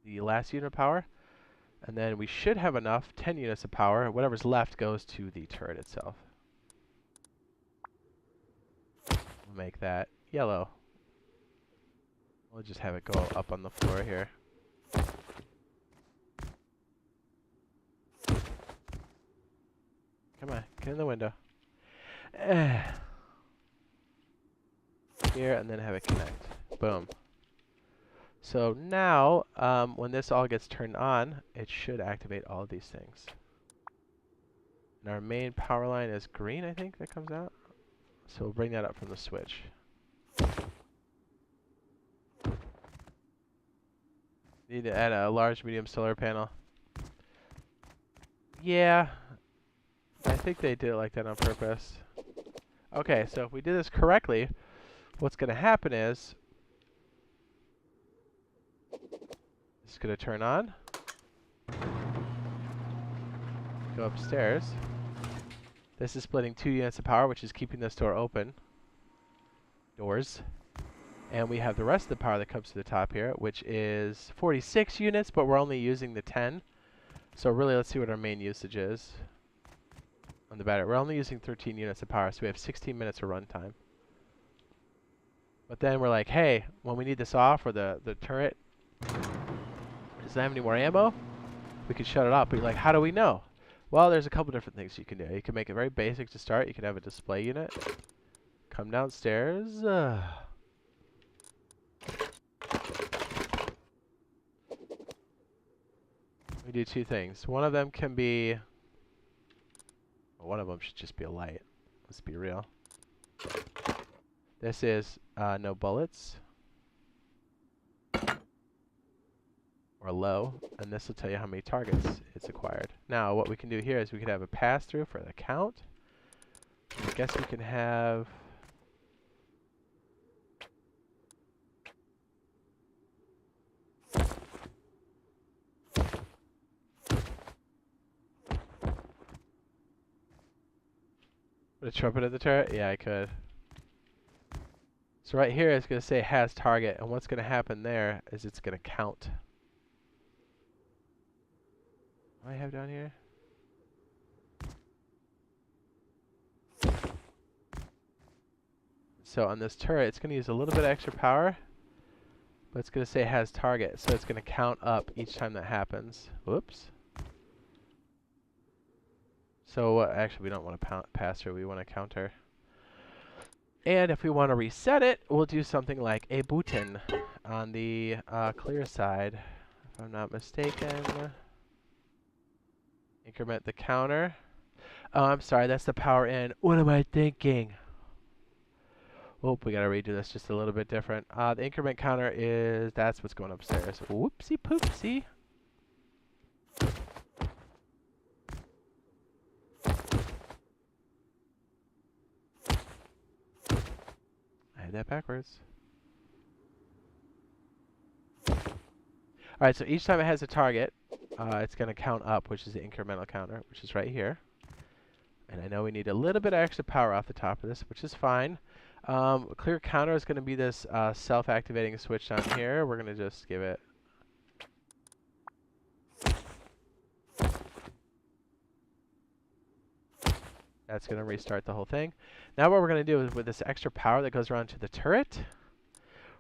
the last unit of power. And then we should have enough, 10 units of power. Whatever's left goes to the turret itself. We'll make that yellow. We'll just have it go up on the floor here. Come on, get in the window. Here, and then have it connect. Boom. So now, when this all gets turned on, it should activate all of these things. And our main power line is green, I think, that comes out. So we'll bring that up from the switch. Need to add a large, medium solar panel. Yeah, I think they did it like that on purpose. Okay, so if we do this correctly, what's going to happen is it's going to turn on, go upstairs. This is splitting 2 units of power, which is keeping this door open. Doors. And we have the rest of the power that comes to the top here, which is 46 units, but we're only using the 10. So really, let's see what our main usage is. on the battery. We're only using 13 units of power, so we have 16 minutes of runtime. But then we're like, hey, when we need this off, or the turret doesn't have any more ammo, we can shut it off. But you're like, how do we know? Well, there's a couple different things you can do. You can make it very basic to start. You can have a display unit. Come downstairs. We do two things. One of them can be... Well, one of them should just be a light. Let's be real. This is no bullets. Or low. And this will tell you how many targets it's acquired. Now, what we can do here is we can have a pass-through for the count. I guess we can have... Put a trumpet at the turret? Yeah, I could. So right here it's going to say has target, and what's going to happen there is it's going to count. What do I have down here? So on this turret, it's going to use a little bit of extra power, but it's going to say has target, so it's going to count up each time that happens. Whoops. So actually, we don't want to pass through, we want to counter. And if we want to reset it, we'll do something like a button on the clear side, if I'm not mistaken. Increment the counter. Oh, I'm sorry, that's the power in. What am I thinking? Oh, we gotta redo this just a little bit different. The increment counter is, that's what's going upstairs. Whoopsie poopsie. I had that backwards. Alright, so each time it has a target, it's gonna count up, which is the incremental counter, which is right here. And I know we need a little bit of extra power off the top of this, which is fine. Clear counter is going to be this self-activating switch down here. We're going to just give it... That's going to restart the whole thing. Now what we're going to do is with this extra power that goes around to the turret,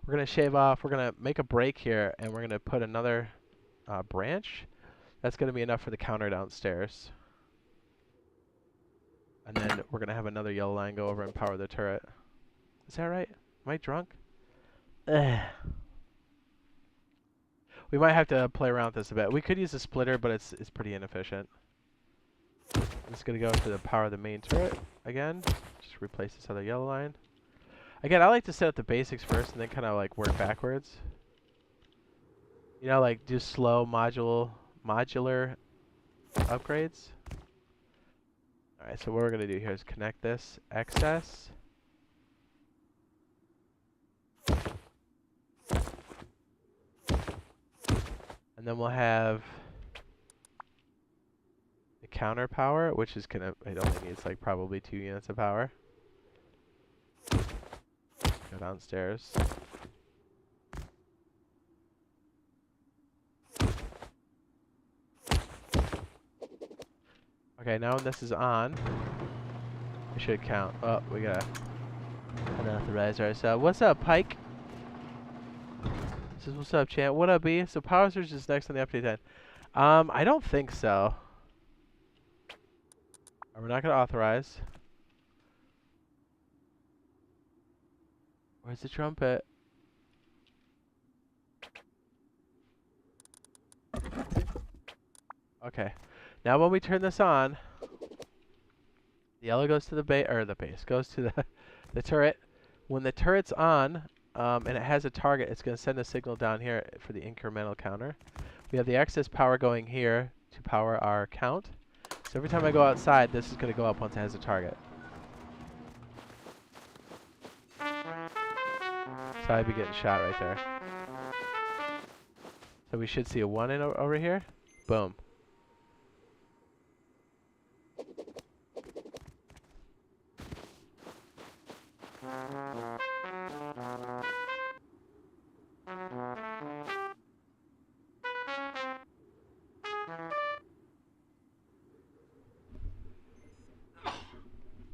we're going to shave off, we're going to make a break here, and we're going to put another branch. That's going to be enough for the counter downstairs. And then we're going to have another yellow line go over and power the turret. Is that right? Am I drunk? Ugh. We might have to play around with this a bit. We could use a splitter, but it's pretty inefficient. I'm just going to go to the power of the main turret again. Just replace this other yellow line. Again, I like to set up the basics first and then kind of like work backwards. You know, like do slow modular upgrades. Alright, so what we're going to do here is connect this excess. And then we'll have the counter power, which is gonna, it only needs like probably 2 units of power. Go downstairs. Okay, now when this is on, it should count. Oh, we gotta unauthorize ourselves. What's up, Pike? Says, what's up, champ? What up, B? So Power Surge is next on the update then. I don't think so. We're not going to authorize. Where's the trumpet? Okay. Now when we turn this on, the yellow goes to the base, or the base goes to the turret. When the turret's on, and it has a target, it's going to send a signal down here for the incremental counter. We have the excess power going here to power our count. So every time I go outside, this is going to go up once it has a target. So I'd be getting shot right there. So we should see a 1 in over here. Boom.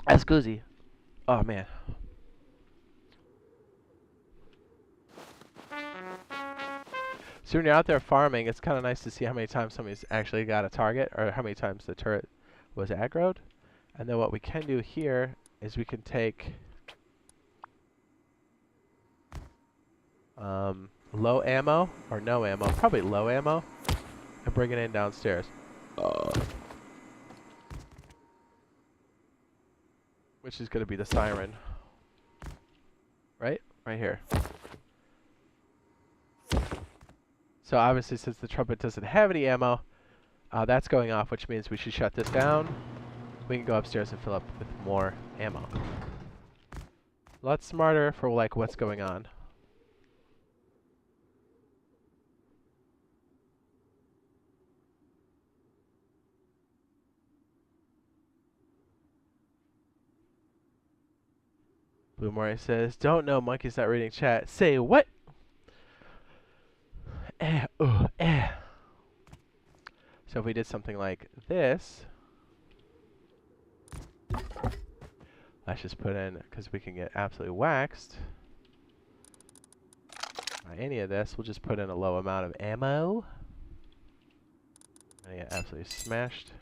Excuse. Oh man. So when you're out there farming, it's kind of nice to see how many times somebody's actually got a target, or how many times the turret was aggroed. And then what we can do here is we can take low ammo, or no ammo, probably low ammo, and bring it in downstairs. Which is going to be the siren. Right? Right here. So obviously, since the trumpet doesn't have any ammo, that's going off, which means we should shut this down. We can go upstairs and fill up with more ammo. A lot smarter for like what's going on. Blue Mori says, "Don't know, monkey's not reading chat." Say what? So if we did something like this, let's just put in, because we can get absolutely waxed by any of this, we'll just put in a low amount of ammo. And get absolutely smashed.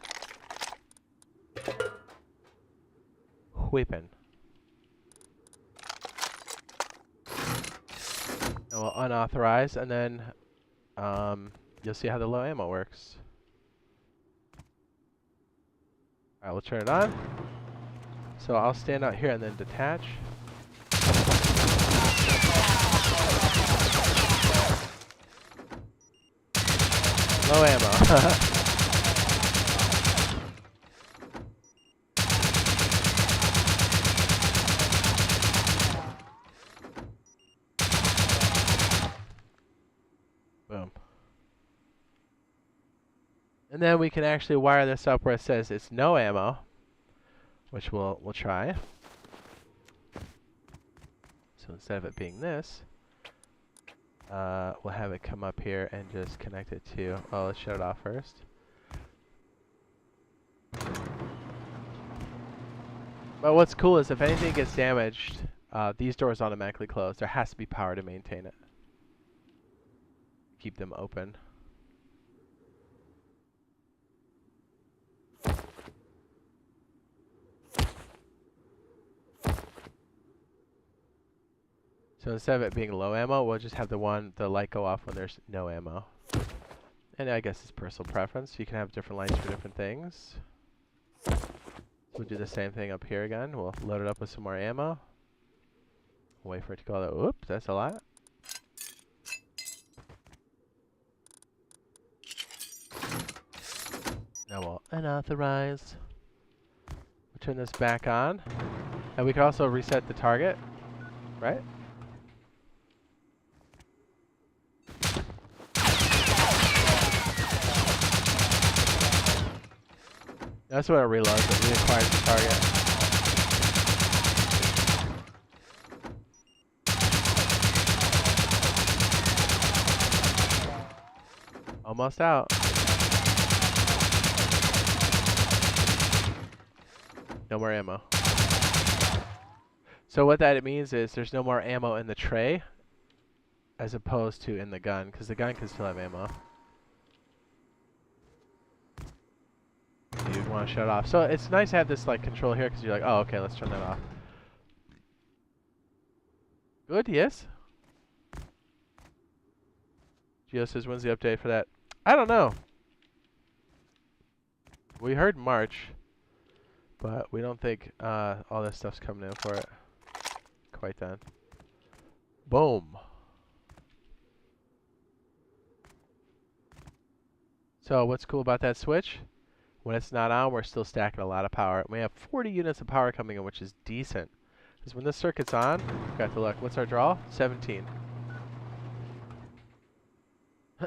Whipping. And we'll unauthorize, and then you'll see how the low ammo works. Alright, we'll turn it on. So I'll stand out here and then detach. Low ammo. Boom. And then we can actually wire this up where it says it's no ammo, which we'll try. So instead of it being this, we'll have it come up here and just connect it to, oh, let's shut it off first. But what's cool is if anything gets damaged, these doors automatically close. There has to be power to maintain it. Keep them open. So instead of it being low ammo, we'll just have the light go off when there's no ammo. And I guess it's personal preference. You can have different lights for different things. We'll do the same thing up here again. We'll load it up with some more ammo. Wait for it to go out. Whoop, that's a lot. Now we'll unauthorize. We'll turn this back on. And we can also reset the target, right? That's what it reloads. It reacquires the target. Almost out. No more ammo. So what that means is there's no more ammo in the tray as opposed to in the gun, because the gun can still have ammo. You'd want to shut it off. So it's nice to have this like control here, because you're like, oh, okay, let's turn that off. Good, yes? Gio says, when's the update for that? I don't know. We heard March, but we don't think all this stuff's coming in for it quite then. Boom. So what's cool about that switch? When it's not on, we're still stacking a lot of power. We have 40 units of power coming in, which is decent. Because when this circuit's on, we've got to look. What's our draw? 17.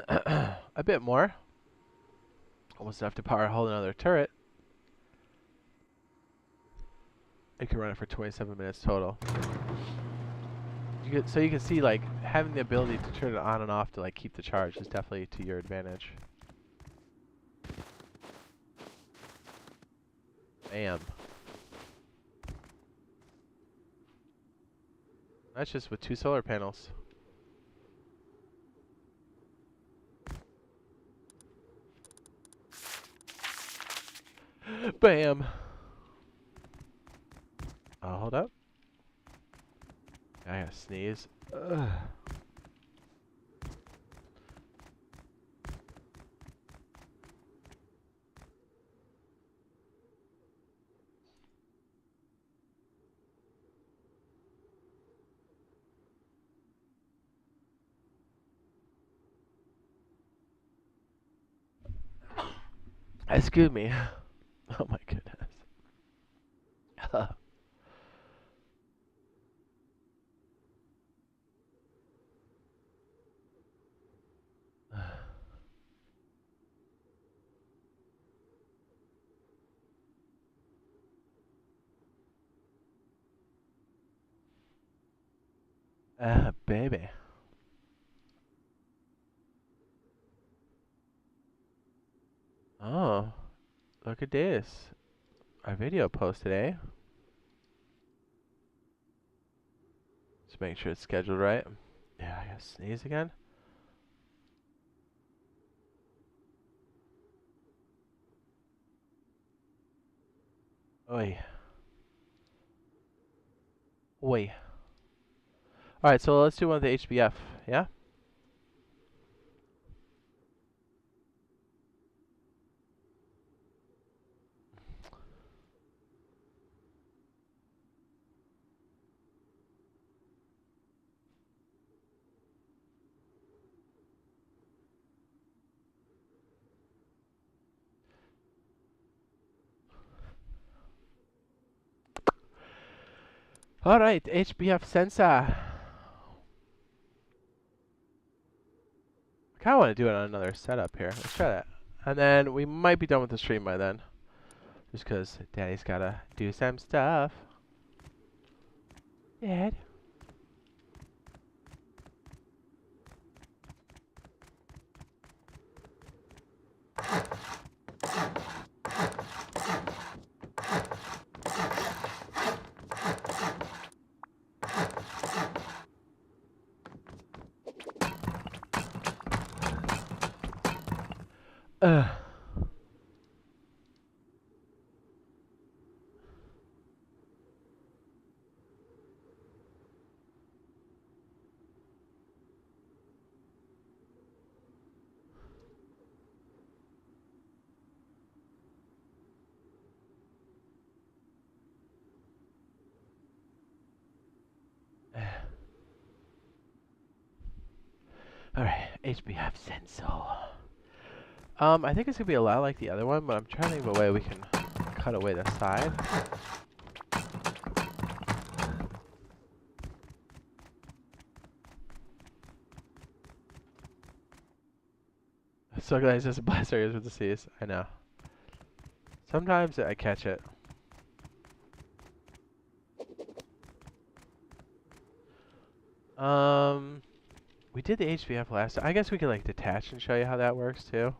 A bit more. Almost enough to power a whole another turret. You can run it for 27 minutes total. So you can see, like, having the ability to turn it on and off to like keep the charge is definitely to your advantage. Bam. That's just with 2 solar panels. Bam. Oh, hold up. I gotta sneeze. Ugh. Excuse me. Oh my goodness. Baby. Oh, look at this. Our video post today. Just make sure it's scheduled right. Yeah, I gotta sneeze again. Oi. Oi. Alright, so let's do one with the HBF, yeah? Alright, HBF sensor. I kinda wanna do it on another setup here. Let's try that. And then we might be done with the stream by then. Just cause Daddy's gotta do some stuff. Dad. Ugh. Alright, HBF sensor. I think it's gonna be a lot like the other one, but I'm trying to think of a way we can cut away the side. So guys, just blast areas with the C's. I know. Sometimes I catch it. We did the HBF last time. I guess we could like detach and show you how that works too.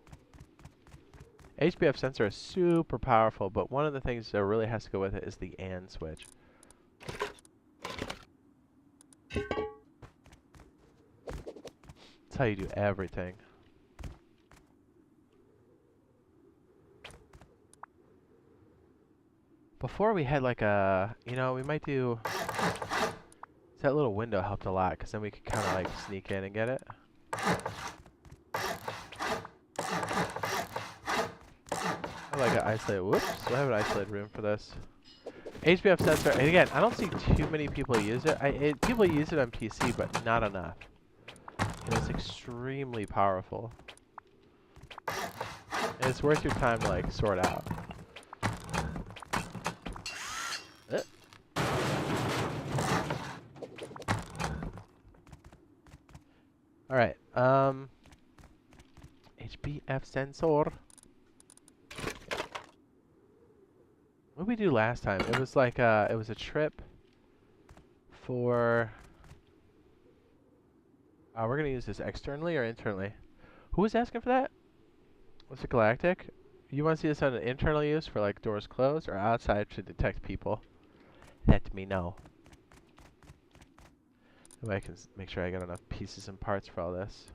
HBF sensor is super powerful, but one of the things that really has to go with it is the AND switch. That's how you do everything. Before we had like a, you know, we might do, that little window helped a lot, because then we could kind of like sneak in and get it. I like an isolated, whoops, do I have an isolated room for this? HBF sensor, and again, I don't see too many people use it. People use it on PC, but not enough. And it's extremely powerful. And it's worth your time to like sort out. Alright, HBF sensor. What did we do last time? It was like it was a trip for we're gonna use this externally or internally? Who was asking for that? Was it Galactic? You wanna see this on an internal use for like doors closed or outside to detect people? Let me know. That way I can make sure I got enough pieces and parts for all this.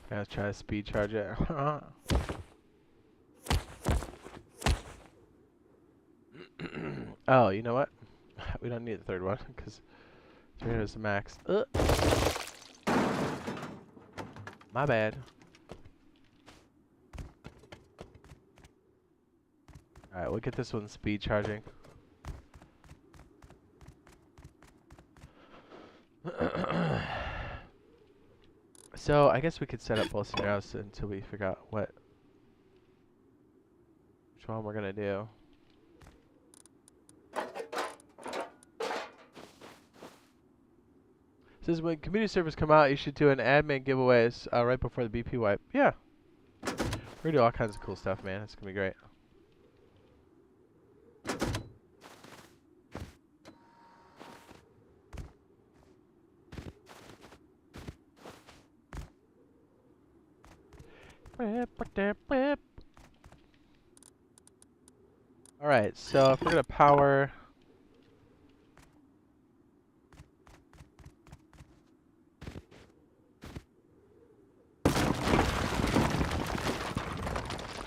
Gotta try to speed charge it. Oh, you know what? We don't need the third one because 300 is the max. My bad. Alright, we'll get this one speed charging. So, I guess we could set up both scenarios until we figure out which one we're gonna do. Says when community servers come out, you should do an admin giveaways right before the BP wipe. Yeah. We're gonna do all kinds of cool stuff, man. It's gonna be great. Alright, so if we're gonna power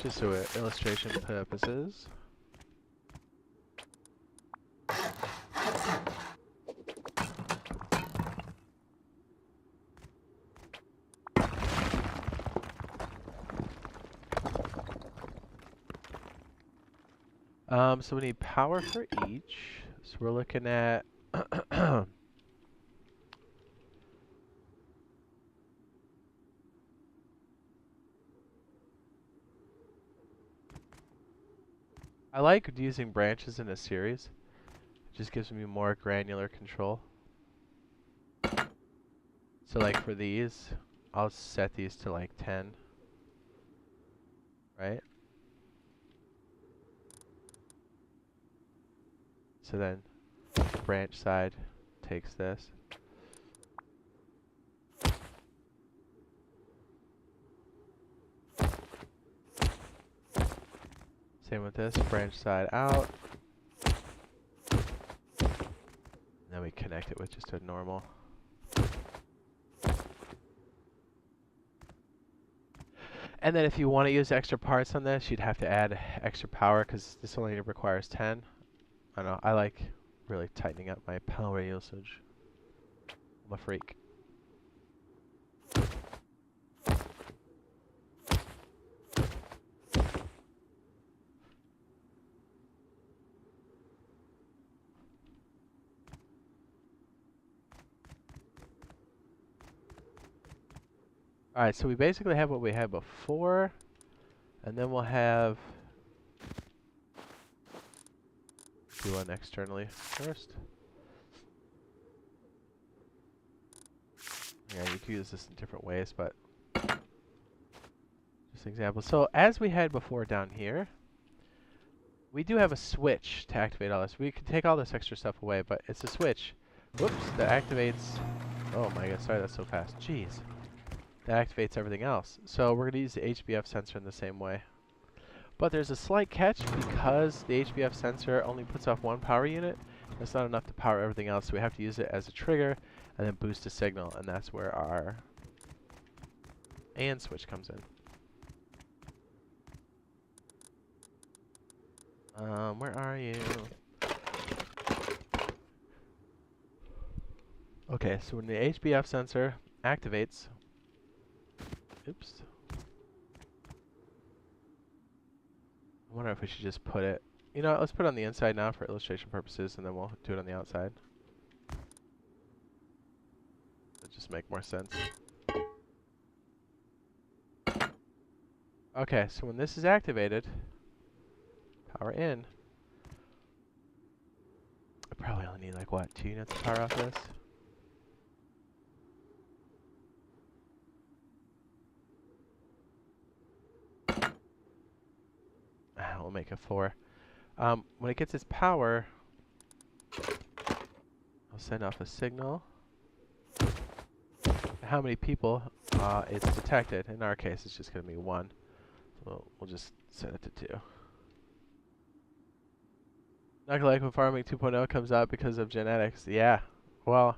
just so illustration purposes. So we need power for each. So we're looking at I like using branches in a series. It just gives me more granular control. So like for these, I'll set these to like 10. Right? So then the branch side takes this. Same with this, branch side out. And then we connect it with just a normal. And then if you want to use extra parts on this, you'd have to add extra power because this only requires 10. I don't know, I like really tightening up my power usage. I'm a freak. Alright, so we basically have what we had before, and then we'll have do one externally first. Yeah, you can use this in different ways, but just an example. So as we had before down here, we do have a switch to activate all this. We can take all this extra stuff away, but it's a switch. Whoops, that activates. Oh my god, sorry, that's so fast. Jeez. That activates everything else. So we're going to use the HBF sensor in the same way. But there's a slight catch because the HBF sensor only puts off one power unit. That's not enough to power everything else, so we have to use it as a trigger and then boost a signal, and that's where our AND switch comes in. Where are you? Okay, so when the HBF sensor activates, oops. I wonder if we should just put it, you know, let's put it on the inside now for illustration purposes, and then we'll do it on the outside. It'll just make more sense. Okay, so when this is activated, power in. I probably only need like, what, 2 units of power off this? We'll make it 4. When it gets its power, I'll send off a signal. How many people it's detected. In our case, it's just going to be 1. So we'll just set it to 2. Not gonna like when Farming 2.0 comes out because of genetics. Yeah, well,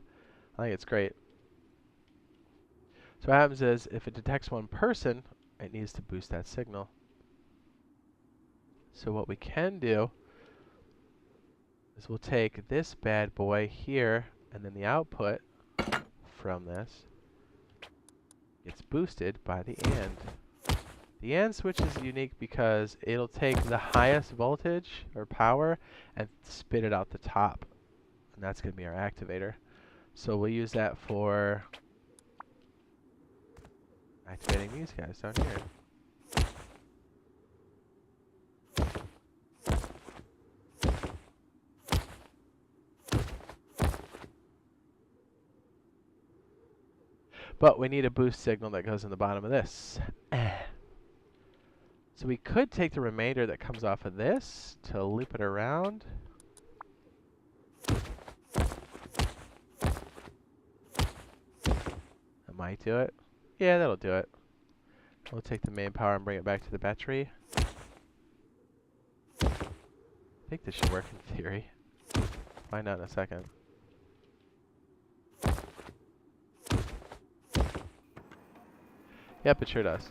I think it's great. So what happens is, if it detects 1 person, it needs to boost that signal. So what we can do is we'll take this bad boy here, and then the output from this gets boosted by the AND. The AND switch is unique because it'll take the highest voltage or power and spit it out the top. And that's going to be our activator. So we'll use that for activating these guys down here. But we need a boost signal that goes in the bottom of this. So we could take the remainder that comes off of this to loop it around. That might do it. Yeah, that'll do it. We'll take the main power and bring it back to the battery. I think this should work in theory. Find out in a second. Yep, it sure does.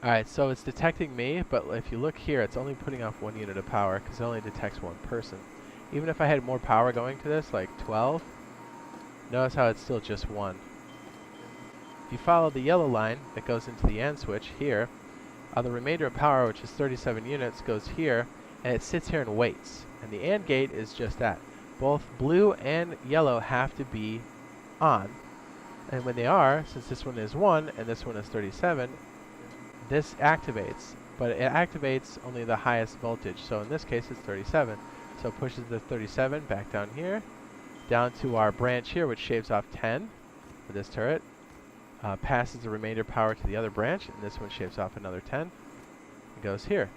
Alright, so it's detecting me, but if you look here, it's only putting off 1 unit of power because it only detects 1 person. Even if I had more power going to this, like 12, notice how it's still just 1. If you follow the yellow line that goes into the AND switch here, the remainder of power, which is 37 units, goes here, and it sits here and waits. And the AND gate is just that. Both blue and yellow have to be on. And when they are, since this one is 1 and this one is 37, this activates. But it activates only the highest voltage. So in this case, it's 37. So it pushes the 37 back down here, down to our branch here, which shaves off 10 for this turret. Passes the remainder power to the other branch, and this one shaves off another 10. It goes here.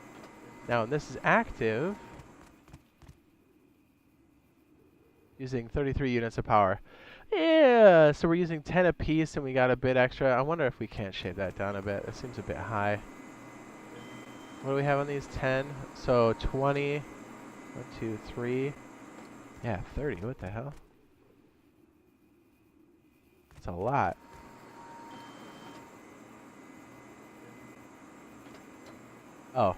Now, when this is active, using 33 units of power. Yeah, so we're using 10 apiece, and we got a bit extra. I wonder if we can't shave that down a bit. It seems a bit high. What do we have on these? 10. So 20. 1, 2, 3. Yeah, 30. What the hell? That's a lot. Oh.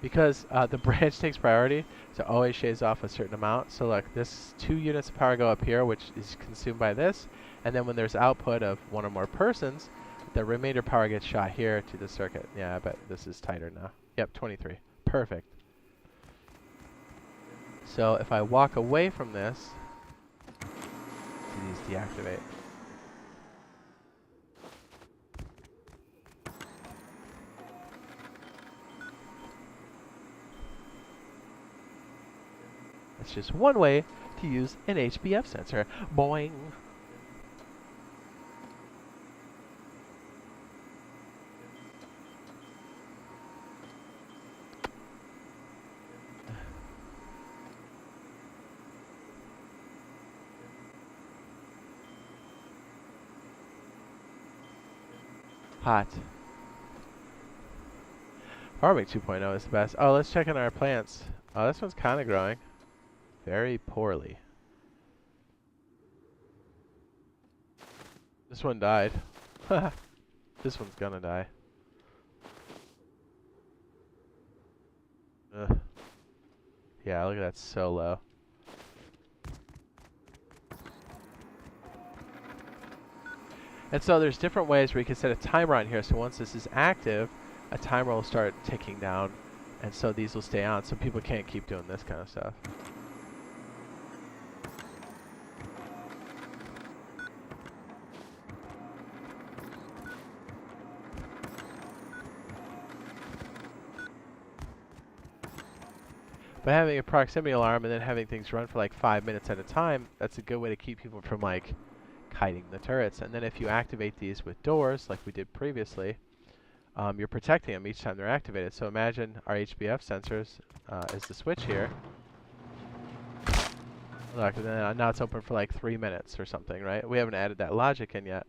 Because the branch takes priority, so it always shaves off a certain amount. So look, this 2 units of power go up here, which is consumed by this. And then when there's output of 1 or more persons, the remainder power gets shot here to the circuit. Yeah, I bet this is tighter now. Yep, 23. Perfect. So if I walk away from this, these deactivate. It's just one way to use an HBF sensor. Boing! Hot. Farming 2.0 is the best. Oh, let's check on our plants. Oh, this one's kind of growing. Very poorly. This one died. This one's gonna die. Ugh. Yeah, look at that, so low. And so there's different ways where you can set a timer on here. So once this is active, a timer will start ticking down. And so these will stay on, so people can't keep doing this kind of stuff. But having a proximity alarm and then having things run for like 5 minutes at a time, that's a good way to keep people from like kiting the turrets. And then if you activate these with doors, like we did previously, you're protecting them each time they're activated. So imagine our HBF sensors is the switch here. Look, and then now it's open for like 3 minutes or something, right? We haven't added that logic in yet.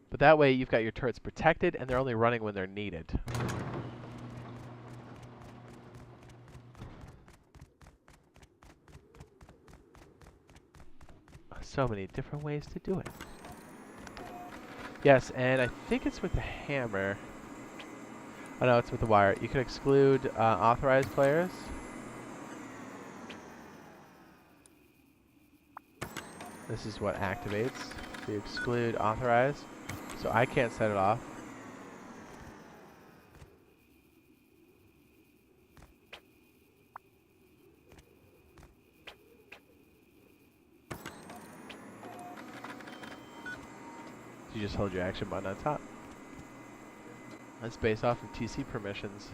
But that way you've got your turrets protected and they're only running when they're needed. So many different ways to do it. Yes, and I think it's with the hammer. Oh no, it's with the wire. You can exclude authorized players. This is what activates. So you exclude authorized. So I can't set it off. You just hold your action button on top. That's based off of TC permissions.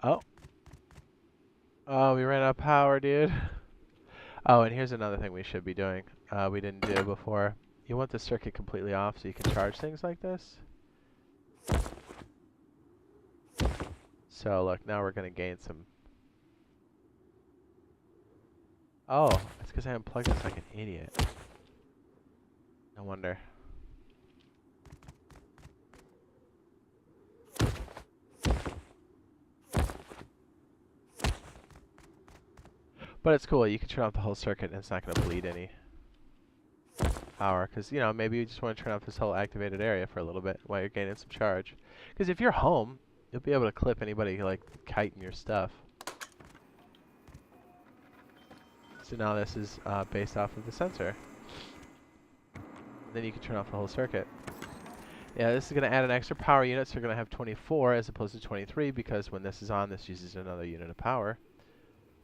Oh. Oh, we ran out of power, dude. Oh, and here's another thing we should be doing. We didn't do before. You want the circuit completely off so you can charge things like this. So look, now we're going to gain some... Oh, it's because I unplugged this like an idiot. No wonder. But it's cool, you can turn off the whole circuit and it's not going to bleed any power. Because, you know, maybe you just want to turn off this whole activated area for a little bit while you're gaining some charge. Because if you're home, you'll be able to clip anybody, like, kiting your stuff. So now this is based off of the sensor. Then you can turn off the whole circuit. Yeah, this is going to add an extra power unit, so you're going to have 24 as opposed to 23, because when this is on, this uses another unit of power.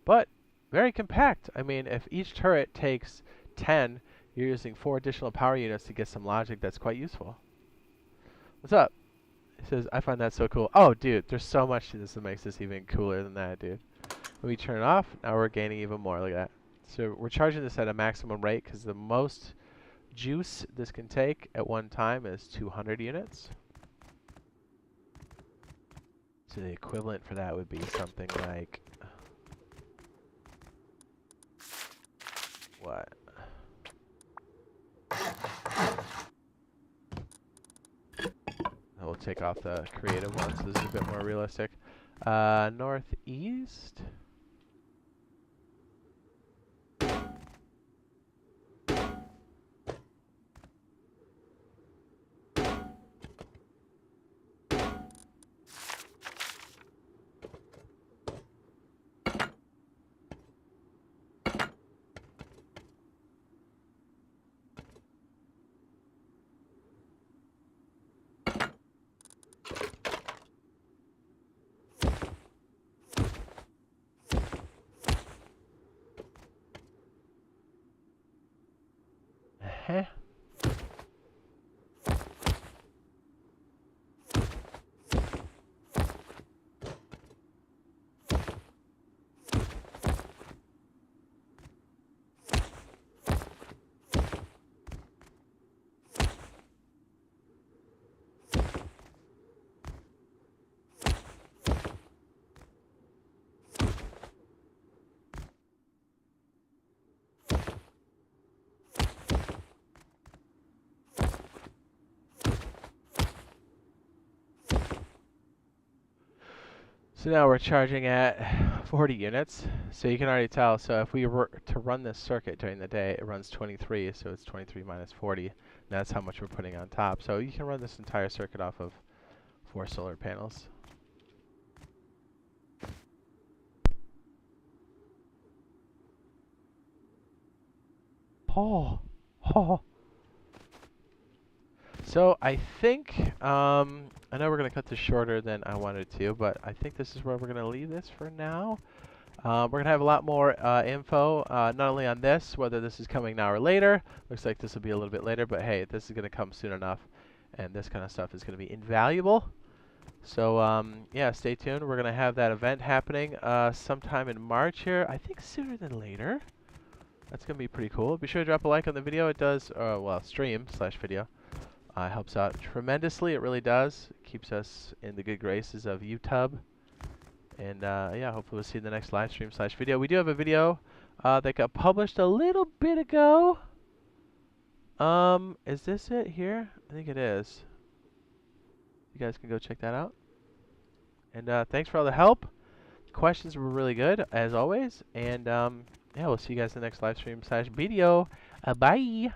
But very compact. I mean, if each turret takes 10, you're using 4 additional power units to get some logic that's quite useful. What's up? It says, I find that so cool. Oh, dude, there's so much to this that makes this even cooler than that, dude. When we turn it off, now we're gaining even more. Look at that. So we're charging this at a maximum rate because the most juice this can take at one time is 200 units. So the equivalent for that would be something like... What? We'll take off the creative one, so this is a bit more realistic. Northeast? Huh? So now we're charging at 40 units. So you can already tell, so if we were to run this circuit during the day, it runs 23, so it's 23 minus 40. And that's how much we're putting on top. So you can run this entire circuit off of 4 solar panels. Oh, oh. So I think, I know we're going to cut this shorter than I wanted to, but I think this is where we're going to leave this for now. We're going to have a lot more info, not only on this, whether this is coming now or later. Looks like this will be a little bit later, but hey, this is going to come soon enough, and this kind of stuff is going to be invaluable. So, yeah, stay tuned. We're going to have that event happening sometime in March here. I think sooner than later. That's going to be pretty cool. Be sure to drop a like on the video. It does, well, stream/video. Helps out tremendously. It really does. Keeps us in the good graces of YouTube. And yeah, hopefully we'll see you in the next live stream/video. We do have a video that got published a little bit ago. Is this it here? I think it is. You guys can go check that out. And thanks for all the help. Questions were really good, as always. And yeah, we'll see you guys in the next live stream/video. Bye.